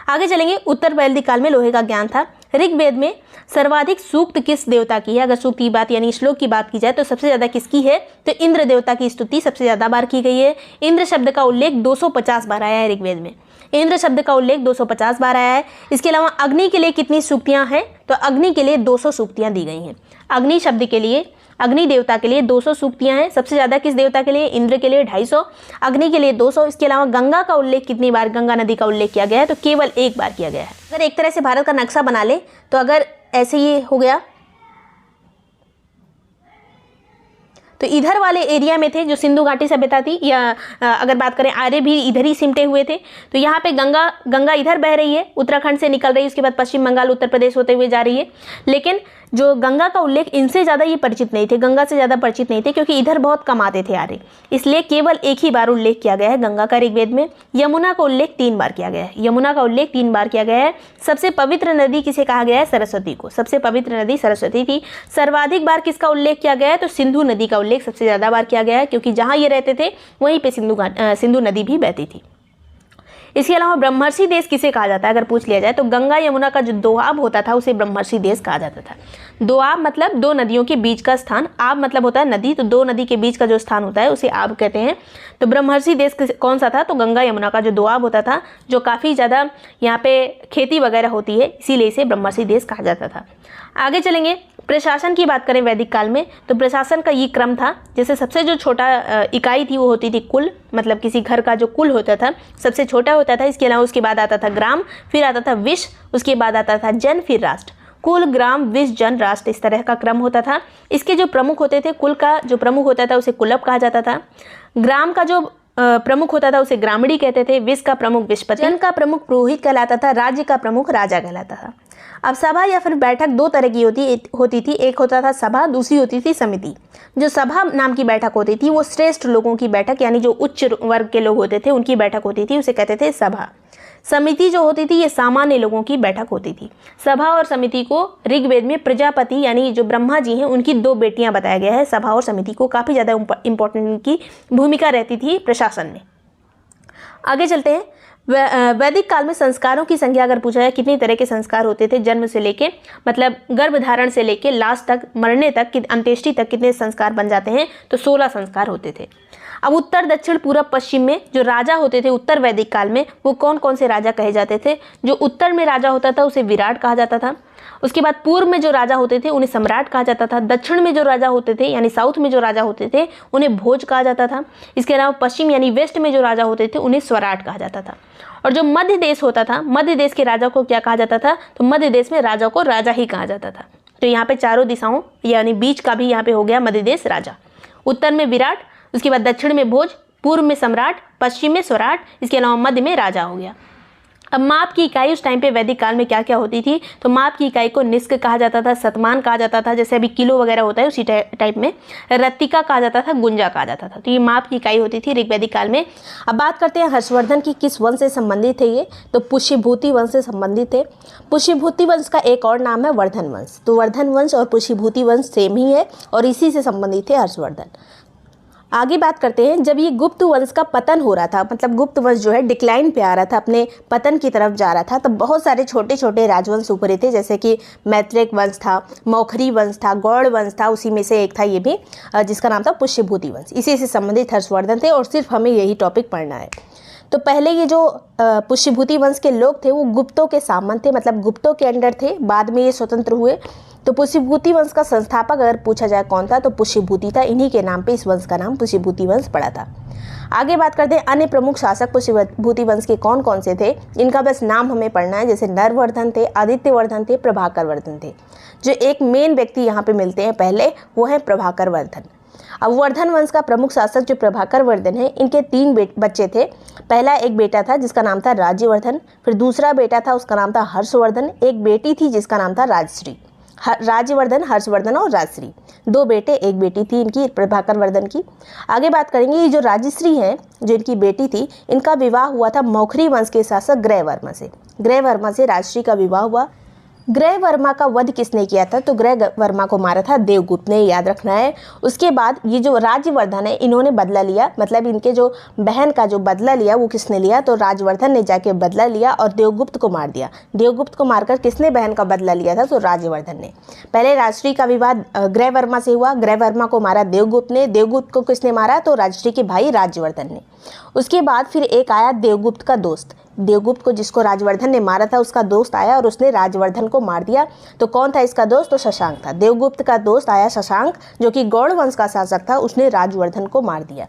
आगे चलेंगे। उत्तर वैदिक काल में लोहे का ज्ञान था। ऋग्वेद में सर्वाधिक सूक्त किस देवता की है? अगर सूक्त की बात यानी श्लोक की बात की जाए तो सबसे ज़्यादा किसकी है? तो इंद्र देवता की स्तुति सबसे ज़्यादा बार की गई है। इंद्र शब्द का उल्लेख 250 बार आया है ऋग्वेद में। इंद्र शब्द का उल्लेख 250 बार आया है। इसके अलावा अग्नि के लिए कितनी सूक्तियाँ हैं? तो अग्नि के लिए 200 सूक्तियाँ दी गई हैं। अग्नि शब्द के लिए, अग्नि देवता के लिए 200 सूक्तियाँ हैं। सबसे ज़्यादा किस देवता के लिए? इंद्र के लिए 250, अग्नि के लिए 200। इसके अलावा गंगा का उल्लेख कितनी बार, गंगा नदी का उल्लेख किया गया है? तो केवल 1 बार किया गया है। अगर एक तरह से भारत का नक्शा बना ले तो अगर ऐसे ये हो गया, तो इधर वाले एरिया में थे जो सिंधु घाटी सभ्यता थी, या अगर बात करें आर्य भी इधर ही सिमटे हुए थे। तो यहाँ पे गंगा इधर बह रही है, उत्तराखंड से निकल रही है, उसके बाद पश्चिम बंगाल उत्तर प्रदेश होते हुए जा रही है। लेकिन जो गंगा का उल्लेख, इनसे ज़्यादा ये परिचित नहीं थे, गंगा से ज़्यादा परिचित नहीं थे, क्योंकि इधर बहुत कम आते थे आर्य, इसलिए केवल 1 ही बार उल्लेख किया गया है गंगा का ऋग्वेद में। यमुना का उल्लेख 3 बार किया गया है। यमुना का उल्लेख 3 बार किया गया है। सबसे पवित्र नदी किसे कहा गया है? सरस्वती को। सबसे पवित्र नदी सरस्वती थी। सर्वाधिक बार किसका उल्लेख किया गया है? तो सिंधु नदी का उल्लेख सबसे ज़्यादा बार किया गया है, क्योंकि जहाँ ये रहते थे वहीं पे सिंधु नदी भी बहती थी। इसके अलावा ब्रह्मर्षि देश किसे कहा जाता है? अगर पूछ लिया जाए तो गंगा यमुना का जो दोआब होता था उसे ब्रह्मर्षि देश कहा जाता था। दोआब मतलब 2 नदियों के बीच का स्थान, आब मतलब होता है नदी, तो 2 नदी के बीच का जो स्थान होता है उसे आब कहते हैं। तो ब्रह्मर्षि देश कौन सा था? तो गंगा यमुना का जो दोआब होता था, जो काफ़ी ज़्यादा यहाँ पे खेती वगैरह होती है, इसीलिए इसे ब्रह्मर्षि देश कहा जाता था। आगे चलेंगे। प्रशासन की बात करें वैदिक काल में तो प्रशासन का ये क्रम था, जैसे सबसे जो छोटा इकाई थी वो होती थी कुल, मतलब किसी घर का जो कुल होता था सबसे छोटा होता था। इसके अलावा उसके बाद आता था ग्राम, फिर आता था विश, उसके बाद आता था जन, फिर राष्ट्र। कुल, ग्राम, विश, जन, राष्ट्र, इस तरह का क्रम होता था। इसके जो प्रमुख होते थे, कुल का जो प्रमुख होता था उसे कुलप कहा जाता था, ग्राम का जो प्रमुख होता था उसे ग्रामणी कहते थे, विश का प्रमुख विशपति, जन का प्रमुख पुरोहित कहलाता था, राज्य का प्रमुख राजा कहलाता था। अब सभा या फिर बैठक दो तरह की होती थी, एक होता था सभा, दूसरी होती थी समिति। जो सभा नाम की बैठक होती थी वो श्रेष्ठ लोगों की बैठक, यानी जो उच्च वर्ग के लोग होते थे उनकी बैठक होती थी, उसे कहते थे सभा। समिति जो होती थी ये सामान्य लोगों की बैठक होती थी। सभा और समिति को ऋग्वेद में प्रजापति यानी जो ब्रह्मा जी हैं उनकी दो बेटियां बताया गया है। सभा और समिति को काफ़ी ज़्यादा इंपॉर्टेंट उनकी भूमिका रहती थी प्रशासन में। आगे चलते हैं। वैदिक काल में संस्कारों की संख्या अगर पूछा जाए कितनी तरह के संस्कार होते थे, जन्म से लेके मतलब गर्भधारण से लेके लास्ट तक, मरने तक, अंत्येष्टि तक कितने संस्कार बन जाते हैं, तो 16 संस्कार होते थे। अब उत्तर, दक्षिण, पूरब, पश्चिम में जो राजा होते थे उत्तर वैदिक काल में वो कौन कौन से राजा कहे जाते थे। जो उत्तर में राजा होता था उसे विराट कहा जाता था। उसके बाद पूर्व में जो राजा होते थे उन्हें सम्राट कहा जाता था। दक्षिण में जो राजा होते थे यानी साउथ में जो राजा होते थे उन्हें भोज कहा जाता था। इसके अलावा पश्चिम यानी वेस्ट में जो राजा होते थे उन्हें स्वराट कहा जाता था। और जो मध्य देश होता था, मध्य देश के राजा को क्या कहा जाता था, तो मध्य देश में राजा को राजा ही कहा जाता था। तो यहाँ पे चारों दिशाओं यानी बीच का भी यहाँ पे हो गया मध्य देश राजा। उत्तर में विराट, उसके बाद दक्षिण में भोज, पूर्व में सम्राट, पश्चिम में स्वराट, इसके अलावा मध्य में राजा हो गया। अब माप की इकाई उस टाइम पे वैदिक काल में क्या क्या होती थी, तो माप की इकाई को निष्क कहा जाता था, शतमान कहा जाता था, जैसे अभी किलो वगैरह होता है उसी टाइप में, रत्तिका कहा जाता था, गुंजा कहा जाता था। तो ये माप की इकाई होती थी ऋग्वैदिक काल में। अब बात करते हैं हर्षवर्धन की किस वंश से संबंधित थे ये, तो पुष्यभूति वंश से संबंधित थे। पुष्यभूति वंश का एक और नाम है वर्धन वंश। तो वर्धन वंश और पुष्यभूति वंश सेम ही है और इसी से संबंधित थे हर्षवर्धन। आगे बात करते हैं, जब ये गुप्त वंश का पतन हो रहा था, मतलब गुप्त वंश जो है डिक्लाइन पे आ रहा था, अपने पतन की तरफ जा रहा था, तो बहुत सारे छोटे छोटे राजवंश उभरे थे, जैसे कि मैत्रेक वंश था, मौखरी वंश था, गौड़ वंश था, उसी में से एक था ये भी जिसका नाम था पुष्यभूति वंश। इसी से संबंधित हर्षवर्धन थे और सिर्फ हमें यही टॉपिक पढ़ना है। तो पहले ये जो पुष्यभूति वंश के लोग थे वो गुप्तों के सामंत थे, मतलब गुप्तों के अंडर थे। बाद में ये स्वतंत्र हुए। तो पुष्यभूति वंश का संस्थापक अगर पूछा जाए कौन था, तो पुष्यभूति था। इन्हीं के नाम पे इस वंश का नाम पुष्यभूति वंश पड़ा था। आगे बात करते हैं अन्य प्रमुख शासक पुष्यभूति वंश के कौन कौन से थे, इनका बस नाम हमें पढ़ना है। जैसे नरवर्धन थे, आदित्यवर्धन थे, प्रभाकर वर्धन थे। जो एक मेन व्यक्ति यहाँ पे मिलते हैं पहले वो है प्रभाकर वर्धन। अब वर्धन वंश का प्रमुख शासक जो प्रभाकर वर्धन है, इनके 3 बच्चे थे। पहला एक बेटा था जिसका नाम था राज्यवर्धन, फिर दूसरा बेटा था उसका नाम था हर्षवर्धन, एक बेटी थी जिसका नाम था राजश्री। राज्यवर्धन, हर्षवर्धन और राजश्री, 2 बेटे 1 बेटी थी इनकी प्रभाकर वर्धन की। आगे बात करेंगे, ये जो राजश्री हैं जो इनकी बेटी थी, इनका विवाह हुआ था मौखरी वंश के शासक ग्रहवर्मा से। ग्रहवर्मा से राजश्री का विवाह हुआ। ग्रहवर्मा का वध किसने किया था, तो ग्रहवर्मा को मारा था देवगुप्त ने, याद रखना है। उसके बाद ये जो राज्यवर्धन है इन्होंने बदला लिया, मतलब इनके जो बहन का जो बदला लिया वो किसने लिया, तो राज्यवर्धन ने जाके बदला लिया और देवगुप्त को मार दिया। देवगुप्त को मारकर किसने बहन का बदला लिया था, तो राज्यवर्धन ने। पहले राजश्री का विवाह ग्रहवर्मा से हुआ, ग्रहवर्मा को मारा देवगुप्त ने, देवगुप्त को किसने मारा, तो राजश्री के भाई राज्यवर्धन ने। उसके बाद फिर एक आया देवगुप्त का दोस्त, देवगुप्त को जिसको राज्यवर्धन ने मारा था उसका दोस्त आया और उसने राज्यवर्धन को मार दिया। तो कौन था इसका दोस्त, तो शशांक था। देवगुप्त का दोस्त आया शशांक जो कि गौड़ वंश का शासक था, उसने राज्यवर्धन को मार दिया।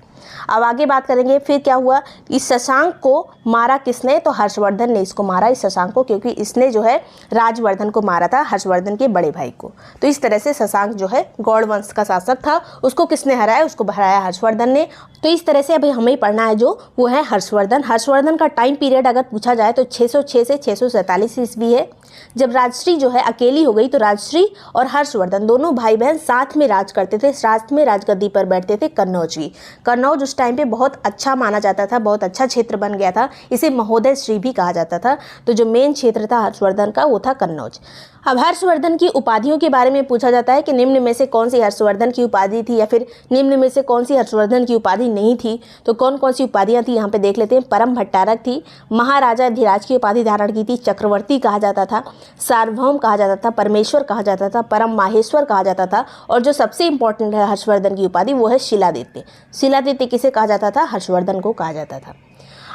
अब आगे बात करेंगे फिर क्या हुआ, इस शशांक को मारा किसने, तो हर्षवर्धन ने इसको मारा, इस शशांक को, क्योंकि इसने जो है राज्यवर्धन को मारा था, हर्षवर्धन के बड़े भाई को। तो इस तरह से शशांक जो है गौड़ वंश का शासक था, उसको किसने हराया, उसको हराया हर्षवर्धन ने। तो इस तरह से अभी हमें पढ़ना है जो वो है हर्षवर्धन। हर्षवर्धन का टाइम पीरियड अगर पूछा जाए तो 606 से 647 ईस्वी है, जब राजश्री जो है अकेली हो गई। तो राजश्री और हर्षवर्धन दोनों भाई बहन साथ में राज करते थे, साथ में राजगद्दी पर बैठते थे कन्नौज की। कन्नौज उस टाइम पे बहुत अच्छा माना जाता था, बहुत अच्छा क्षेत्र बन गया था, इसे महोदय श्री भी कहा जाता था। तो जो मेन क्षेत्र था हर्षवर्धन का वो था कन्नौज। अब हर्षवर्धन की उपाधियों के बारे में पूछा जाता है कि निम्न में से कौन सी हर्षवर्धन की उपाधि थी या फिर निम्न में से कौन सी हर्षवर्धन की उपाधि नहीं थी। तो कौन कौन सी उपाधियां थी यहाँ पे देख लेते हैं। परम भट्टारक थी, महाराजा धीराज की उपाधि धारण की थी, चक्रवर्ती कहा जाता था, सार्वभौम कहा जाता था, परमेश्वर कहा जाता था, परम माहेश्वर कहा जाता था, और जो सबसे इंपॉर्टेंट है हर्षवर्धन की उपाधि वो है शिलादित्य। शिलादित्य किसे कहा जाता था, हर्षवर्धन को कहा जाता था।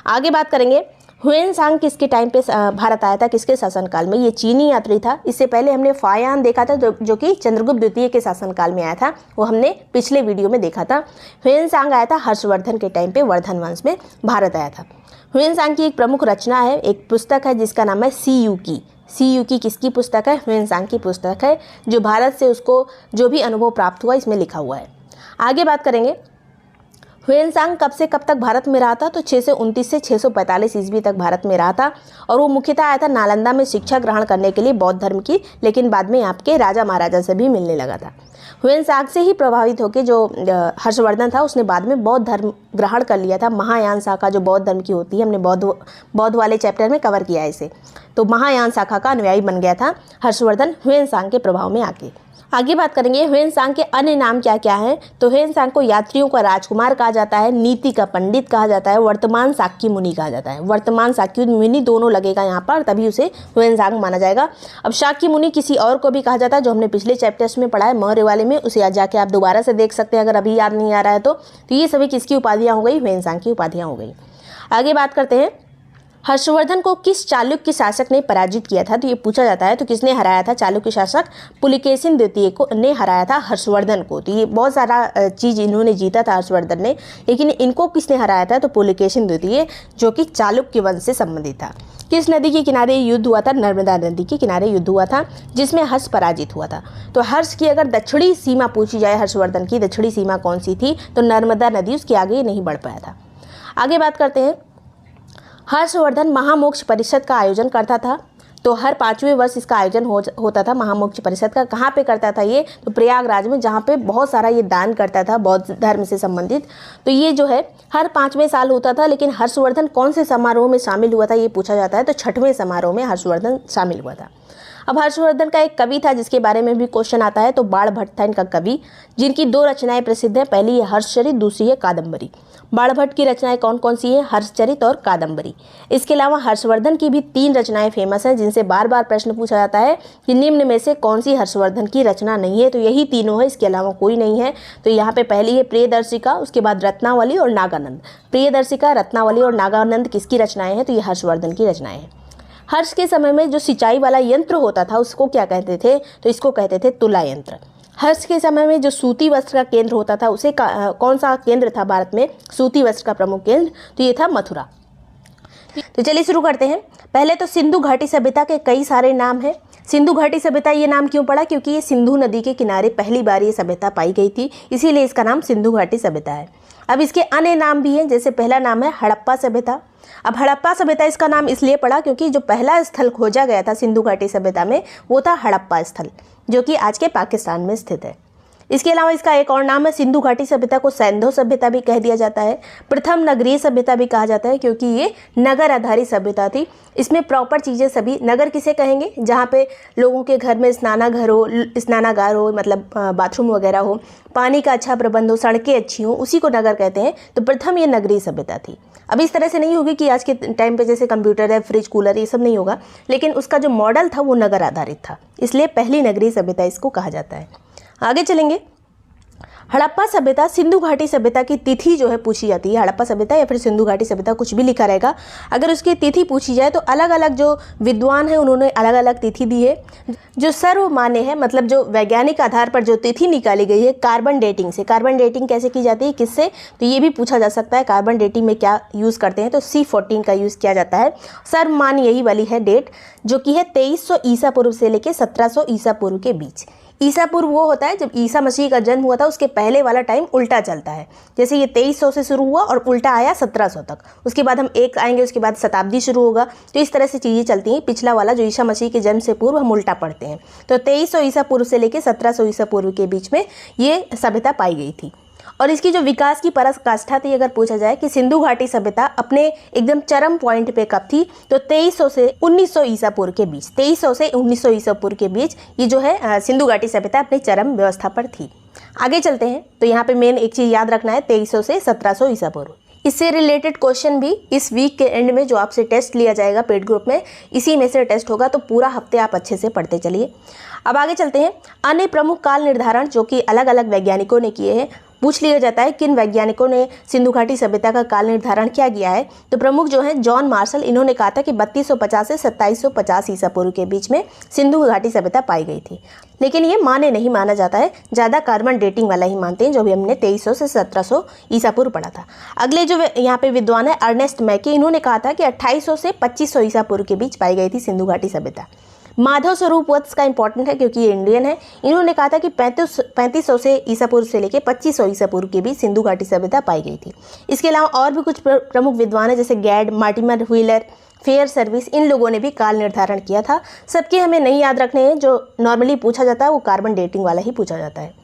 आगे बात करेंगे, ह्वेनसांग किसके टाइम पे भारत आया था, किसके शासनकाल में? ये चीनी यात्री था। इससे पहले हमने फायान देखा था जो कि चंद्रगुप्त द्वितीय के शासनकाल में आया था, वो हमने पिछले वीडियो में देखा था। ह्वेनसांग आया था हर्षवर्धन के टाइम पे, वर्धन वंश में भारत आया था। ह्वेनसांग की एक प्रमुख रचना है, एक पुस्तक है जिसका नाम है सी यू की किसकी पुस्तक है? ह्वेनसांग की पुस्तक है, जो भारत से उसको जो भी अनुभव प्राप्त हुआ इसमें लिखा हुआ है। आगे बात करेंगे, ह्वेनसांग कब से कब तक भारत में रहा था? तो 629 से 645 ईस्वी तक भारत में रहा था और वो मुख्यतः आया था नालंदा में शिक्षा ग्रहण करने के लिए बौद्ध धर्म की, लेकिन बाद में यहाँ के राजा महाराजा से भी मिलने लगा था। ह्वेनसांग से ही प्रभावित होकर जो हर्षवर्धन था उसने बाद में बौद्ध धर्म ग्रहण कर लिया था। महायान शाखा जो बौद्ध धर्म की होती है, हमने बौद्ध वाले चैप्टर में कवर किया है इसे। तो महायान शाखा का अनुयायी बन गया था हर्षवर्धन ह्वेनसांग के प्रभाव में आके। आगे बात करेंगे ह्वेनसांग के अन्य नाम क्या क्या हैं। तो ह्वेनसांग को यात्रियों का राजकुमार कहा जाता है, नीति का पंडित कहा जाता है, वर्तमान शाक्य मुनि कहा जाता है। वर्तमान शाक्य मुनि दोनों लगेगा यहाँ पर, तभी उसे ह्वेनसांग माना जाएगा। अब शाक्य मुनि किसी और को भी कहा जाता है, जो हमने पिछले चैप्टर्स में पढ़ा है मौर्य वाले में, उसे जाके आप दोबारा से देख सकते हैं अगर अभी याद नहीं आ रहा है तो। ये सभी किसकी उपाधियाँ हो गई? ह्वेनसांग की उपाधियाँ हो गई। आगे बात करते हैं, हर्षवर्धन को किस चालुक्य शासक ने पराजित किया था? तो ये पूछा जाता है। तो किसने हराया था? चालुक्य शासक पुलकेशिन द्वितीय को ने हराया था हर्षवर्धन को। तो ये बहुत सारा चीज़ इन्होंने जीता था हर्षवर्धन ने, लेकिन इनको किसने हराया था? तो पुलकेशिन द्वितीय, जो कि चालुक्य वंश से संबंधित था। किस नदी के किनारे युद्ध हुआ था? नर्मदा नदी के किनारे युद्ध हुआ था, जिसमें हर्ष पराजित हुआ था। तो हर्ष की अगर दक्षिणी सीमा पूछी जाए, हर्षवर्धन की दक्षिणी सीमा कौन सी थी? तो नर्मदा नदी, उसके आगे नहीं बढ़ पाया था। आगे बात करते हैं, हर्षवर्धन महामोक्ष परिषद का आयोजन करता था। तो हर 5वें वर्ष इसका आयोजन होता था महामोक्ष परिषद का। कहाँ पे करता था ये? तो प्रयागराज में, जहाँ पे बहुत सारा ये दान करता था बौद्ध धर्म से संबंधित। तो ये जो है हर 5वें साल होता था, लेकिन हर्षवर्धन कौन से समारोह में शामिल हुआ था ये पूछा जाता है। तो 6वें समारोह में हर्षवर्धन शामिल हुआ था। अब हर्षवर्धन का एक कवि था जिसके बारे में भी क्वेश्चन आता है, तो बाणभट्ट था इनका कवि, जिनकी 2 रचनाएं प्रसिद्ध हैं। पहली है हर्षचरित, दूसरी है कादम्बरी। बाणभट्ट की रचनाएं कौन कौन सी हैं? हर्षचरित और कादम्बरी। इसके अलावा हर्षवर्धन की भी 3 रचनाएं फेमस हैं, जिनसे बार बार प्रश्न पूछा जाता है कि निम्न में से कौन सी हर्षवर्धन की रचना नहीं है? तो यही तीनों है, इसके अलावा कोई नहीं है। तो यहाँ पे पहली है प्रियदर्शिका, उसके बाद रत्नावली और नागानंद। प्रियदर्शिका, रत्नावली और नागानंद किसकी रचनाएं हैं? तो ये हर्षवर्धन की रचनाएं हैं। हर्ष के समय में जो सिंचाई वाला यंत्र होता था उसको क्या कहते थे? तो इसको कहते थे तुला यंत्र। हर्ष के समय में जो सूती वस्त्र का केंद्र होता था उसे कौन सा केंद्र था भारत में सूती वस्त्र का प्रमुख केंद्र? तो ये था मथुरा। तो चलिए शुरू करते हैं। पहले तो सिंधु घाटी सभ्यता के कई सारे नाम हैं। सिंधु घाटी सभ्यता ये नाम क्यों पड़ा? क्योंकि ये सिंधु नदी के किनारे पहली बार ये सभ्यता पाई गई थी, इसीलिए इसका नाम सिंधु घाटी सभ्यता है। अब इसके अन्य नाम भी हैं, जैसे पहला नाम है हड़प्पा सभ्यता। अब हड़प्पा सभ्यता इसका नाम इसलिए पड़ा क्योंकि जो पहला स्थल खोजा गया था सिंधु घाटी सभ्यता में वो था हड़प्पा स्थल, जो कि आज के पाकिस्तान में स्थित है। इसके अलावा इसका एक और नाम है, सिंधु घाटी सभ्यता को सैंधव सभ्यता भी कह दिया जाता है। प्रथम नगरीय सभ्यता भी कहा जाता है क्योंकि ये नगर आधारित सभ्यता थी। इसमें प्रॉपर चीज़ें सभी, नगर किसे कहेंगे? जहाँ पे लोगों के घर में स्नानागार हो, मतलब बाथरूम वगैरह हो, पानी का अच्छा प्रबंध हो, सड़कें अच्छी हो, उसी को नगर कहते हैं। तो प्रथम ये नगरीय सभ्यता थी। अब इस तरह से नहीं होगी कि आज के टाइम पे जैसे कंप्यूटर है, फ्रिज, कूलर, ये सब नहीं होगा, लेकिन उसका जो मॉडल था वो नगर आधारित था, इसलिए पहली नगरीय सभ्यता इसको कहा जाता है। आगे चलेंगे। हड़प्पा सभ्यता, सिंधु घाटी सभ्यता की तिथि जो है पूछी जाती है। हड़प्पा सभ्यता या फिर सिंधु घाटी सभ्यता, कुछ भी लिखा रहेगा। अगर उसकी तिथि पूछी जाए तो अलग अलग जो विद्वान हैं उन्होंने अलग अलग तिथि दी है। जो सर्वमान्य है, मतलब जो वैज्ञानिक आधार पर जो तिथि निकाली गई है कार्बन डेटिंग से। कार्बन डेटिंग कैसे की जाती है, किससे? तो ये भी पूछा जा सकता है कार्बन डेटिंग में क्या यूज़ करते हैं। तो C14 का यूज़ किया जाता है। सर्वमान्य यही वाली है डेट, जो कि है 2300 ईसा पूर्व से लेकर 1700 ईसा पूर्व के बीच। ईसा पूर्व वो होता है जब ईसा मसीह का जन्म हुआ था, उसके पहले वाला टाइम उल्टा चलता है। जैसे ये 2300 से शुरू हुआ और उल्टा आया 1700 तक, उसके बाद हम एक आएंगे, उसके बाद शताब्दी शुरू होगा। तो इस तरह से चीज़ें चलती हैं। पिछला वाला जो ईसा मसीह के जन्म से पूर्व हम उल्टा पढ़ते हैं। तो 2300 ईसा पूर्व से लेकर 1700 ईसा पूर्व के बीच में ये सभ्यता पाई गई थी। और इसकी जो विकास की पराकाष्ठा थी, अगर पूछा जाए कि सिंधु घाटी सभ्यता अपने एकदम चरम पॉइंट पे कब थी, तो 2300 से 1900 ईसा पूर्व के बीच, 2300 से 1900 ईसा पूर्व के बीच ये जो है सिंधु घाटी सभ्यता अपनी चरम व्यवस्था पर थी। आगे चलते हैं। तो यहाँ पे मेन एक चीज़ याद रखना है, 2300 से 1700 ईसा पूर्व। इससे रिलेटेड क्वेश्चन भी इस वीक के एंड में जो आपसे टेस्ट लिया जाएगा पेड ग्रुप में, इसी में से टेस्ट होगा। तो पूरा हफ्ते आप अच्छे से पढ़ते चलिए। अब आगे चलते हैं। अन्य प्रमुख काल निर्धारण जो कि अलग अलग वैज्ञानिकों ने किए हैं, पूछ लिया जाता है किन वैज्ञानिकों ने सिंधु घाटी सभ्यता का काल निर्धारण क्या किया है, तो प्रमुख जो है जॉन मार्शल, इन्होंने कहा था कि 3250 से 2750 ईसा पूर्व के बीच में सिंधु घाटी सभ्यता पाई गई थी। लेकिन ये नहीं माना जाता है, ज़्यादा कार्बन डेटिंग वाला ही मानते हैं, जो भी हमने 2300 से 1700 ईसा पूर्व पढ़ा था। अगले जो यहाँ पे विद्वान है अर्नेस्ट मैके, इन्होंने कहा था कि 2800 से 2500 ईसा पूर्व के बीच पाई गई थी सिंधु घाटी सभ्यता। माधव स्वरूप वत्स का इंपॉर्टेंट है क्योंकि ये इंडियन है, इन्होंने कहा था कि 3500 से ईसा पूर्व से लेकर 2500 ईसा पूर्व के बीच सिंधु घाटी सभ्यता पाई गई थी। इसके अलावा और भी कुछ प्रमुख विद्वान हैं जैसे गैड, मार्टिमर व्हीलर, फेयर सर्विस, इन लोगों ने भी काल निर्धारण किया था। सबके हमें नहीं याद रखने हैं, जो नॉर्मली पूछा जाता है वो कार्बन डेटिंग वाला ही पूछा जाता है।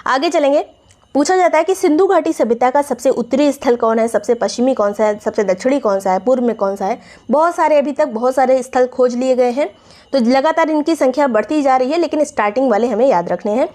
आगे चलेंगे। पूछा जाता है कि सिंधु घाटी सभ्यता का सबसे उत्तरी स्थल कौन है, सबसे पश्चिमी कौन सा है, सबसे दक्षिणी कौन सा है, पूर्व में कौन सा है। बहुत सारे अभी तक बहुत सारे स्थल खोज लिए गए हैं, तो लगातार इनकी संख्या बढ़ती जा रही है, लेकिन स्टार्टिंग वाले हमें याद रखने हैं।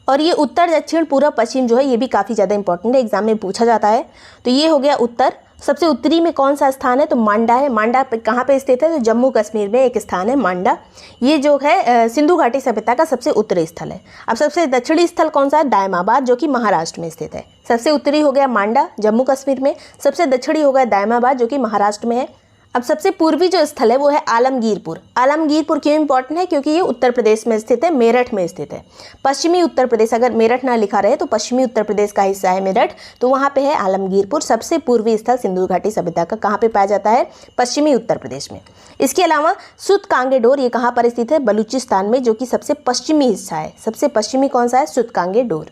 और ये उत्तर, दक्षिण, पूर्व, पश्चिम जो है ये भी काफ़ी ज़्यादा इंपॉर्टेंट है, एग्जाम में पूछा जाता है। तो ये हो गया उत्तर। सबसे उत्तरी में कौन सा स्थान है, तो मांडा है। मांडा कहाँ पे स्थित है, तो जम्मू कश्मीर में एक स्थान है मांडा। ये जो है सिंधु घाटी सभ्यता का सबसे उत्तरी स्थल है। अब सबसे दक्षिणी स्थल कौन सा है, दायमाबाद, जो कि महाराष्ट्र में स्थित है। सबसे उत्तरी हो गया मांडा जम्मू कश्मीर में, सबसे दक्षिणी हो गया दायमाबाद जो कि महाराष्ट्र में है। अब सबसे पूर्वी जो स्थल है वो है आलमगीरपुर। आलमगीरपुर क्यों इंपॉर्टेंट है, क्योंकि ये उत्तर प्रदेश में स्थित है, मेरठ में स्थित है। पश्चिमी उत्तर प्रदेश, अगर मेरठ ना लिखा रहे तो पश्चिमी उत्तर प्रदेश का हिस्सा है मेरठ, तो वहाँ पे है आलमगीरपुर। सबसे पूर्वी स्थल सिंधु घाटी सभ्यता का कहाँ पे पाया जाता है, पश्चिमी उत्तर प्रदेश में। इसके अलावा सुतकांगेडोर, ये कहाँ पर स्थित है, बलूचिस्तान में, जो कि सबसे पश्चिमी हिस्सा है। सबसे पश्चिमी कौन सा है, सुतकांगेडोर।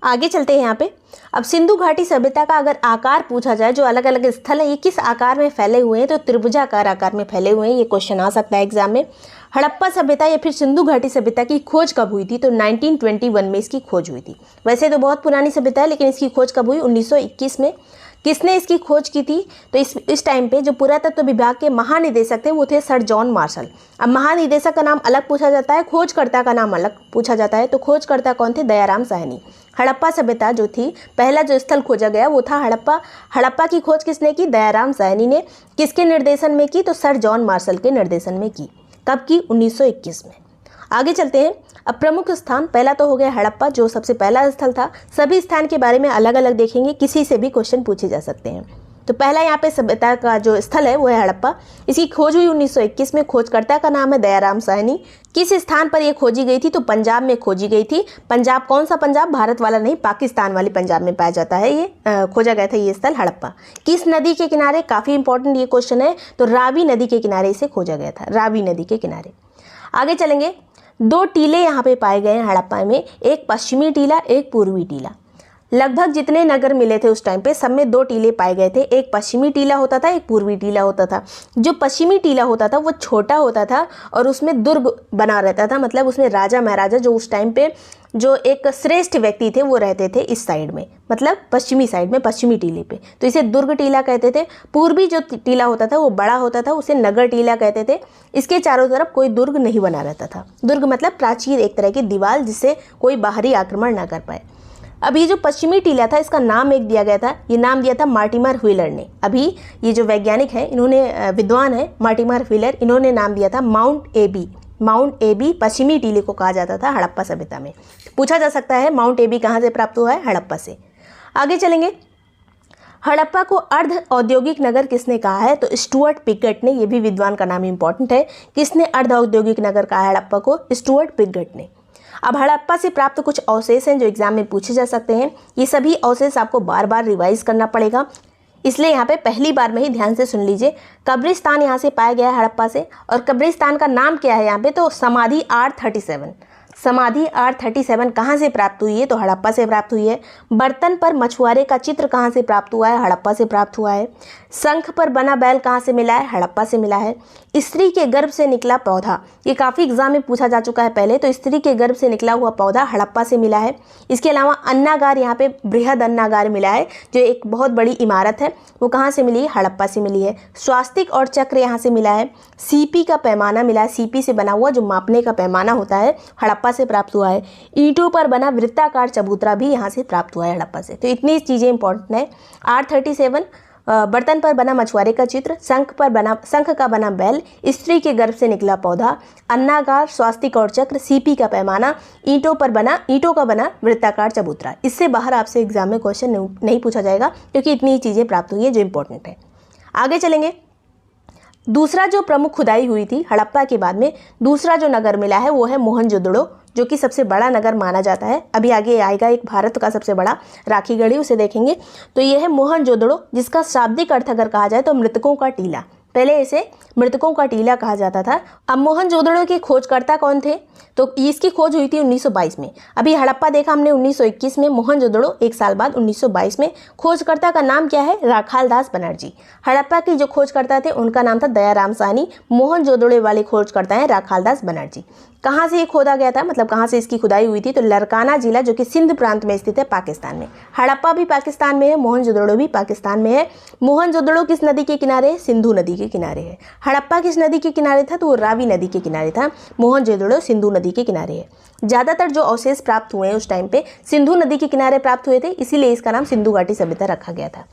आगे चलते हैं यहाँ पे। अब सिंधु घाटी सभ्यता का अगर आकार पूछा जाए, जो अलग अलग स्थल है ये किस आकार में फैले हुए हैं, तो त्रिभुजाकार आकार में फैले हुए हैं। ये क्वेश्चन आ सकता है एग्जाम में। हड़प्पा सभ्यता या फिर सिंधु घाटी सभ्यता की खोज कब हुई थी, तो 1921 में इसकी खोज हुई थी। वैसे तो बहुत पुरानी सभ्यता है, लेकिन इसकी खोज कब हुई, 1921 में। किसने इसकी खोज की थी, तो इस टाइम पे जो पुरातत्व विभाग के महानिदेशक थे वो थे सर जॉन मार्शल। अब महानिदेशक का नाम अलग पूछा जाता है, खोजकर्ता का नाम अलग पूछा जाता है। तो खोजकर्ता कौन थे, दयाराम साहनी। हड़प्पा सभ्यता जो थी, पहला जो स्थल खोजा गया वो था हड़प्पा। हड़प्पा की खोज किसने की, दयाराम साहनी ने। किसके निर्देशन में की, तो सर जॉन मार्शल के निर्देशन में की। कब की, 1921 में। आगे चलते हैं। अब प्रमुख स्थान, पहला तो हो गया हड़प्पा जो सबसे पहला स्थल था। सभी स्थान के बारे में अलग अलग देखेंगे, किसी से भी क्वेश्चन पूछे जा सकते हैं। तो पहला यहाँ पे सभ्यता का जो स्थल है वो है हड़प्पा। इसकी खोज हुई 1921 में। खोजकर्ता का नाम है दयाराम साहनी। किस स्थान पर ये खोजी गई थी, तो पंजाब में खोजी गई थी। पंजाब कौन सा पंजाब, भारत वाला नहीं, पाकिस्तान वाली पंजाब में पाया जाता है। ये खोजा गया था ये स्थल हड़प्पा। किस नदी के किनारे, काफ़ी इंपॉर्टेंट ये क्वेश्चन है, तो रावी नदी के किनारे इसे खोजा गया था, रावी नदी के किनारे। आगे चलेंगे। 2 टीले यहाँ पे पाए गए हैं हड़प्पा में, एक पश्चिमी टीला, एक पूर्वी टीला। लगभग जितने नगर मिले थे उस टाइम पे सब में 2 टीले पाए गए थे। एक पश्चिमी टीला होता था, एक पूर्वी टीला होता था। जो पश्चिमी टीला होता था वो छोटा होता था और उसमें दुर्ग बना रहता था, मतलब उसमें राजा महाराजा जो उस टाइम पे जो एक श्रेष्ठ व्यक्ति थे वो रहते थे इस साइड में, मतलब पश्चिमी साइड में, पश्चिमी टीले पे, तो इसे दुर्ग टीला कहते थे। पूर्वी जो टीला होता था वो बड़ा होता था, उसे नगर टीला कहते थे। इसके चारों तरफ कोई दुर्ग नहीं बना रहता था। दुर्ग मतलब प्राचीर, एक तरह की दीवार जिससे कोई बाहरी आक्रमण ना कर पाए। अभी जो पश्चिमी टीला था इसका नाम एक दिया गया था, ये नाम दिया था मार्टिमर व्हीलर ने। अभी ये जो वैज्ञानिक हैं, इन्होंने विद्वान है मार्टिमर व्हीलर, इन्होंने नाम दिया था माउंट एबी। माउंट एबी पश्चिमी टीले को कहा जाता था हड़प्पा सभ्यता में। पूछा जा सकता है माउंट एबी कहाँ से प्राप्त हुआ है, हड़प्पा से। आगे चलेंगे। हड़प्पा को अर्ध औद्योगिक नगर किसने कहा है, तो स्टुअर्ट पिगट ने। ये भी विद्वान का नाम इंपॉर्टेंट है। किसने अर्ध औद्योगिक नगर कहा है हड़प्पा को, स्टुअर्ट पिगट ने। अब हड़प्पा से प्राप्त कुछ अवशेष हैं जो एग्जाम में पूछे जा सकते हैं। ये सभी अवशेष आपको बार बार रिवाइज करना पड़ेगा, इसलिए यहाँ पे पहली बार में ही ध्यान से सुन लीजिए। कब्रिस्तान यहाँ से पाया गया है हड़प्पा से, और कब्रिस्तान का नाम क्या है यहाँ पे, तो समाधि R37। समाधि R37 कहाँ से प्राप्त हुई है, तो हड़प्पा से प्राप्त हुई है। बर्तन पर मछुआरे का चित्र कहाँ से प्राप्त हुआ है, हड़प्पा से प्राप्त हुआ है। शंख पर बना बैल कहाँ से मिला है, हड़प्पा से मिला है। स्त्री के गर्भ से निकला पौधा, ये काफ़ी एग्जाम में पूछा जा चुका है पहले, तो स्त्री के गर्भ से निकला हुआ पौधा हड़प्पा से मिला है। इसके अलावा अन्नागार, यहाँ पे बृहद अन्नागार मिला है जो एक बहुत बड़ी इमारत है, वो कहाँ से मिली है, हड़प्पा से मिली है। स्वास्तिक और चक्र यहाँ से मिला है। सीपी का पैमाना मिला है, सीपी से बना हुआ जो मापने का पैमाना होता है, हड़प्पा से प्राप्त हुआ है। ईंटों पर बना वृत्ताकार चबूतरा भी यहाँ से प्राप्त हुआ है हड़प्पा से। तो इतनी चीज़ें इंपॉर्टेंट है। R37 बर्तन पर बना मछुआरे का चित्र, शंख का बना बैल, स्त्री के गर्भ से निकला पौधा, अन्नागार, स्वास्तिक और चक्र, सीपी का पैमाना, ईंटों का बना वृत्ताकार चबूतरा। इससे बाहर आपसे एग्जाम में क्वेश्चन नहीं पूछा जाएगा क्योंकि इतनी चीज़ें प्राप्त हुई है जो इंपॉर्टेंट है। आगे चलेंगे। दूसरा जो प्रमुख खुदाई हुई थी हड़प्पा के बाद में, दूसरा जो नगर मिला है वो है मोहनजोदड़ो, जो कि सबसे बड़ा नगर माना जाता है। अभी आगे आएगा एक भारत का सबसे बड़ा राखीगढ़ी, उसे देखेंगे। तो ये है मोहनजोदड़ो, जिसका शाब्दिक अर्थ अगर कहा जाए तो मृतकों का टीला। पहले इसे मृतकों का टीला कहा जाता था। अब मोहनजोदड़ो के खोजकर्ता कौन थे? तो इसकी खोज हुई थी 1922 में। अभी हड़प्पा देखा हमने 1921 में, मोहनजोदड़ो एक साल बाद 1922 में। खोजकर्ता का नाम क्या है? राखालदास बनर्जी। हड़प्पा के जो खोजकर्ता थे उनका नाम था दयाराम साहनी। मोहनजोदड़ो वाले खोजकर्ता हैं राखालदास बनर्जी। कहाँ से ये खोदा गया था, मतलब कहाँ से इसकी खुदाई हुई थी? तो लरकाना जिला, जो कि सिंध प्रांत में स्थित है, पाकिस्तान में। हड़प्पा भी पाकिस्तान में है, मोहनजोदड़ो भी पाकिस्तान में है। मोहनजोदड़ो किस नदी के किनारे है? सिंधु नदी के किनारे है। हड़प्पा किस नदी के किनारे था? तो वो रावी नदी के किनारे था। मोहनजोदड़ो सिंधु नदी के किनारे है। ज़्यादातर जो अवशेष प्राप्त हुए हैं उस टाइम पे सिंधु नदी के किनारे प्राप्त हुए थे, इसीलिए इसका नाम सिंधु घाटी सभ्यता रखा गया था।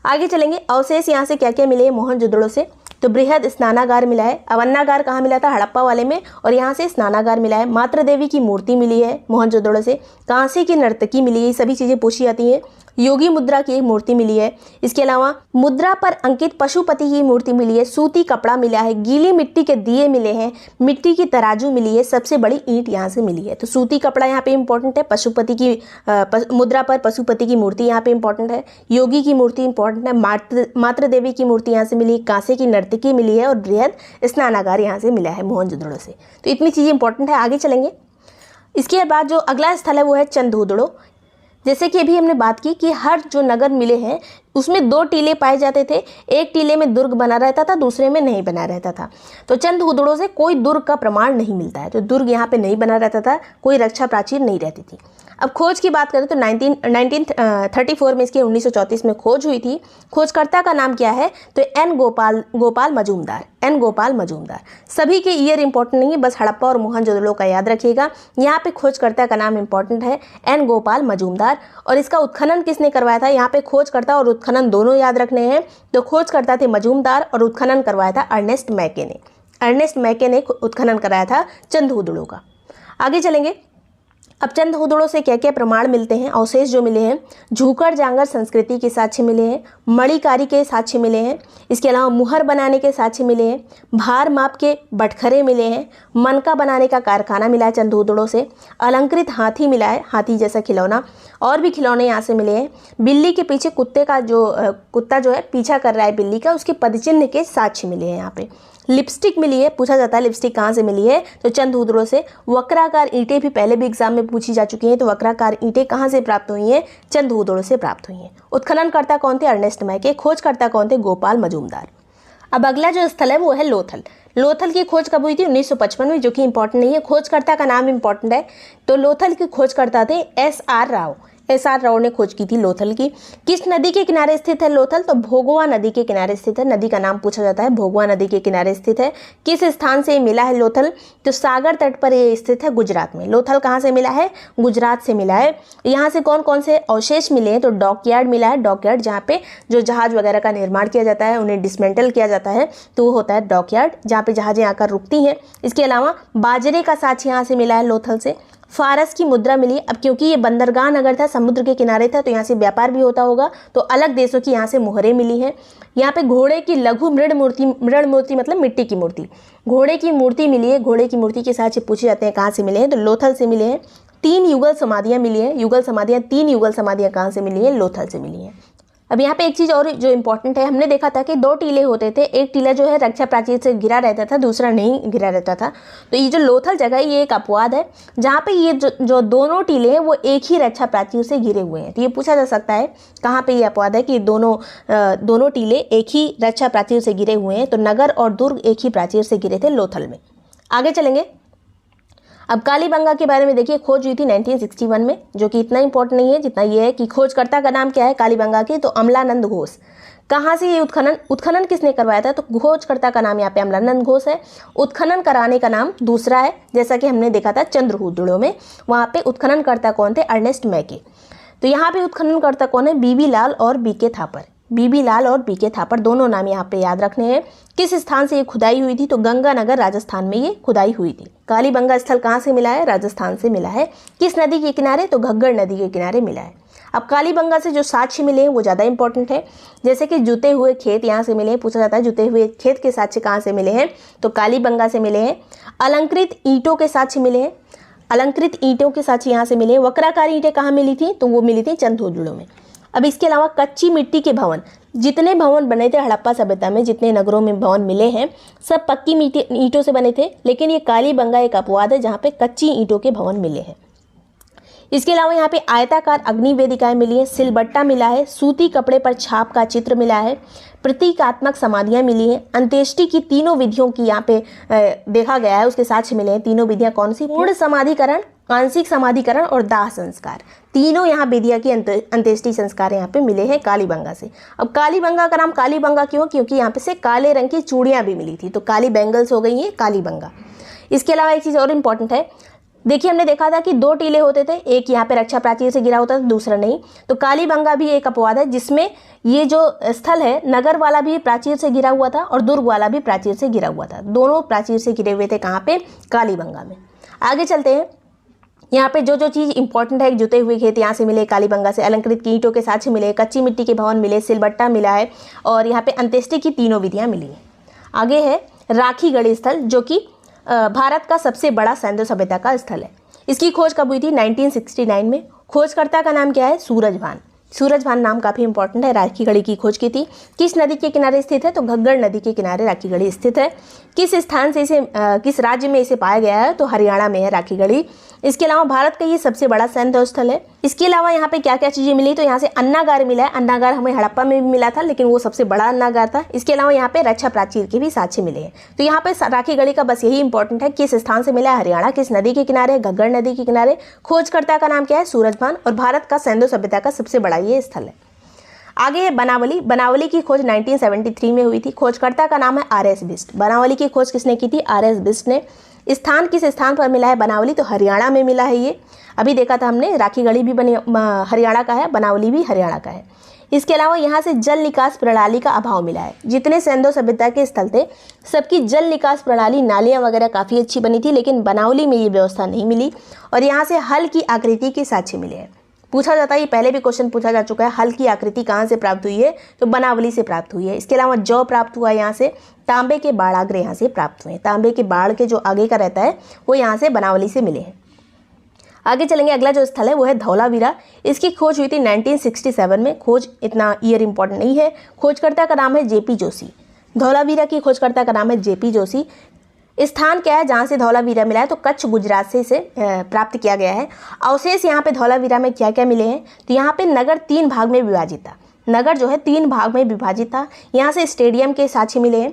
आगे चलेंगे। अवशेष यहाँ से क्या क्या मिले मोहनजोदड़ो से? तो बृहद स्नानागार मिला है। अवन्नागार कहाँ मिला था? हड़प्पा वाले में, और यहाँ से स्नानागार मिला है। मातृ देवी की मूर्ति मिली है मोहनजोदड़ो से। कांसे की नर्तकी मिली है, ये सभी चीज़ें पूछी जाती हैं। योगी मुद्रा की एक मूर्ति मिली है। इसके अलावा मुद्रा पर अंकित पशुपति की मूर्ति मिली है। सूती कपड़ा मिला है। गीली मिट्टी के दिए मिले हैं। मिट्टी की तराजू मिली है। सबसे बड़ी ईंट यहाँ से मिली है। तो सूती कपड़ा यहाँ पे इंपॉर्टेंट है। पशुपति की मुद्रा पर पशुपति की मूर्ति यहाँ पे इंपॉर्टेंट है। योगी की मूर्ति इंपॉर्टेंट है। मातृ देवी की मूर्ति यहाँ से मिली है। कांसे की नर्तकी मिली है और बृहद स्नानागार यहाँ से मिला है मोहनजोदड़ो से। तो इतनी चीज़ें इंपॉर्टेंट है। आगे चलेंगे। इसके बाद जो अगला स्थल है वो है चंदहुदड़ो। जैसे कि अभी हमने बात की कि हर जो नगर मिले हैं उसमें 2 टीले पाए जाते थे। एक टीले में दुर्ग बना रहता था, दूसरे में नहीं बना रहता था। तो चंदहुदड़ो से कोई दुर्ग का प्रमाण नहीं मिलता है। तो दुर्ग यहाँ पे नहीं बना रहता था, कोई रक्षा प्राचीर नहीं रहती थी। अब खोज की बात करें तो 1934 में इसकी 1934 में खोज हुई थी। खोजकर्ता का नाम क्या है? तो एन गोपाल मजूमदार। सभी के ईयर इंपॉर्टेंट नहीं है, बस हड़प्पा और मोहनजोदड़ो का याद रखिएगा। यहाँ पे खोजकर्ता का नाम इंपॉर्टेंट है, एन गोपाल मजूमदार। और इसका उत्खनन किसने करवाया था? यहाँ पे खोजकर्ता और उत्खनन दोनों याद रखने हैं। तो खोजकर्ता थे मजूमदार और उत्खनन करवाया था अर्नेस्ट मैके ने उत्खनन कराया था चंदहुदड़ो का। आगे चलेंगे। अब चंदहुदड़ो से क्या क्या प्रमाण मिलते हैं? अवशेष जो मिले हैं, झूकर जांगर संस्कृति के साक्ष्य मिले हैं। मणिकारी के साक्ष्य मिले हैं। इसके अलावा मुहर बनाने के साक्ष्य मिले हैं। भार माप के बटखरे मिले हैं। मनका बनाने का कारखाना मिला है चंदहुदड़ो से। अलंकृत हाथी मिला है, हाथी जैसा खिलौना। और भी खिलौने यहाँ से मिले हैं। बिल्ली के पीछे कुत्ता जो है पीछा कर रहा है बिल्ली का, उसके पदचिन्ह के साक्ष्य मिले हैं यहाँ पे। लिपस्टिक मिली है, पूछा जाता है लिपस्टिक कहाँ से मिली है? तो चंदहुदड़ो से। वक्राकार ईंटें भी पहले भी एग्जाम में पूछी जा चुकी हैं। तो वक्राकार ईंटें कहाँ से प्राप्त हुई हैं? चंदहुदड़ो से प्राप्त हुई हैं। उत्खननकर्ता कौन थे? अर्नेस्ट मैके। खोजकर्ता कौन थे? गोपाल मजूमदार। अब अगला जो स्थल है वो है लोथल की खोज कब हुई थी? 1955 में, जो कि इंपॉर्टेंट नहीं है। खोजकर्ता का नाम इंपॉर्टेंट है। तो लोथल के खोजकर्ता थे एस आर राव ने खोज की थी लोथल की। किस नदी के किनारे स्थित है लोथल? तो भोगवा नदी के किनारे स्थित है। नदी का नाम पूछा जाता है, भोगवा नदी के किनारे स्थित है। किस स्थान से मिला है लोथल? तो सागर तट पर ये स्थित है, गुजरात में। लोथल कहाँ से मिला है? गुजरात से मिला है। यहाँ से कौन कौन से अवशेष मिले हैं? तो डॉकयार्ड मिला है। डॉकयार्ड जहाँ पे जो जहाज वगैरह का निर्माण किया जाता है, उन्हें डिसमेंटल किया जाता है, तो वो होता है डॉकयार्ड, जहाँ पे जहाजें आकर रुकती हैं। इसके अलावा बाजरे का साक्ष्य यहाँ से मिला है लोथल से। फारस की मुद्रा मिली। अब क्योंकि ये बंदरगाह नगर था, समुद्र के किनारे था, तो यहाँ से व्यापार भी होता होगा, तो अलग देशों की यहाँ से मोहरें मिली हैं। यहाँ पे घोड़े की लघु मृण मूर्ति मतलब मिट्टी की मूर्ति, घोड़े की मूर्ति मिली है। घोड़े की मूर्ति के साथ पूछे जाते हैं कहाँ से मिले हैं? तो लोथल से मिले हैं। 3 युगल समाधियाँ मिली हैं। 3 युगल समाधियाँ कहाँ से मिली हैं? लोथल से मिली हैं। अब यहाँ पे एक चीज़ और जो इम्पोर्टेंट है, हमने देखा था कि 2 टीले होते थे। एक टीला जो है रक्षा प्राचीर से घिरा रहता था, दूसरा नहीं घिरा रहता था। तो ये जो लोथल जगह है ये एक अपवाद है, जहाँ पे ये जो दोनों टीले हैं वो एक ही रक्षा प्राचीर से घिरे हुए हैं। तो ये पूछा जा सकता है कहाँ पे ये अपवाद है कि दोनों टीले एक ही रक्षा प्राचीर से घिरे हुए हैं। तो नगर और दुर्ग एक ही प्राचीर से घिरे थे लोथल में। आगे चलेंगे। अब कालीबंगा के बारे में देखिए, खोज हुई थी 1961 में, जो कि इतना इंपॉर्टेंट नहीं है जितना ये है कि खोजकर्ता का नाम क्या है कालीबंगा के? तो अमलानंद घोष। कहाँ से ये उत्खनन किसने करवाया था? तो खोजकर्ता का नाम यहाँ पे अमलानंद घोष है। उत्खनन कराने का नाम दूसरा है, जैसा कि हमने देखा था चंद्रहुदड़ो में, वहाँ पे उत्खननकर्ता कौन थे? अर्नेस्ट मैके। तो यहाँ पे उत्खननकर्ता कौन है? बीबी लाल और बीके थापर। बीबी लाल और बीके थापर, दोनों नाम यहाँ पे याद रखने हैं। किस स्थान से ये खुदाई हुई थी? तो गंगानगर राजस्थान में ये खुदाई हुई थी। कालीबंगा स्थल कहाँ से मिला है? राजस्थान से मिला है। किस नदी के किनारे? तो घग्गर नदी के किनारे मिला है। अब कालीबंगा से जो साक्ष्य मिले हैं वो ज़्यादा इंपॉर्टेंट है, जैसे कि जुते हुए खेत यहाँ से मिले हैं। पूछा जाता है जुते हुए खेत के साक्ष्य कहाँ से मिले हैं? तो कालीबंगा से मिले हैं। अलंकृत ईंटों के साक्ष्य मिले हैं, अलंकृत ईंटों के साक्ष्य यहाँ से मिले हैं। वक्राकार ईंटें कहाँ मिली थी? तो वो मिली थी चंदोजुड़ों में। अब इसके अलावा कच्ची मिट्टी के भवन, जितने भवन बने थे हड़प्पा सभ्यता में, जितने नगरों में भवन मिले हैं सब पक्की मिट्टी ईंटों से बने थे, लेकिन ये कालीबंगा एक अपवाद है जहाँ पे कच्ची ईंटों के भवन मिले हैं। इसके अलावा यहाँ पे आयताकार अग्नि वेदिकाएं मिली हैं, सिलबट्टा मिला है, सूती कपड़े पर छाप का चित्र मिला है, प्रतीकात्मक समाधियाँ मिली हैं। अंत्येष्टि की तीनों विधियों की यहाँ पे देखा गया है, उसके साक्ष्य मिले हैं। तीनों विधियाँ कौन सी? पूर्ण समाधिकरण, आंशिक समाधिकरण और दाह संस्कार, तीनों यहाँ विधिया की अंत्येष्टि संस्कार यहाँ पे मिले हैं कालीबंगा से। अब कालीबंगा का नाम कालीबंगा क्यों? क्योंकि यहाँ पे से काले रंग की चूड़ियाँ भी मिली थी, तो काली बैंगल्स हो गई हैं कालीबंगा। इसके अलावा एक चीज़ और इम्पॉर्टेंट है, देखिए हमने देखा था कि दो टीले होते थे, एक यहाँ पे रक्षा प्राचीर से घिरा होता था, दूसरा नहीं। तो कालीबंगा भी एक अपवाद है जिसमें ये जो स्थल है नगर वाला भी प्राचीर से घिरा हुआ था और दुर्ग वाला भी प्राचीर से घिरा हुआ था, दोनों प्राचीर से घिरे हुए थे। कहाँ पे? कालीबंगा में। आगे चलते हैं, यहाँ पे जो जो चीज़ इंपॉर्टेंट है, जुते हुए खेत यहाँ से मिले कालीबंगा से, अलंकृत ईंटों के साक्ष्य मिले, कच्ची मिट्टी के भवन मिले, सिलबट्टा मिला है और यहाँ पे अंत्येष्टि की तीनों विधियाँ मिली हैं। आगे है राखीगढ़ी स्थल, जो कि भारत का सबसे बड़ा सैंधव सभ्यता का स्थल है। इसकी खोज कब हुई थी? 1969 में। खोजकर्ता का नाम क्या है? सूरजभान। सूरजभान नाम काफ़ी इंपॉर्टेंट है। राखीगढ़ी की खोज की थी। किस नदी के किनारे स्थित है? तो घग्गर नदी के किनारे राखीगढ़ी स्थित है। किस स्थान से इसे किस राज्य में इसे पाया गया है? तो हरियाणा में है राखीगढ़ी। इसके अलावा भारत का ये सबसे बड़ा सैंधव स्थल है। इसके अलावा यहाँ पे क्या क्या चीज़ें मिली? तो यहाँ से अन्नागार मिला है। अन्नागार हमें हड़प्पा में भी मिला था, लेकिन वो सबसे बड़ा अन्नागार था। इसके अलावा यहाँ पे रक्षा प्राचीर के भी साक्ष्य मिले हैं। तो यहाँ पे राखीगढ़ी का बस यही इंपॉर्टेंट है, किस स्थान से मिला है? हरियाणा। किस नदी के किनारे? घग्गर नदी के किनारे। खोजकर्ता का नाम क्या है? सूरजभान। और भारत का सैंधव सभ्यता का सबसे बड़ा ये स्थल है। आगे है बनावली। बनावली की खोज 1973 में हुई थी। खोजकर्ता का नाम है आर.एस. बिष्ट। बनावली की खोज किसने की थी? आर.एस. बिष्ट ने। स्थान किस स्थान पर मिला है बनावली? तो हरियाणा में मिला है। ये अभी देखा था हमने, राखीगढ़ी भी हरियाणा का है, बनावली भी हरियाणा का है। इसके अलावा यहाँ से जल निकास प्रणाली का अभाव मिला है। जितने सैंधव सभ्यता के स्थल थे सबकी जल निकास प्रणाली, नालियाँ वगैरह काफ़ी अच्छी बनी थी, लेकिन बनावली में ये व्यवस्था नहीं मिली। और यहाँ से हल की आकृति के साक्ष्य मिले हैं। पूछा जाता है, ये पहले भी क्वेश्चन पूछा जा चुका है, हल की आकृति कहाँ से प्राप्त हुई है? तो बनावली से प्राप्त हुई है। इसके अलावा जौ प्राप्त हुआ यहाँ से, तांबे के बाड़ाग्र यहाँ से प्राप्त हुए हैं। तांबे के बाड़ के जो आगे का रहता है वो यहाँ से बनावली से मिले हैं। आगे चलेंगे, अगला जो स्थल है वो है धौलावीरा। इसकी खोज हुई थी 1967 में। खोज इतना ईयर इंपॉर्टेंट नहीं है। खोजकर्ता का नाम है जेपी जोशी। धौलावीरा की खोजकर्ता का नाम है जेपी जोशी। स्थान क्या है जहाँ से धौलावीरा मिला है? तो कच्छ गुजरात से इसे प्राप्त किया गया है। अवशेष यहाँ पे धौलावीरा में क्या क्या मिले हैं? तो यहाँ पे नगर 3 भाग में विभाजित था। नगर जो है 3 भाग में विभाजित था। यहाँ से स्टेडियम के साक्ष्य मिले हैं,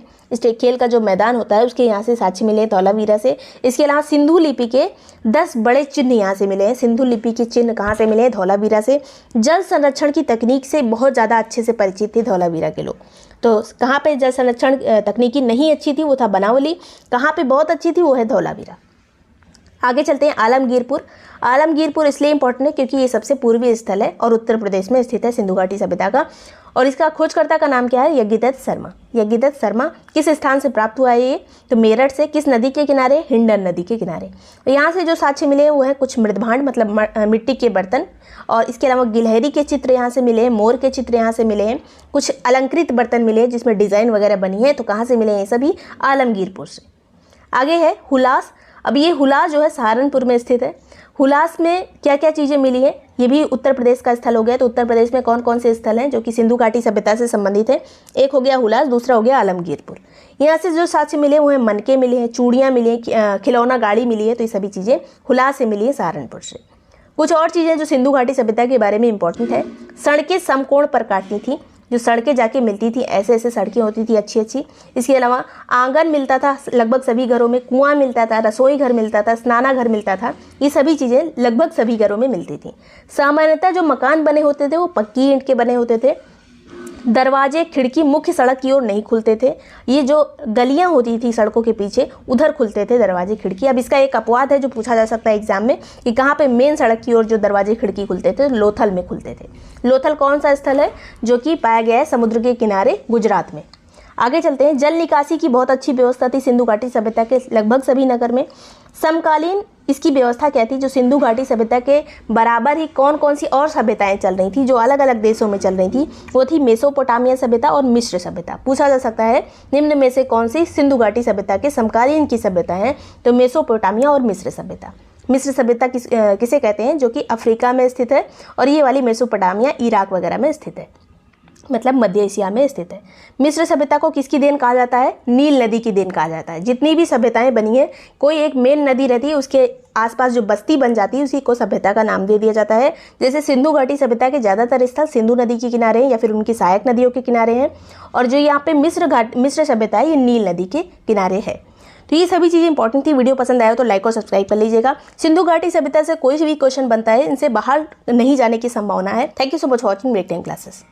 खेल का जो मैदान होता है उसके यहाँ से साक्ष्य मिले हैं धौलावीरा से। इसके अलावा सिंधु लिपि के 10 बड़े चिन्ह यहाँ से मिले हैं। सिंधु लिपि के चिन्ह कहाँ से मिले हैं? धौलावीरा से। जल संरक्षण की तकनीक से बहुत ज़्यादा अच्छे से परिचित थे धौलावीरा के लोग। तो कहाँ पे जल संरक्षण तकनीकी नहीं अच्छी थी? वो था बनावली। कहाँ पे बहुत अच्छी थी? वो है धौलावीरा। आगे चलते हैं आलमगीरपुर। आलमगीरपुर इसलिए इंपॉर्टेंट है क्योंकि ये सबसे पूर्वी स्थल है और उत्तर प्रदेश में स्थित है, सिंधु घाटी सभ्यता का। और इसका खोजकर्ता का नाम क्या है? यज्ञदत्त शर्मा। यज्ञदत्त शर्मा। किस स्थान से प्राप्त हुआ है ये? तो मेरठ से। किस नदी के किनारे? हिंडन नदी के किनारे। यहाँ से जो साक्ष्य मिले हैं वो है कुछ मृदभांड, मतलब मिट्टी के बर्तन, और इसके अलावा गिलहरी के चित्र यहाँ से मिले हैं, मोर के चित्र यहाँ से मिले हैं, कुछ अलंकृत बर्तन मिले हैं जिसमें डिज़ाइन वगैरह बनी है। तो कहाँ से मिले हैं? ये सभी आलमगीरपुर से। आगे है हुलास। अब ये हुलास जो है सहारनपुर में स्थित है। हुलास में क्या क्या चीज़ें मिली हैं? ये भी उत्तर प्रदेश का स्थल हो गया। तो उत्तर प्रदेश में कौन कौन से स्थल हैं जो कि सिंधु घाटी सभ्यता से संबंधित है? एक हो गया हुलास, दूसरा हो गया आलमगीरपुर। यहाँ से जो साक्ष्य मिले वो हैं मनके मिले हैं, चूड़ियाँ मिली हैं, खिलौना गाड़ी मिली है। तो ये सभी चीज़ें हुलास से मिली है, सहारनपुर से। कुछ और चीज़ें जो सिंधु घाटी सभ्यता के बारे में इंपॉर्टेंट है, सड़कें समकोण पर काटती थी। जो सड़कें जाके मिलती थी, ऐसे ऐसे सड़कें होती थी अच्छी अच्छी। इसके अलावा आंगन मिलता था लगभग सभी घरों में, कुआं मिलता था, रसोई घर मिलता था, स्नानाघर मिलता था। ये सभी चीज़ें लगभग सभी घरों में मिलती थी। सामान्यतः जो मकान बने होते थे वो पक्की ईंट के बने होते थे। दरवाजे खिड़की मुख्य सड़क की ओर नहीं खुलते थे। ये जो गलियां होती थी सड़कों के पीछे, उधर खुलते थे दरवाजे खिड़की। अब इसका एक अपवाद है जो पूछा जा सकता है एग्जाम में कि कहाँ पे मेन सड़क की ओर जो दरवाजे खिड़की खुलते थे, लोथल में खुलते थे। लोथल कौन सा स्थल है? जो कि पाया गया है समुद्र के किनारे गुजरात में। आगे चलते हैं। जल निकासी की बहुत अच्छी व्यवस्था थी सिंधु घाटी सभ्यता के लगभग सभी नगर में। समकालीन इसकी व्यवस्था क्या थी? जो सिंधु घाटी सभ्यता के बराबर ही कौन कौन सी और सभ्यताएं चल रही थी जो अलग अलग देशों में चल रही थी, वो थी मेसोपोटामिया सभ्यता और मिस्र सभ्यता। पूछा जा सकता है निम्न में से कौन सी सिंधु घाटी सभ्यता के समकालीन की सभ्यता है? तो मेसोपोटामिया और मिस्र सभ्यता। मिस्र सभ्यता किसे कहते हैं? जो कि अफ्रीका में स्थित है, और ये वाली मेसोपोटामिया इराक वगैरह में स्थित है, मतलब मध्य एशिया में स्थित है। मिस्र सभ्यता को किसकी देन कहा जाता है? नील नदी की देन कहा जाता है। जितनी भी सभ्यताएं बनी है, कोई एक मेन नदी रहती है, उसके आसपास जो बस्ती बन जाती है उसी को सभ्यता का नाम दे दिया जाता है। जैसे सिंधु घाटी सभ्यता के ज़्यादातर स्थल सिंधु नदी के किनारे हैं या फिर उनकी सहायक नदियों के किनारे हैं, और जो यहाँ पे मिस्र सभ्यता है ये नील नदी के किनारे है। तो ये सभी चीज़ें इंपॉर्टेंट थी। वीडियो पसंद आया तो लाइक और सब्सक्राइब कर लीजिएगा। सिंधु घाटी सभ्यता से कोई भी क्वेश्चन बनता है, इनसे बाहर नहीं जाने की संभावना है। Thank you so much watching break time classes.